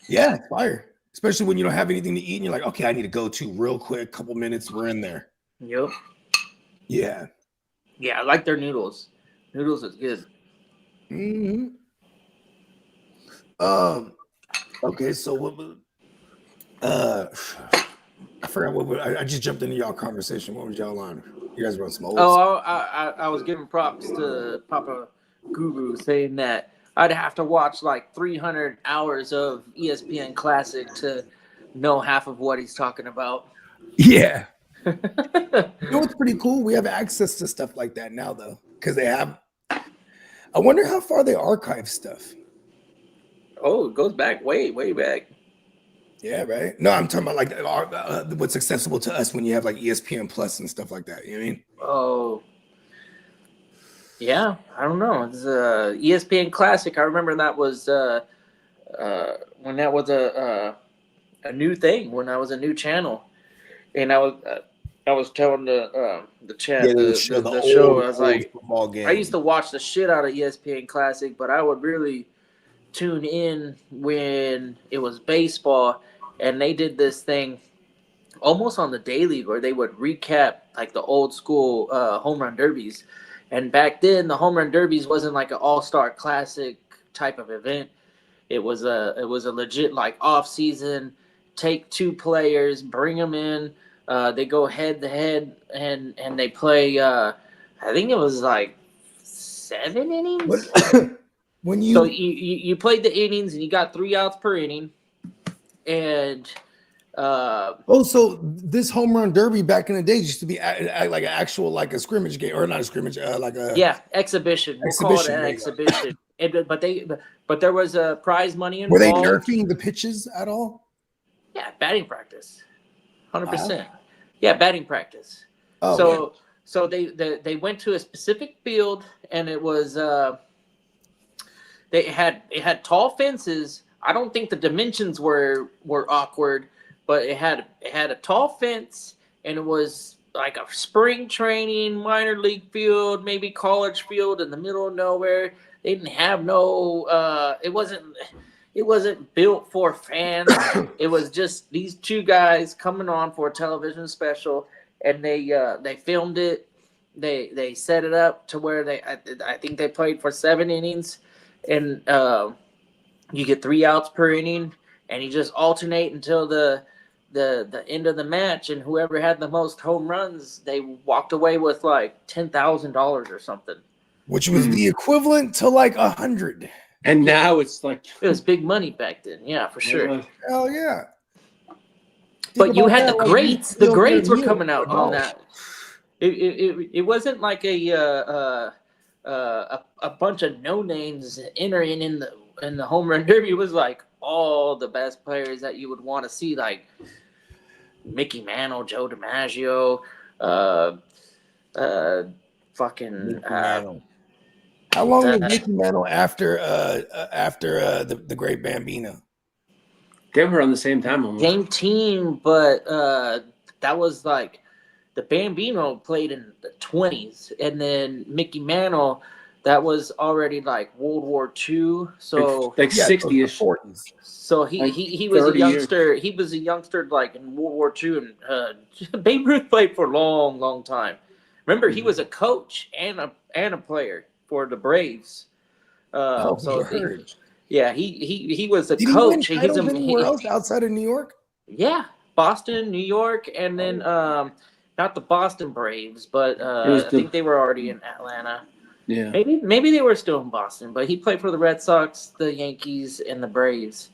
Yeah, it's fire. Especially when you don't have anything to eat and you're like, okay, I need to go to real quick, couple minutes, we're in there. Yep. Yeah. Yeah, I like their noodles. Noodles is good. Mm-hmm. Okay, so what I forgot I just jumped into y'all conversation. What was y'all on? You guys want some old Oh, I was giving props to Papa Guru saying that I'd have to watch like 300 hours of ESPN Classic to know half of what he's talking about. Yeah. You know what's pretty cool? We have access to stuff like that now, though, because they have. I wonder how far they archive stuff. Oh, it goes back way back. Yeah, right. No, I'm talking about like what's accessible to us when you have like ESPN Plus and stuff like that. You know what I mean? Oh, yeah. I don't know. It's ESPN Classic. I remember that was when that was a new thing, when I was a new channel, and I was telling the chat the show. I was like, I used to watch the shit out of ESPN Classic, but I would really tune in when it was baseball, and they did this thing almost on the daily where they would recap like the old school home run derbies. And back then, the home run derbies wasn't like an all-star classic type of event. It was a legit like off season. Take two players, bring them in. They go head to head, and they play. I think it was like 7 innings. When you So you played the innings and you got 3 outs per inning, and so this home run derby back in the day used to be like an actual like a scrimmage game, or not a scrimmage, like a exhibition. We'll call it an exhibition. But there was a prize money involved. Were they nerfing the pitches at all? Yeah, batting practice, 100%. Yeah, batting practice. Oh, so they went to a specific field, and it was it had tall fences. I don't think the dimensions were awkward, but it had a tall fence, and it was like a spring training minor league field, maybe college field in the middle of nowhere. They didn't have no it wasn't built for fans. It was just these two guys coming on for a television special, and they filmed it. They set it up to where I think they played for 7 innings, and you get 3 outs per inning, and you just alternate until the end of the match, and whoever had the most home runs, they walked away with like $10,000 or something, which was the equivalent to like 100. And now it's like it was big money back then. Yeah, for sure. Hell yeah. But you had the greats. The greats were coming out on that. It wasn't like a bunch of no names entering in the home run derby. It was like all the best players that you would want to see, like Mickey Mantle, Joe DiMaggio, How long was Mickey Mantle after the great Bambino? They were on the same time almost. Same team, but that was like the Bambino played in the 20s, and then Mickey Mantle, that was already like World War II, so like 60-ish. 40s. So he was a youngster. Years. He was a youngster like in World War II, and Babe Ruth played for a long time. Remember, he was a coach and a player for the Braves. He was a coach. He was anywhere else outside of New York? Yeah, Boston, New York, and then not the Boston Braves, but I think they were already in Atlanta. Yeah, maybe they were still in Boston, but he played for the Red Sox, the Yankees, and the Braves.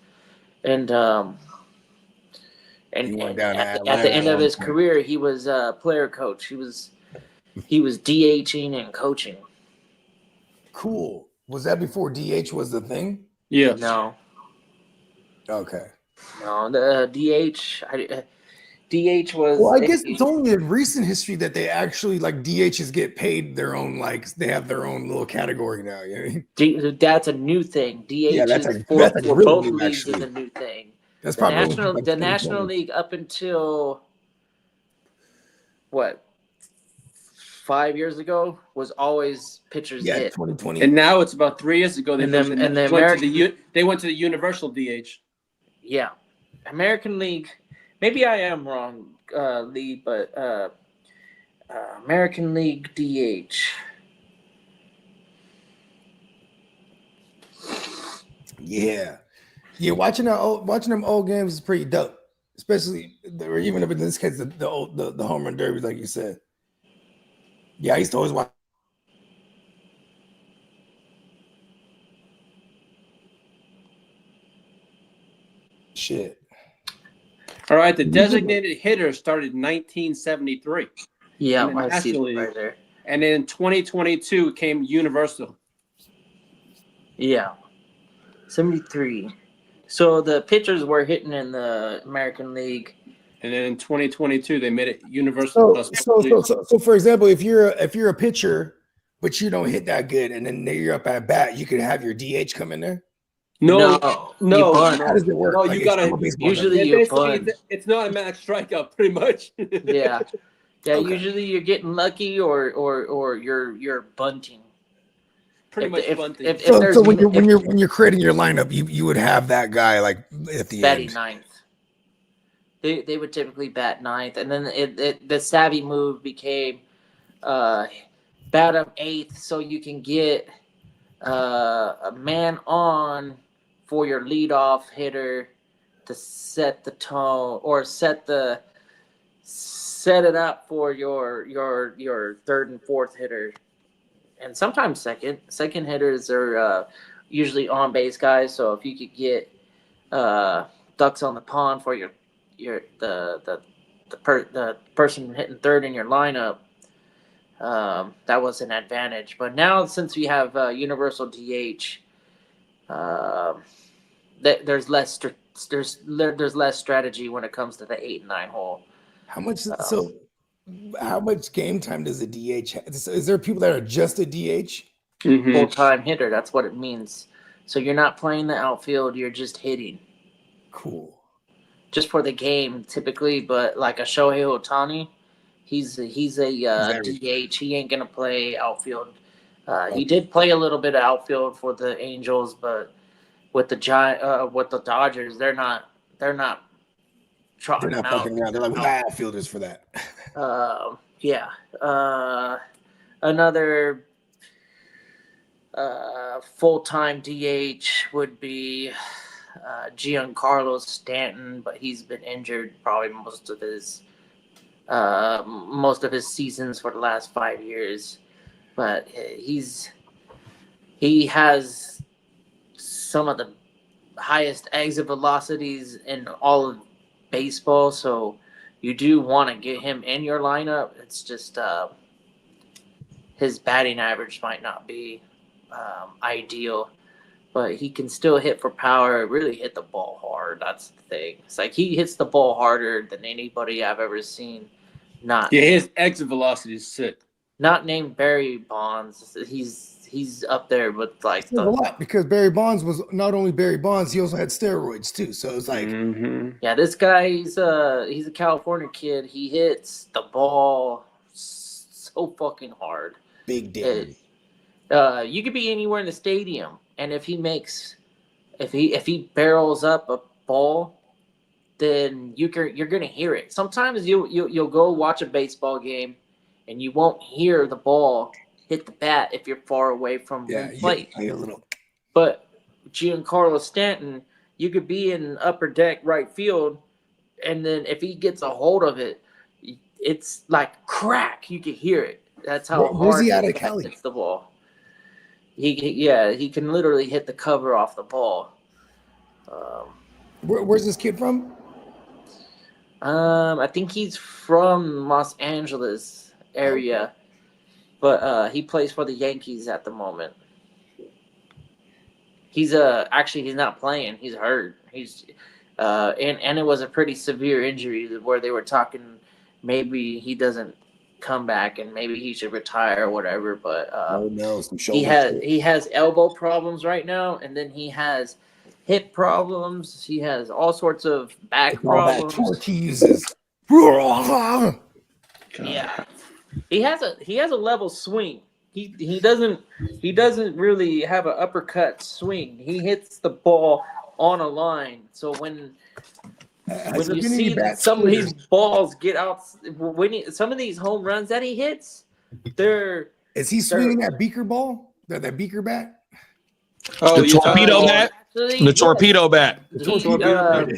And at the end of his career, he was a player coach. He was DHing and coaching. Cool. Was that before DH was the thing? Yeah. No. Okay. No, the DH was. Well, I guess it's only in recent history that they actually like DHs get paid their own, like they have their own little category now. You know? That's a new thing. DH that's for both leagues is a new thing. That's The probably National League up until what 5 years ago was always pitchers hit. 2020. And now it's about 3 years ago they And went to the universal DH. Yeah, American League. Maybe I am wrong, Lee, but American League DH. Yeah, watching them old games is pretty dope, especially or even if in this case the home run derbies, like you said. Yeah, I used to always watch. Shit. All right, the designated hitter started in 1973. Yeah, in the I see National it right League. there. And in 2022 came universal. Yeah, 73. So the pitchers were hitting in the American League. And then in 2022 they made it universal. So for example, if you're a pitcher but you don't hit that good, and then you're up at bat, you could have your DH come in there. No. How does it work? No, Like, you gotta. Usually you bunt. It's not a max strikeout, pretty much. Yeah. Okay. Usually you're getting lucky or you're bunting. Pretty much bunting. So when you're creating your lineup, you would have that guy like at the batting end. ninth. They would typically bat ninth, and then the savvy move became bat up eighth, so you can get a man on for your leadoff hitter to set the tone or set it up for your third and fourth hitter, and sometimes second hitters are usually on base guys. So if you could get ducks on the pond for the person hitting third in your lineup, that was an advantage. But now since we have universal DH, there's less strategy when it comes to the 8 and 9 hole. How much game time does a DH have? Is there people that are just a DH? Mm-hmm. Full-time hitter, that's what it means. So you're not playing the outfield, you're just hitting. Cool. Just for the game, typically, but like a Shohei Ohtani, he's a DH. He ain't gonna play outfield. He did play a little bit of outfield for the Angels, but with the Dodgers, they're not trotting out. Fucking around. They're like, we got outfielders for that. Another full-time DH would be Giancarlo Stanton, but he's been injured probably most of his seasons for the last 5 years. But he has some of the highest exit velocities in all of baseball, so you do want to get him in your lineup. It's just his batting average might not be ideal, but he can still hit for power, really hit the ball hard. That's the thing. It's like he hits the ball harder than anybody I've ever seen. His exit velocity is sick. Not named Barry Bonds. He's up there with like a lot, because Barry Bonds was not only Barry Bonds, he also had steroids too. So it's like, yeah, this guy he's a California kid. He hits the ball so fucking hard. Big damn. You could be anywhere in the stadium, and if he barrels up a ball, then you're gonna hear it. Sometimes you'll go watch a baseball game, and you won't hear the ball hit the bat if you're far away from home plate. But Giancarlo Stanton, you could be in upper deck right field, and then if he gets a hold of it, it's like crack. You can hear it. That's how hard he hits the ball. He can literally hit the cover off the ball. Where's this kid from? I think he's from Los Angeles area, but he plays for the Yankees at the moment. He's not playing. He's hurt. And it was a pretty severe injury where they were talking maybe he doesn't come back and maybe he should retire or whatever. But some shoulder he has elbow problems right now, and then he has hip problems. He has all sorts of back All that problems. torque he uses. Yeah, he has a level swing. He doesn't really have an uppercut swing. He hits the ball on a line. So when you see some of these balls get out, some of these home runs that he hits, is he swinging that beaker ball? That beaker bat? Oh, the torpedo bat. The torpedo bat.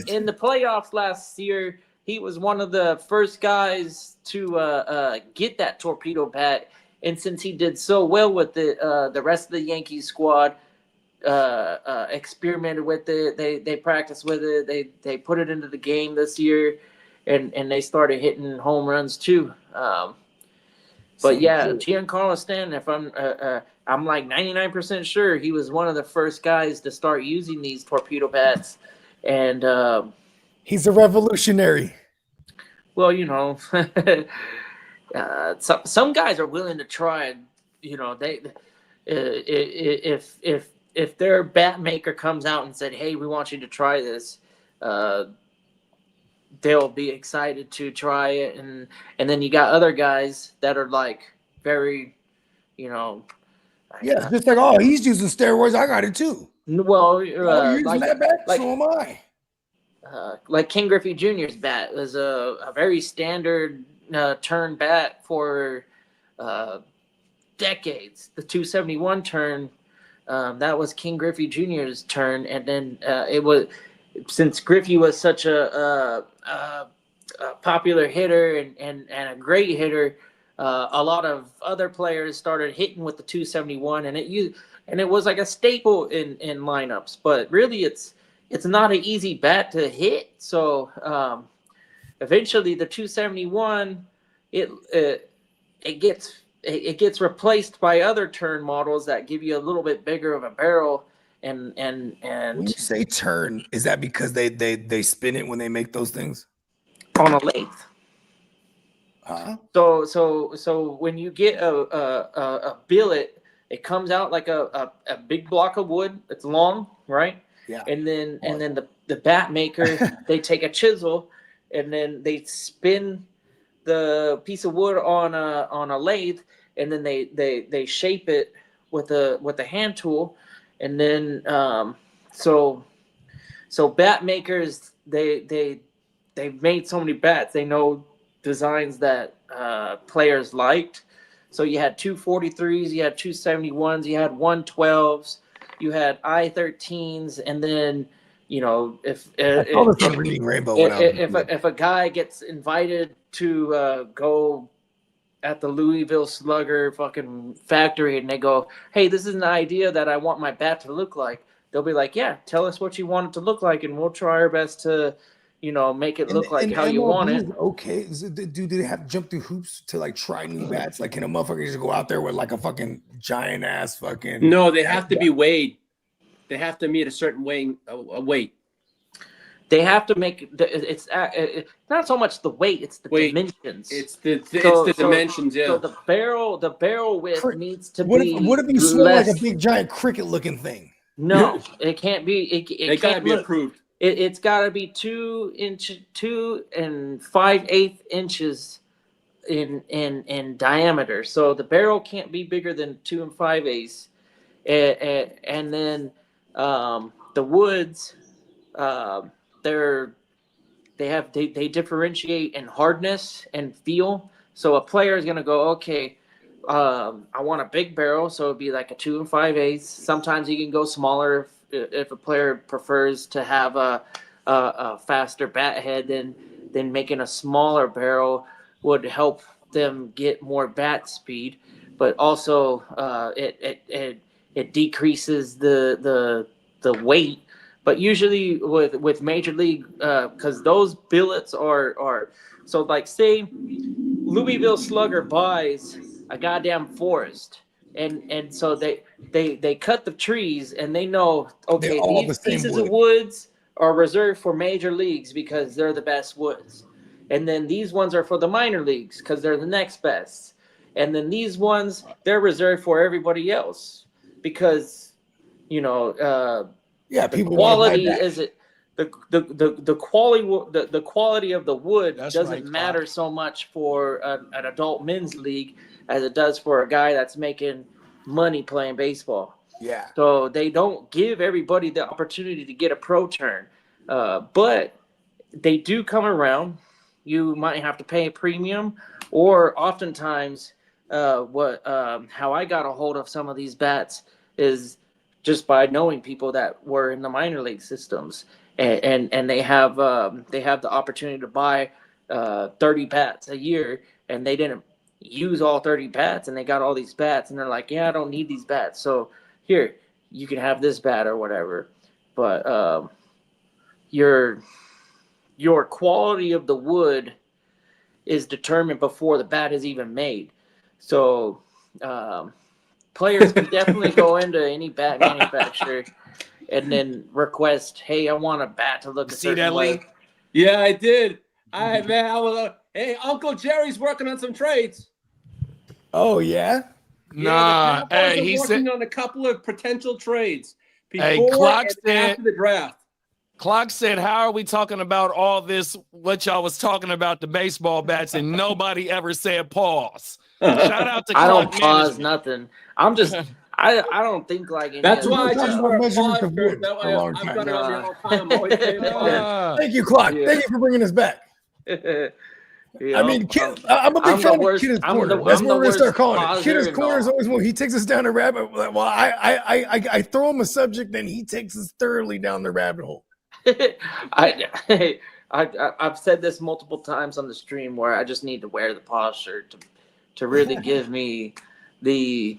In the playoffs last year, he was one of the first guys to get that torpedo bat, and since he did so well with it, the rest of the Yankees squad experimented with it. They practiced with it. They put it into the game this year, and they started hitting home runs too. But yeah, Giancarlo Stanton, if I'm like 99% sure he was one of the first guys to start using these torpedo bats, and he's a revolutionary. Well, you know, some guys are willing to try. You know, if their bat maker comes out and said, "Hey, we want you to try this," they'll be excited to try it, and then you got other guys that are like very, you know, yeah, just like, oh, he's using steroids, I got it too. Well, you're using that bat, so am I. Like King Griffey Jr.'s bat was a very standard turn bat for decades. The 271 turn, that was King Griffey Jr.'s turn, and then it was, since Griffey was such a popular hitter and a great hitter, a lot of other players started hitting with the 271, and it was like a staple in lineups. But really, it's not an easy bat to hit. So eventually, the 271 it gets replaced by other turn models that give you a little bit bigger of a barrel. And when you say turn, is that because they spin it when they make those things on a lathe? Huh? So when you get a billet, it comes out like a big block of wood. It's long, right? Yeah. And then the bat maker, they take a chisel and then they spin the piece of wood on a lathe, and then they shape it with a hand tool. And then so bat makers, they've made so many bats. They know designs that players liked. So you had 243s, you had 271s, you had 112s, you had I-13s, and then, you know, if a guy gets invited to go at the Louisville Slugger fucking factory and they go, "Hey, this is an idea that I want my bat to look like," they'll be like, "Yeah, tell us what you want it to look like, and we'll try our best to, you know, make it look like how you want it." Okay, do they have to jump through hoops to like try new bats? Like, can a motherfucker just go out there with like a fucking giant ass fucking? No, they have to be weighed. They have to meet a certain weight. They have to make it's not so much the weight; it's the dimensions. It's the dimensions. Yeah. So the barrel width needs to be. What if you swing like a big giant cricket looking thing? No, it can't be. It can't be approved. It's got to be 2 and 5/8 inches in diameter. So the barrel can't be bigger than 2 and 5/8. And then the woods, they differentiate in hardness and feel. So a player is gonna go, okay, I want a big barrel, so it'd be like a 2 and 5/8. Sometimes you can go smaller if a player prefers to have a faster bat head. Then making a smaller barrel would help them get more bat speed, but also it decreases the weight. But usually with Major League, because those billets are so, like, say Louisville Slugger buys a goddamn forest, and so they cut the trees, and they know, okay, these pieces of woods are reserved for major leagues because they're the best woods, and then these ones are for the minor leagues because they're the next best, and then these ones, they're reserved for everybody else because, you know, Yeah, The people quality want to buy is it. The quality of the wood That's doesn't right, matter Clark. so much for an adult men's league as it does for a guy that's making money playing baseball. Yeah. So they don't give everybody the opportunity to get a pro turn, but they do come around. You might have to pay a premium, or oftentimes, how I got a hold of some of these bats is just by knowing people that were in the minor league systems, and they have the opportunity to buy 30 bats a year, and they didn't use all 30 bats, and they got all these bats, and they're like, yeah, I don't need these bats, so here you can have this bat or whatever. But your quality of the wood is determined before the bat is even made. So players can definitely go into any bat manufacturer and then request, hey, I want a bat to look a See certain that, way. Lee? Yeah, I did. I was. Hey, Uncle Jerry's working on some trades. Oh yeah. Nah, the Cowboys hey, are he working said. on a couple of potential trades Hey, before Clark and said- after the draft. Clark said, "How are we talking about all this? What y'all was talking about the baseball bats, and nobody ever said pause." Shout out to I Clark don't pause Management. nothing. I'm just I don't think like any That's of why I this just stuff. wear a measurements pause of shirt. wood That for way a long I've time. got it on me Nah. all the time. I'm always saying pause. Thank you, Clark. Yeah. Thank you for bringing us back. You I know, mean, I'm a big I'm the fan worst- of Kidder's I'm Corner. the- That's I'm what the we're gonna start worst calling it. pauser Kidder's in Corner is all. always when he takes us down a rabbit. Well, I throw him a subject, then he takes us thoroughly down the rabbit hole. I've said this multiple times on the stream where I just need to wear the pause shirt to really give me the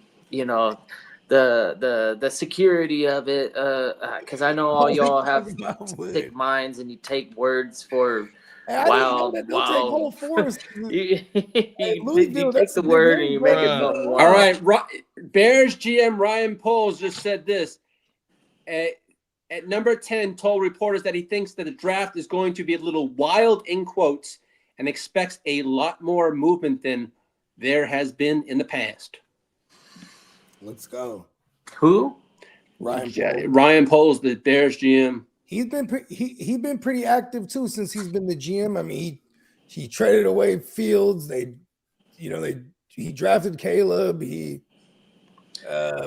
the security of it, because I know all y'all have thick minds and you take words for wild. Take whole forest. You Louisville, take that's the a big word name, and you make it brother. something All wild. right, Bears GM Ryan Poles just said this. At number 10, told reporters that he thinks that the draft is going to be a little wild in quotes and expects a lot more movement than there has been in the past. Let's go. Who? Ryan Poles, the Bears GM. He's been been pretty active too since he's been the GM. I mean, he traded away Fields. He drafted Caleb.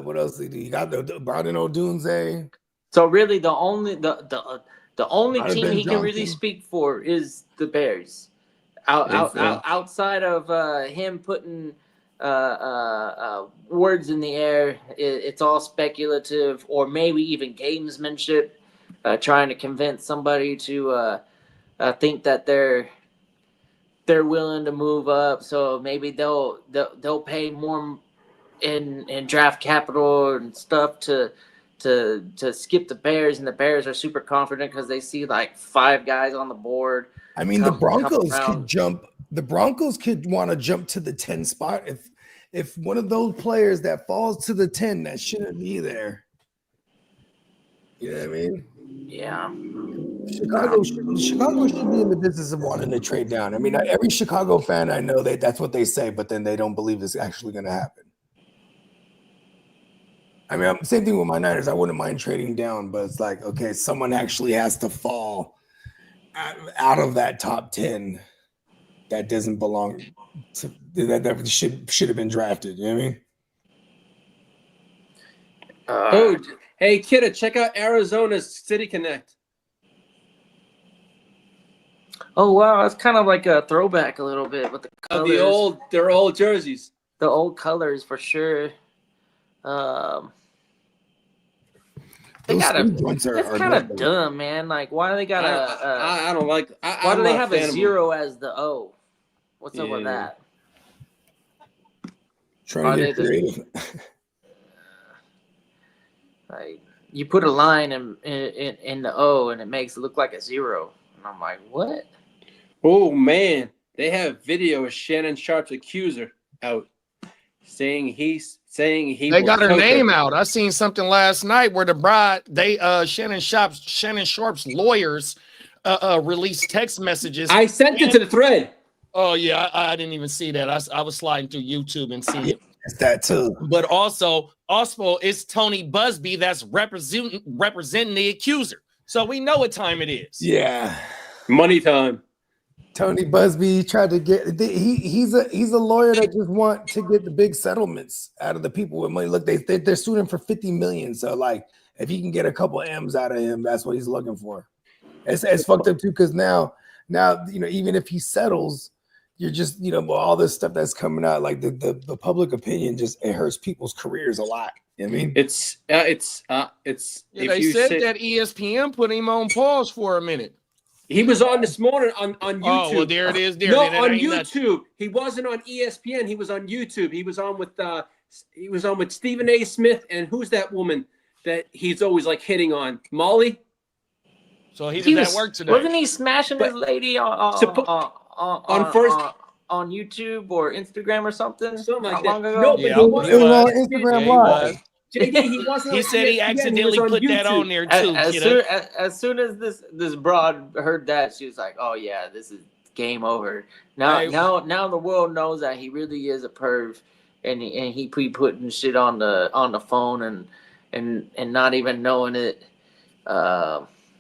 What else did he got? Brought in Odunze. So really, the only Might have team been he can really Johnson. speak for is the Bears. Outside of him putting words in the air, it's all speculative, or maybe even gamesmanship, trying to convince somebody to think that they're willing to move up. So maybe they'll pay more in draft capital and stuff to skip the Bears, and the Bears are super confident because they see like 5 guys on the board. I mean, the Broncos could jump. The Broncos could want to jump to the 10 spot if one of those players that falls to the 10 that shouldn't be there. You know what I mean? Yeah. Chicago should be in the business of wanting to trade down. I mean, every Chicago fan I know, that's what they say, but then they don't believe it's actually going to happen. I mean, same thing with my Niners. I wouldn't mind trading down, but it's like, okay, someone actually has to fall out of that top 10 that doesn't belong to that should have been drafted. You know what I mean? Hey, Kidda, check out Arizona's City Connect. Oh wow, it's kind of like a throwback a little bit with the colors. Their old jerseys. The old colors for sure. They got that's kind of dumb, man. Like, why do they got I don't like. Why do they have a 0 as the O? What's up with that? Trying to get creative. Like, you put a line in the O and it makes it look like a 0, and I'm like, what? Oh man, they have video of Shannon Sharp's accuser out saying he They got her name out. I seen something last night where the bride, Shannon Sharp's lawyers released text messages. I sent it to the thread. Oh yeah, I didn't even see that. I was sliding through YouTube and see it. It's that too. But also it's Tony Busby that's representing the accuser. So we know what time it is. Yeah. Money time. Tony Busby tried to get he's a lawyer that just want to get the big settlements out of the people with money. Look, they're suing him for 50 million. So like if he can get a couple M's out of him, that's what he's looking for. It's fucked up too, because now even if he settles, you're just all this stuff that's coming out, like the public opinion, just it hurts people's careers a lot. You know what I mean, they said that ESPN put him on pause for a minute. He was on this morning on YouTube. Oh, well, there it is. No, on YouTube. He wasn't on ESPN. He was on YouTube. He was on with Stephen A. Smith, and who's that woman that he's always like hitting on? Molly. So he was at work today. Wasn't he smashing his lady on YouTube or Instagram or something? Something like that. Long ago? No, but he wasn't on Instagram Live. JD, he wasn't. He said he accidentally put that on there too. As soon as this broad heard that, she was like, "Oh yeah, this is game over." Now the world knows that he really is a perv, and he putting shit on the phone and not even knowing it.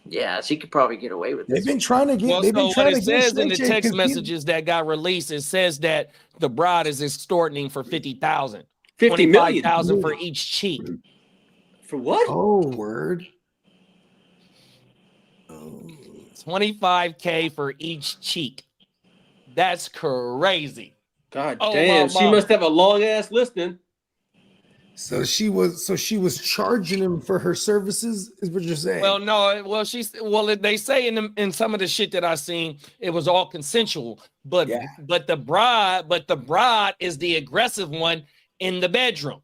Yeah, she could probably get away with this. They've been trying to get. Well, they've been trying to get. Says in the text messages that got released, it says that the broad is extorting for 50,000. 25,000 for each cheek. For what? Oh, word. 25K for each cheek. That's crazy. God damn. She must have a long ass listening. So she was charging him for her services, is what you're saying? Well, no. Well, they say in some of the shit that I seen, it was all consensual. But the bride is the aggressive one in the bedroom.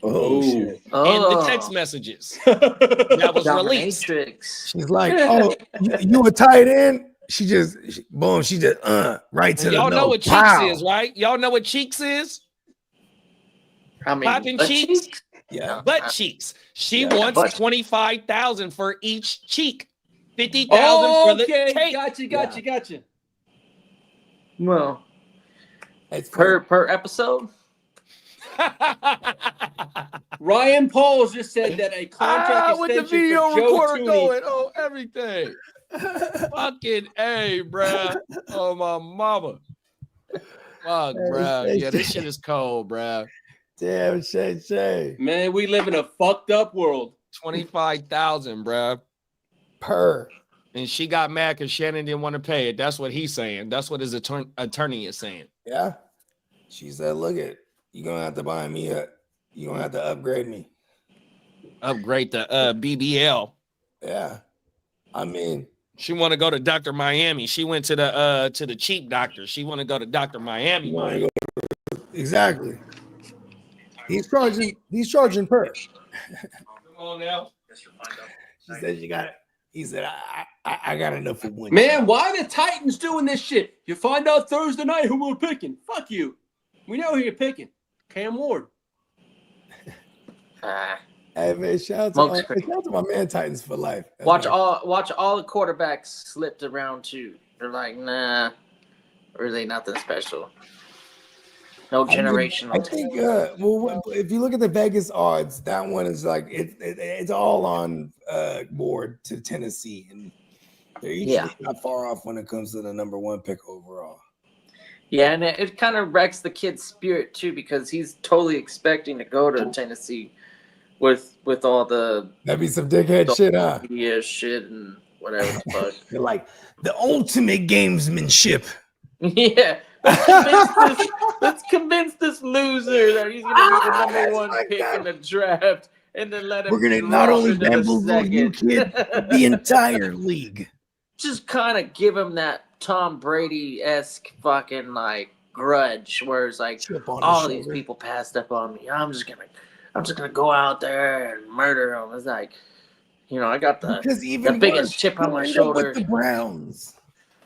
Oh shit! In the text messages that was released. She's like, "Oh, you a tight end?" She just right to the y'all know what Pow. cheeks is, right? Y'all know what cheeks is? I mean, popping cheeks. Yeah, butt cheeks. She wants 25,000 for each cheek. 50,000 for the cake. Gotcha. Well, it's per episode. Ryan Pauls just said that a contract with the video recorder going. Oh, everything. Fucking A, bruh. Oh, my mama. Fuck, bruh. Yeah, this shit is cold, bruh. Damn, Shay. Man, we live in a fucked up world. 25,000, bruh. Per. And she got mad because Shannon didn't want to pay it. That's what he's saying. That's what his attorney is saying. Yeah. She said, look it. You're going to have to buy me you're going to have to upgrade me. Upgrade the BBL. Yeah. I mean. She want to go to Dr. Miami. She went to the cheap doctor. She want to go to Dr. Miami. Exactly. He's charging per. Come on now. She said you got it. He said, I got enough for one. Man, why the Titans doing this shit? You find out Thursday night who we're picking. Fuck you. We know who you're picking. Cam Ward. Hey man, shout out to my man Titans for life. Watch all the quarterbacks slip to round 2. They're like, nah, really nothing special. No generational. I think if you look at the Vegas odds, that one is like it's all on board to Tennessee, and they're each not far off when it comes to the number 1 pick overall. Yeah, and it kind of wrecks the kid's spirit too, because he's totally expecting to go to Tennessee with all the that'd be some dickhead shit, huh? Yeah, shit and whatever the fuck. They're like the ultimate gamesmanship. Yeah. Let's convince this loser that he's gonna be the number 1 pick in the draft, and then let him. We're gonna not only bamboozle you, kid, but the entire league. Just kind of give him that Tom Brady-esque fucking like grudge, where it's like all these people passed up on me. I'm just gonna go out there and murder them. It's like, I got the biggest chip on my shoulder. With the Browns.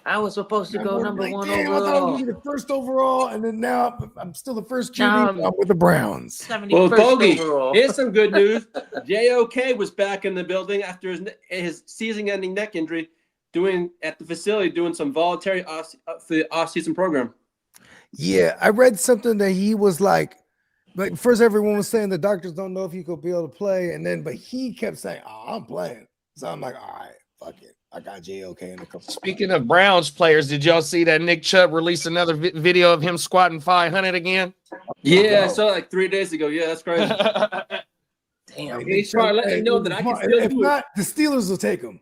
I was supposed to go number 1 overall. I thought I was the first overall, and then now I'm still the first QB. I'm with the Browns. Well, Bogey, here's some good news. JOK was back in the building after his season-ending neck injury, doing some voluntary off-season program. Yeah, I read something that he was like Like first, everyone was saying the doctors don't know if he could be able to play, and then but he kept saying, "Oh, I'm playing." So I'm like, "All right, fuck it, I got JOK in a couple." Speaking of Browns players, did y'all see that Nick Chubb released another video of him squatting 500 again? Yeah, I saw it like 3 days ago. Yeah, that's crazy. Damn. He's probably letting you know that I can still If do not, the Steelers will take him.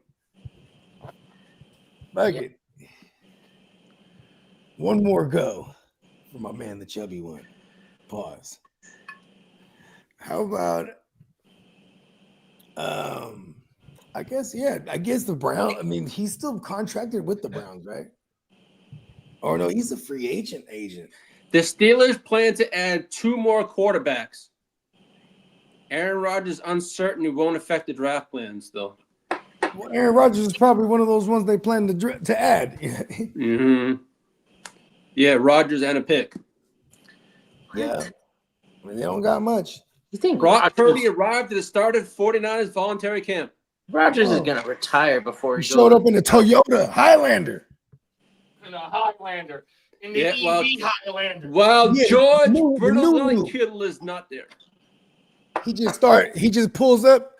Fuck it. One more go for my man, the chubby one. Pause. How about I guess the Brown. I mean, he's still contracted with the Browns, right? Or no, he's a free agent. The Steelers plan to add 2 more quarterbacks. Aaron Rodgers uncertain it won't affect the draft plans, though. Well, Aaron Rodgers is probably one of those ones they plan to add. Mm-hmm. Yeah, Rodgers and a pick. Yeah. I mean, they don't got much. You think Brock Purdy arrived at the start of 49ers voluntary camp. Rodgers is gonna retire before he showed up in a Toyota Highlander. In a Highlander. In the EV Highlander. Well, George Bernard Kittle is not there. He just pulls up,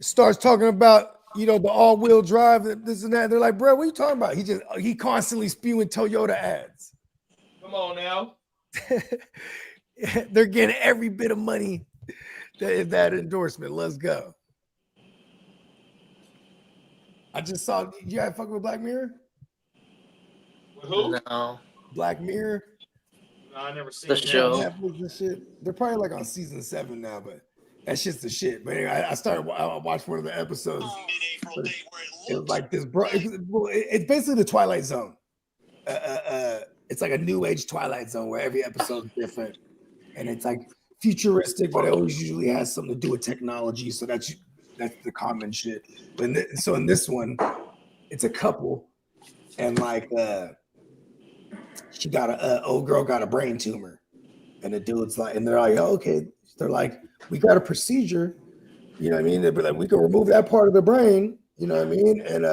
starts talking about, the all-wheel drive, this and that. They're like, bro, what are you talking about? He constantly spewing Toyota ads. Come on now. They're getting every bit of money that endorsement. Let's go. I just saw, you guys fucking with Black Mirror? Who? No. Black Mirror? No, I never seen the show. Netflix and shit. They're probably like on season 7 now, but that shit's the shit. But anyway, I watched one of the episodes. It was like this, bro. It's basically the Twilight Zone. It's like a new age Twilight Zone where every episode is different, and it's like futuristic, but it always usually has something to do with technology. So that's the common shit. But so in this one, it's a couple, and like she got old girl got a brain tumor, and the dude's like, and they're like, oh, okay. They're like, we got a procedure, you know what I mean? They'd be like, we can remove that part of the brain, you know what I mean? And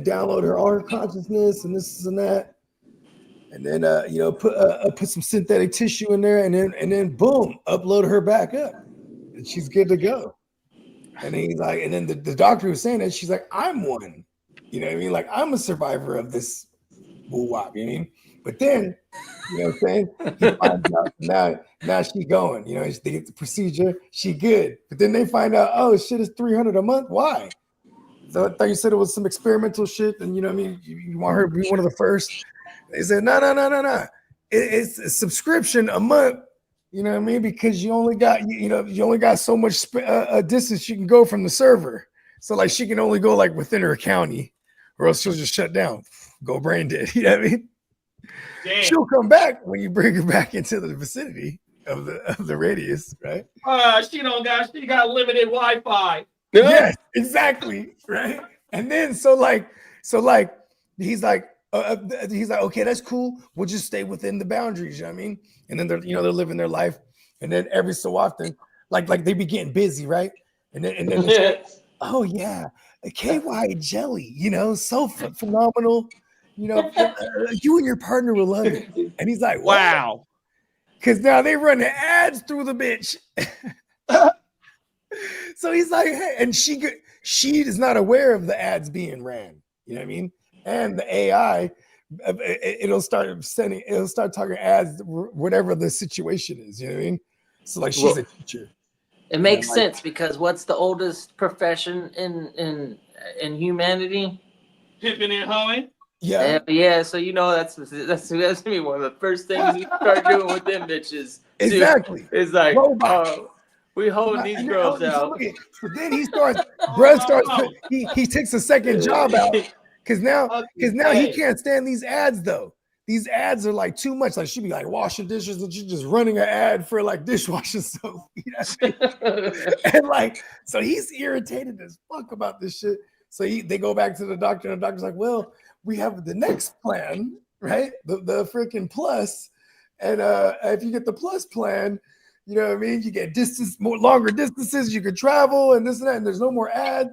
download all her consciousness and this and that. And then, put some synthetic tissue in there and then boom, upload her back up. And she's good to go. And then he's like, and then the doctor was saying that, she's like, I'm one, you know what I mean? Like, I'm a survivor of this woo-wop, you know what I mean? But then, you know what I'm saying? He finds out now she going, they get the procedure, she good. But then they find out, oh shit, it's $300 a month. Why? So I thought you said it was some experimental shit, and you know what I mean? You want her to be one of the first. They said, no. It's a subscription a month, you know what I mean? Because you only got so much distance you can go from the server. So like she can only go like within her county, or else she'll just shut down. Go brain dead. You know what I mean? Damn. She'll come back when you bring her back into the vicinity of the radius, right? She got limited Wi-Fi. Yes, exactly, right? And then so he's like, okay, that's cool. We'll just stay within the boundaries, you know what I mean? And then they're living their life, and then every so often, like they be getting busy, right? And then oh yeah, a KY jelly, so phenomenal. You and your partner will love it. And he's like, wow. Because now they run the ads through the bitch. So he's like, hey, and she is not aware of the ads being ran. You know what I mean? And the AI, it'll start talking ads, whatever the situation is. You know what I mean? So like she's a teacher. It makes sense because what's the oldest profession in humanity? Pimping and hoeing. Yeah. So that's gonna be one of the first things you start doing with them bitches. Exactly. Dude. It's like, we holding these girls out. So then he starts. He takes a second job out because now he can't stand these ads though. These ads are like too much. Like she'd be like washing dishes and she's just running an ad for like dishwashing soap. You know? And like, so he's irritated as fuck about this shit. So they go back to the doctor, and the doctor's like, well, we have the next plan, right? The freaking plus. And if you get the plus plan, you know what I mean? You get longer distances, you can travel and this and that, and there's no more ad.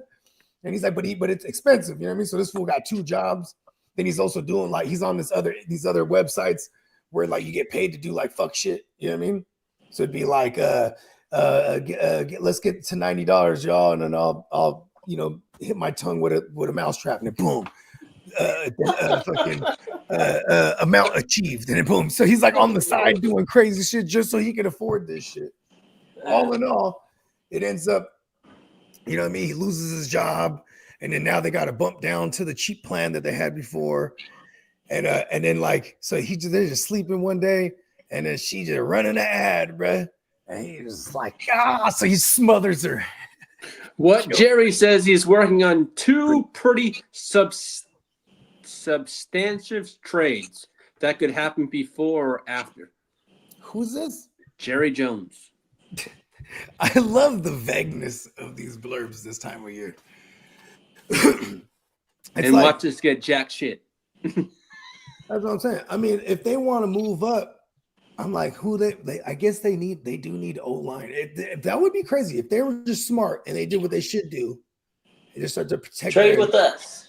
And he's like, but it's expensive, you know what I mean? So this fool got 2 jobs. Then he's also doing like, he's on these other websites where like you get paid to do like fuck shit, you know what I mean? So it'd be like, let's get to $90, y'all, and then I'll hit my tongue with a mousetrap, and then boom, amount achieved, and then boom. So he's like on the side doing crazy shit just so he can afford this shit. All in all, it ends up, you know what I mean? He loses his job, and then now they got to bump down to the cheap plan that they had before, and then like so they're just sleeping one day, and then she just running an ad, bruh. And he's like, so he smothers her. What Jerry says, he's working on two pretty substantive trades that could happen before or after. Who's this? Jerry Jones. I love the vagueness of these blurbs this time of year. And watch us get jack shit. That's what I'm saying. I mean, if they want to move up, I'm like, I guess they do need O-line. That would be crazy if they were just smart and they did what they should do. They just start to protect. Trade with us.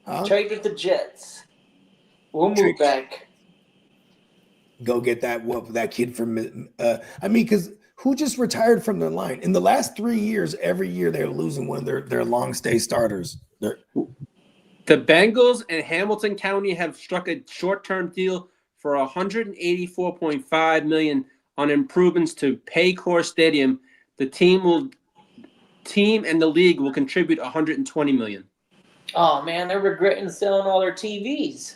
Huh? Trade with the Jets. We'll move back. Go get that kid from. Because who just retired from the line in the last 3 years? Every year they're losing one of their long stay starters. The Bengals and Hamilton County have struck a short-term deal for $184.5 million on improvements to Paycor Stadium. The team and the league will contribute $120 million. Oh man, they're regretting selling all their TVs.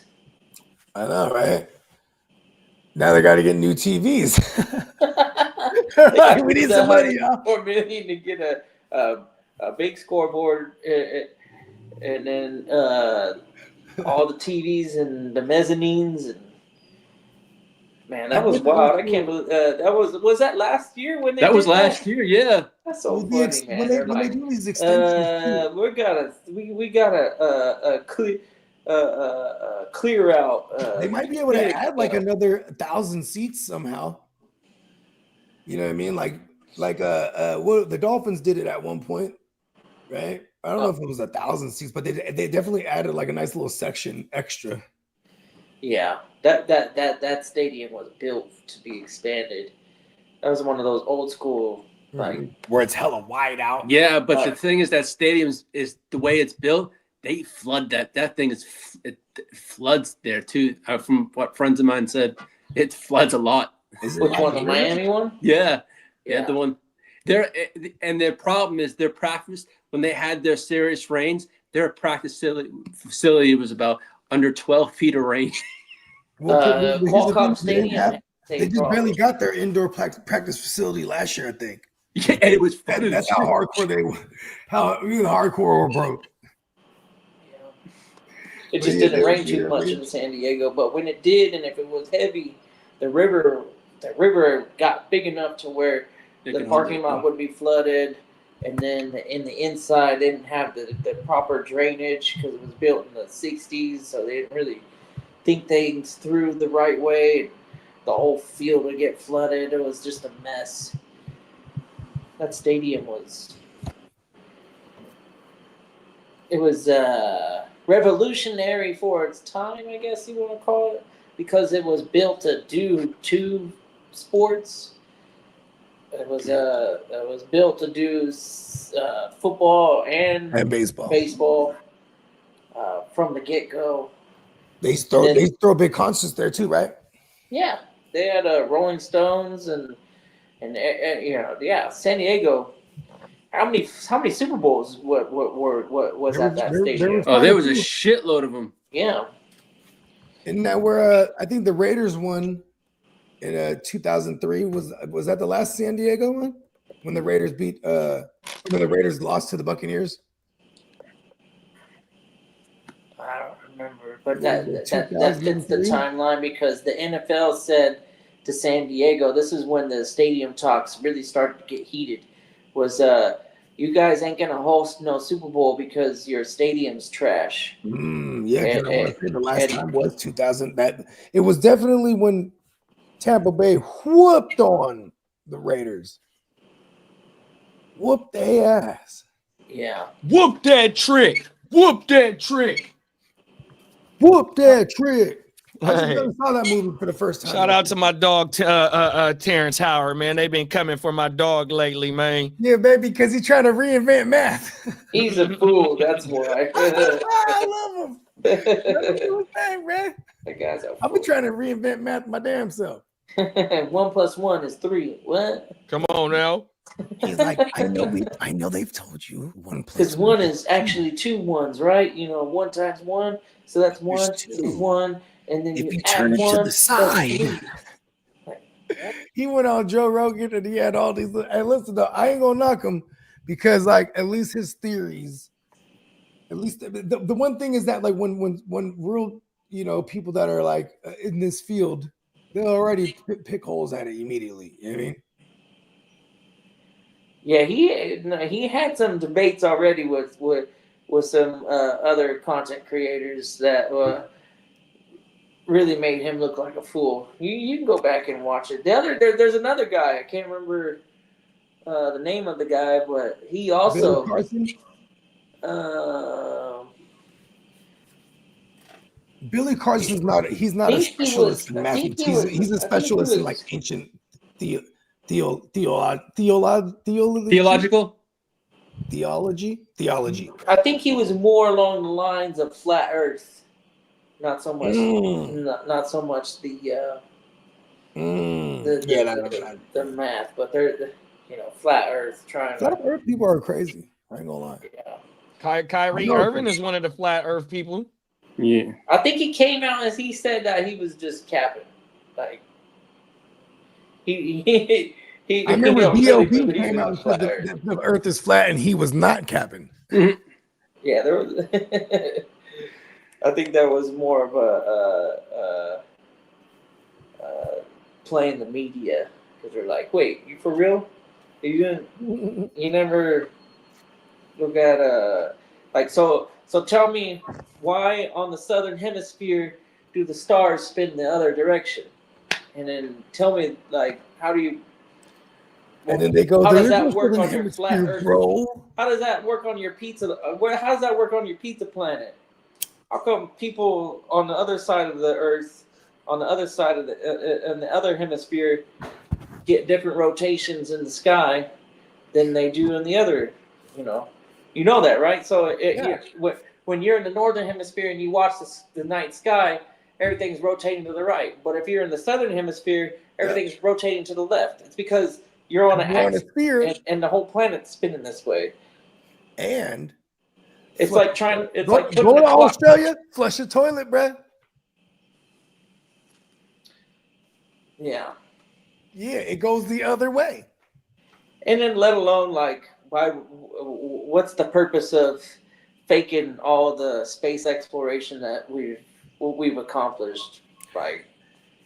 I know, right? Now they got to get new TVs. We need some money, y'all. $4 million to get a big scoreboard, and then all the TVs and the mezzanines and. Man, that was wild. I can't believe was that last year when they That was last year, yeah. That's so funny, man. When they do these extensions, we gotta clear out. They might be able to add like another 1,000 seats somehow. You know what I mean? Like the Dolphins did it at one point, right? I don't know if it was 1,000 seats, but they definitely added like a nice little section extra. Yeah, that stadium was built to be expanded. That was one of those old school where it's hella wide out. Yeah, but the thing is that stadium is the way it's built. They flood that thing it floods there too. From what friends of mine said, it floods a lot. Which one, the Miami one? Yeah, the one. Their problem is their practice when they had their serious rains. Their practice facility was about under 12 feet of rain. Qualcomm Stadium. They just barely got their indoor practice facility last year, I think. Yeah, and it was. That's how hardcore hardcore or broke. It just didn't rain too much in San Diego, but when it did, and if it was heavy, the river got big enough to where the parking lot would be flooded. And then in the inside, they didn't have the proper drainage because it was built in the 60s, so they didn't really think things through the right way. The whole field would get flooded. It was just a mess. That stadium was revolutionary for its time, I guess you want to call it, because it was built to do two sports. It was built to do football and baseball. From the get go. They throw big concerts there too, right? Yeah, they had Rolling Stones and San Diego. How many Super Bowls was at that stadium? There was a shitload of them. Yeah. And now we're I think the Raiders won. In 2003 was that the last San Diego one when the Raiders lost to the Buccaneers? I don't remember, but that fits the timeline because the NFL said to San Diego, this is when the stadium talks really started to get heated. Was you guys ain't gonna host no Super Bowl because your stadium's trash. The last time was 2000. That it was definitely when Tampa Bay whooped on the Raiders. Whooped their ass. Yeah. Whoop that trick. Whoop that trick. Whoop that trick. I just saw that movie for the first time. Shout out to my dog, Terrence Howard, man. They've been coming for my dog lately, man. Yeah, baby, because he's trying to reinvent math. He's a fool. That's why. I love him. That's what I'm saying, man. That guy's a I've been trying to reinvent math my damn self. 1 + 1 is 3. What? Come on now. He's like, I know they've told you 1 + Because 1 is actually 2 ones, right? 1 times 1, so that's 1. There's 2. Is 1, and then If you you add turn it to 1, the side. that's 3. He went on Joe Rogan and he had all these. Hey, listen though, I ain't gonna knock him because like at least his theories. At least the one thing is that like when real people that are like in this field, they'll already pick holes at it immediately. You know what I mean? Yeah, he had some debates already with some other content creators that really made him look like a fool. You can go back and watch it. There's another guy, I can't remember the name of the guy, but he also Billy Carson's not. He's not a specialist in math. He's a specialist in like ancient theology. I think he was more along the lines of flat Earth, not so much. Not so much the math, but they're flat Earth trying. Flat Earth people are crazy. I ain't gonna lie. Yeah. Kyrie Irving is one of the flat Earth people. Yeah. I think he came out as he said that he was just capping. Like he I remember B.O.B. came out and said that the Earth is flat, and he was not capping. Yeah, there was. I think that was more of a playing the media because they're like, "Wait, you for real? You never look at like so." So tell me, why on the southern hemisphere do the stars spin the other direction? And then tell me, like, how do you? And then they go. How does that work on your flat Earth? Bro? How does that work on your pizza? How does that work on your pizza planet? How come people on the other side of the Earth, on the other side of in the other hemisphere, get different rotations in the sky than they do in the other? You know that, right? So when you're in the northern hemisphere and you watch the night sky, everything's rotating to the right. But if you're in the southern hemisphere, everything's rotating to the left. It's because you're on a sphere, and the whole planet's spinning this way. And it's like trying. It's go, like go to Australia, flush the toilet, bruh. Yeah. Yeah, it goes the other way. And then, let alone like, what's the purpose of faking all the space exploration that we've accomplished? Like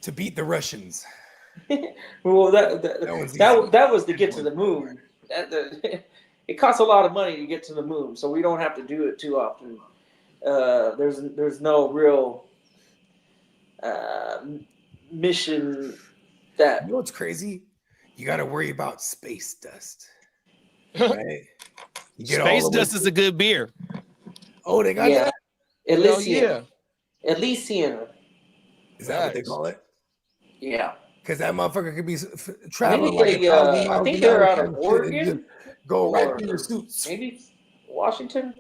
to beat the Russians. Well, that was to get to the moon. It costs a lot of money to get to the moon, so we don't have to do it too often. There's no real mission that. You know what's crazy? You got to worry about space dust. Right? Space dust is a good beer. Oh, they got that? Elysian. Elysian. Is that what they call it? Yeah. Because that motherfucker could be traveling I think they're out of Oregon. Go right through your suits. Maybe Washington.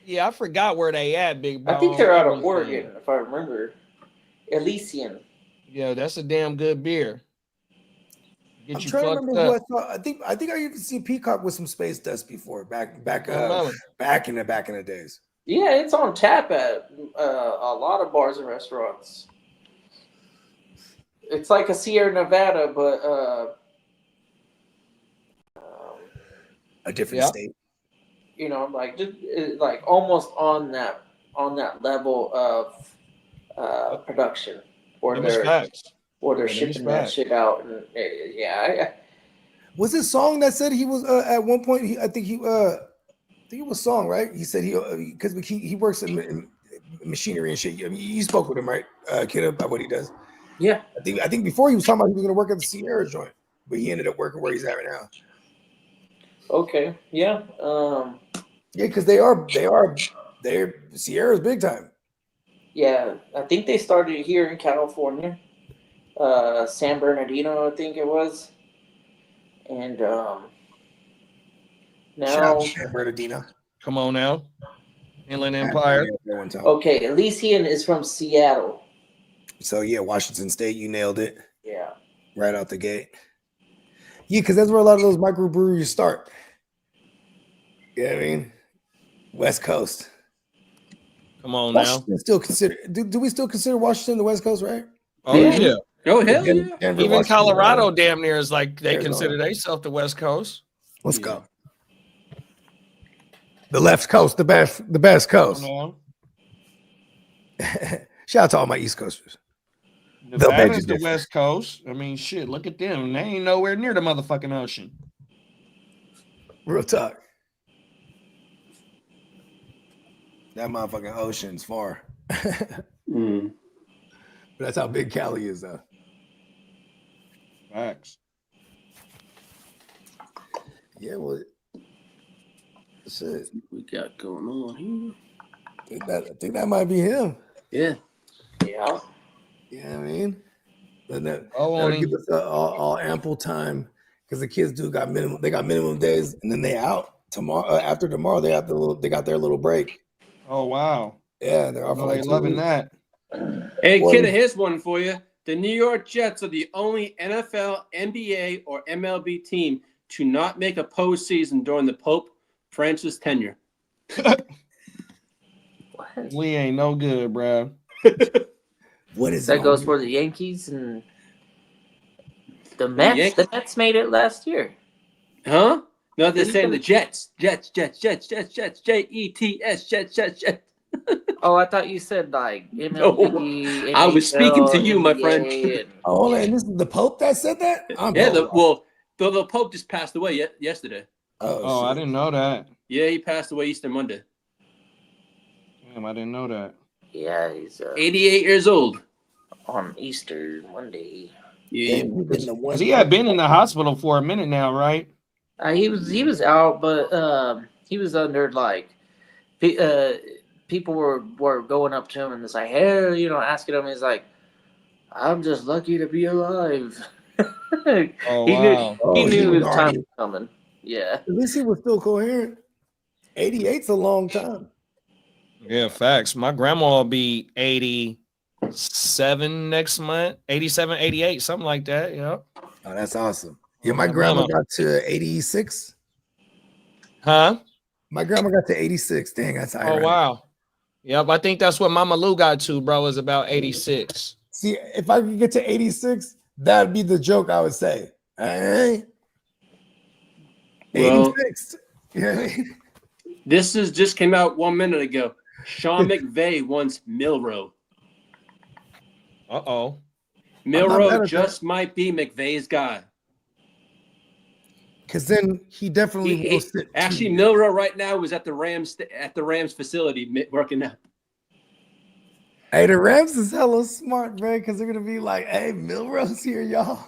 Yeah, I forgot where they at, big bro. I think they're out of Oregon, if I remember. Elysian. Yeah, that's a damn good beer. I'm trying to remember who I saw. I think I even seen Peacock with some space dust before, back in the days. Yeah, it's on tap at a lot of bars and restaurants. It's like a Sierra Nevada, but a different state. Like almost on that level of production, or they're shipping that shit out. And was his song that said he was at one point? I think it was song, right? He said because he works in machinery and shit. I mean, you spoke with him, right, kid, about what he does. Yeah, I think before he was talking about he was going to work at the Sierra joint, but he ended up working where he's at right now. Okay. Yeah. Yeah, because they're Sierra's big time. Yeah, I think they started here in California. San Bernardino, I think it was. And Shout now, out to San Bernardino. Come on now. Inland I Empire. had that one time. okay, Elysian is from Seattle. So yeah, Washington State, you nailed it Yeah. right out the gate. Yeah, because that's where a lot of those microbreweries start. You know what I mean? West Coast. Come on now. Washington still consider do we still consider Washington the West Coast, right? Oh yeah. Oh, hell yeah. Denver, Even Washington, Colorado Arizona. damn near is like they Arizona. consider themselves the West Coast. Let's go. The left coast, the best coast. Come Shout out to all my East Coasters. on. They'll beg Nevada's you the different. West Coast. I mean, shit, look at them. They ain't nowhere near the motherfucking ocean. Real talk. That motherfucking ocean's far. Mm. But that's how big Cali is, though. Facts. Yeah, well, shit. We got going on here. I think that might be him. Yeah. Yeah. You know what I mean? But Oh, that'll on give us all ample time because the kids got minimum days, and then they out tomorrow. After tomorrow, they got their little break. Oh wow. Yeah, they're off for Oh, like they 2 loving weeks. that. Hey, Well- kid, here's one for you. The New York Jets are the only NFL, NBA, or MLB team to not make a postseason during the Pope Francis tenure. What? We ain't no good, bro. What is That it goes on? for the Yankees and the Mets. Yankees. The Mets made it last year. Huh? No, they're Didn't saying they- the Jets. Jets, Jets. Jets, Jets. Oh, I thought you said like MLB. I was speaking to you, my NBA, friend. and- Oh, hold on, this is the Pope that said that? Yeah, the Pope just passed away yesterday. Oh, I didn't know that. Yeah, he passed away Easter Monday. Damn, I didn't know that. Yeah, he's 88 years old. on Easter Monday. Yeah. Cause he had been in the hospital for a minute now, right? He was out, but he was under like people were going up to him and it's like, hey, asking him. He's like, I'm just lucky to be alive. Oh he wow. knew, he he knew was his time already- was coming. Yeah. At least he was still coherent. 88's a long time. Yeah, facts. My grandma will be 87 next month, 87, 88, something like that. Yeah. Oh, that's awesome. Yeah, my My grandma grandma. got to 86. Huh? My grandma got to 86. Dang, that's high. Oh right? wow. Yep, I think that's what Mama Lou got to, bro, is about 86. See, if I could get to 86, that'd be the joke I would say. All right. Well- 86. You know what I mean? This just came out 1 minute ago. Sean McVay wants Milrow. Uh-oh. mad Milrow at just might be McVay's guy. Because then he definitely He- will sit. Actually, Milrow right now is at the Rams facility working out. Hey, the Rams is hella smart, bro, because they're gonna be like, "Hey, Milrose here, y'all."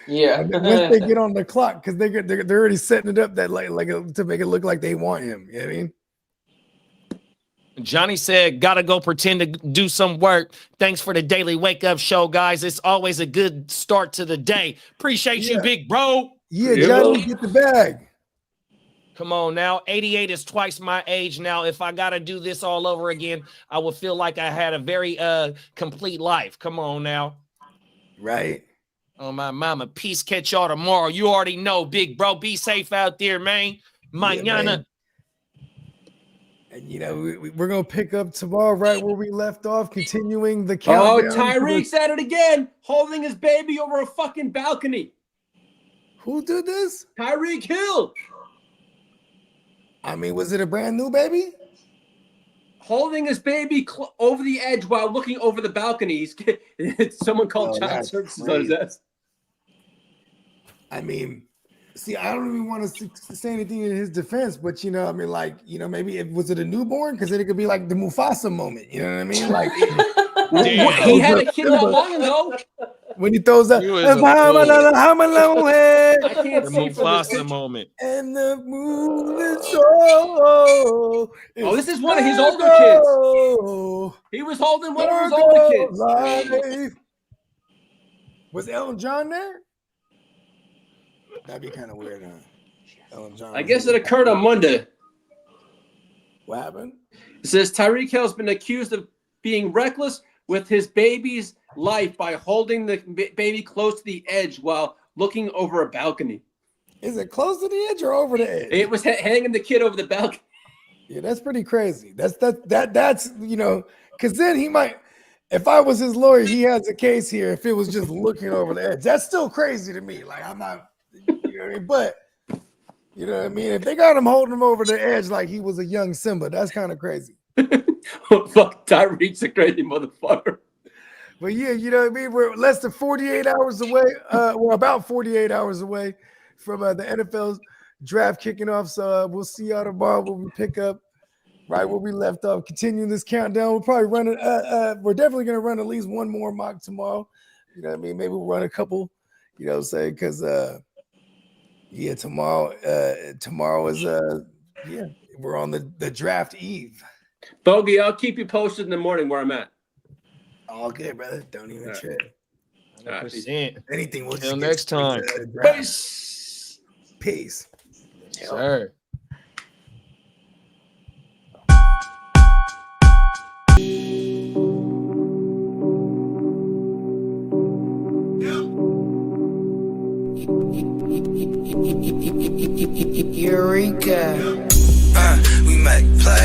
Yeah. And then once they get on the clock, because they're already setting it up that to make it look like they want him. You know what I mean? Johnny said, gotta go pretend to do some work. Thanks for the daily wake up show, guys. It's always a good start to the day. Appreciate you, Yeah. big bro. Yeah, Yeah. Johnny, get the bag. Come on now. 88 is twice my age now. If I gotta do this all over again, I would feel like I had a very complete life. Come on now. Right. Oh my mama. Peace. Catch y'all tomorrow. You already know, big bro. Be safe out there, man. Mañana. man. And we're gonna pick up tomorrow right where we left off, continuing the Oh, countdown. Tyreek's at it again, holding his baby over a fucking balcony. Who did this? Tyreek Hill I mean, was it a brand new baby? holding his baby over the edge while looking over the balcony. Someone called Oh, child that's services on his crazy. ass. I mean, see, I don't even want to say anything in his defense, but I mean, maybe was it a newborn? Because then it could be like the Mufasa moment. You know what I mean? Like, He had a kid not long ago. When he throws that, You was I a fool. can't The see from this Mufasa moment. and the moon is so. Oh, this is one of his older kids. He was holding one of his older kids. Life. Was Elton John there? That'd be kind of weird, huh? Elton John. I guess it occurred on Monday. What happened? It says Tyreek Hill's been accused of being reckless with his baby's life by holding the baby close to the edge while looking over a balcony. Is it close to the edge or over the edge? It was hanging the kid over the balcony. Yeah, that's pretty crazy. That's because then he might. If I was his lawyer, he has a case here. If it was just looking over the edge, that's still crazy to me. Like I'm not, you know what I mean? But you know what I mean? If they got him holding him over the edge like he was a young Simba, that's kind of crazy. Fuck, Tyreek's a crazy motherfucker. But yeah, you know what I mean? We're less than 48 hours away. We're about 48 hours away from the NFL draft kicking off. So we'll see y'all tomorrow when we pick up right where we left off. Continuing this countdown. We'll probably run it. We're definitely going to run at least one more mock tomorrow. You know what I mean? Maybe we'll run a couple, you know what I'm saying? Because, yeah, tomorrow is, yeah, we're on the draft eve. Bogey, I'll keep you posted in the morning where I'm at. All good, brother. Don't even trip. 100%. Anything. We'll Till just next time. Peace. Peace. Yes, sir. Eureka. We make play.